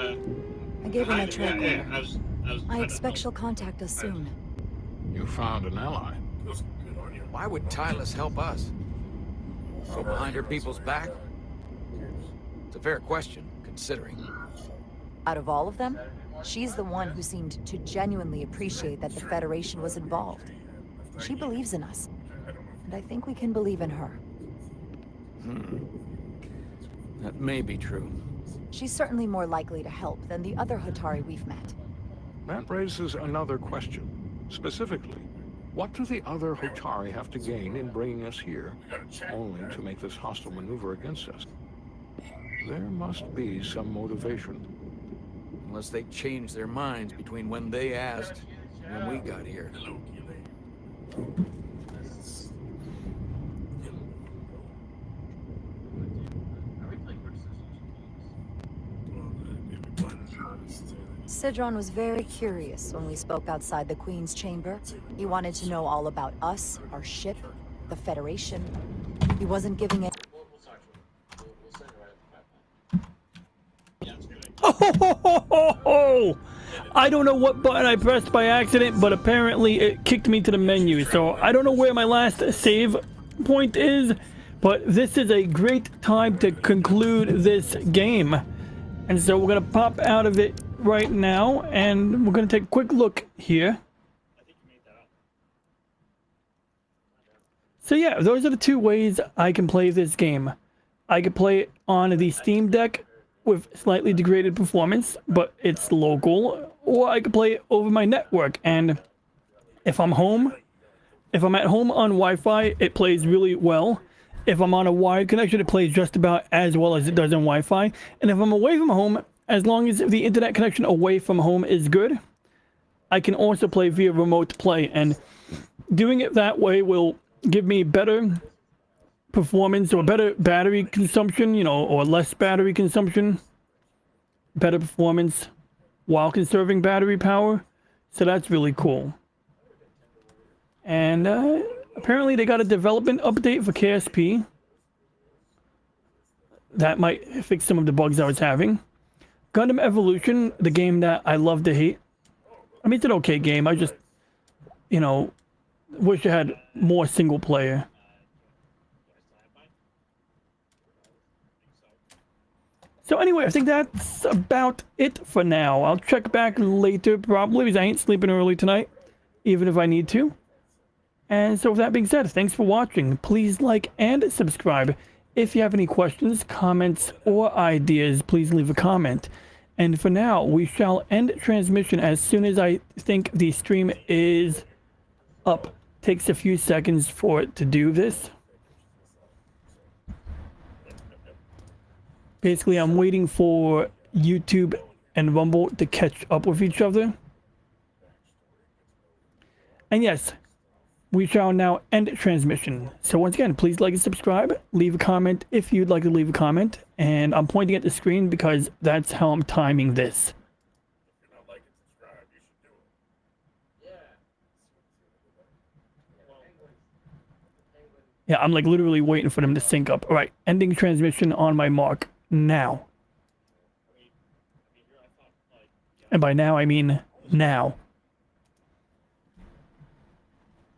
I gave her my track order. I expect she'll contact us soon. You found an ally. Why would Tylus help us? Go behind her people's back? It's a fair question, considering. Out of all of them, she's the one who seemed to genuinely appreciate that the Federation was involved. She believes in us, and I think we can believe in her. That may be true. She's certainly more likely to help than the other Hotari we've met. That raises another question. Specifically, what do the other Hotari have to gain in bringing us here, only to make this hostile maneuver against us? There must be some motivation. Unless they changed their minds between when they asked and when we got here. Sidron was very curious when we spoke outside the Queen's chamber. He wanted to know all about us, our ship, the Federation. He wasn't giving it. Oh, I don't know what button I pressed by accident, but apparently it kicked me to the menu. So I don't know where my last save point is, but this is a great time to conclude this game. And so we're going to pop out of it right now, and we're going to take a quick look here. So yeah, those are the two ways I can play this game. I could play it on the Steam Deck with slightly degraded performance, but it's local, or I could play it over my network. And if I'm at home on Wi-Fi, it plays really well. If I'm on a wired connection, it plays just about as well as it does on Wi-Fi. And if I'm away from home, as long as the internet connection away from home is good, I can also play via remote play. And doing it that way will give me better performance or better battery consumption, you know, or less battery consumption, better performance while conserving battery power. So that's really cool. And apparently they got a development update for KSP. That might fix some of the bugs I was having. Gundam Evolution, the game that I love to hate. I mean, it's an okay game. I just, you know, wish it had more single player. So anyway, I think that's about it for now. I'll check back later probably, because I ain't sleeping early tonight, even if I need to. And so with that being said, thanks for watching. Please like and subscribe. If you have any questions, comments, or ideas, please leave a comment. And for now, we shall end transmission as soon as I think the stream is up. Takes a few seconds for it to do this. Basically, I'm waiting for YouTube and Rumble to catch up with each other. And yes, we shall now end transmission. So once again, please like and subscribe. Leave a comment if you'd like to leave a comment. And I'm pointing at the screen because that's how I'm timing this. Yeah, I'm like literally waiting for them to sync up. All right, ending transmission on my mark now. And by now, I mean now.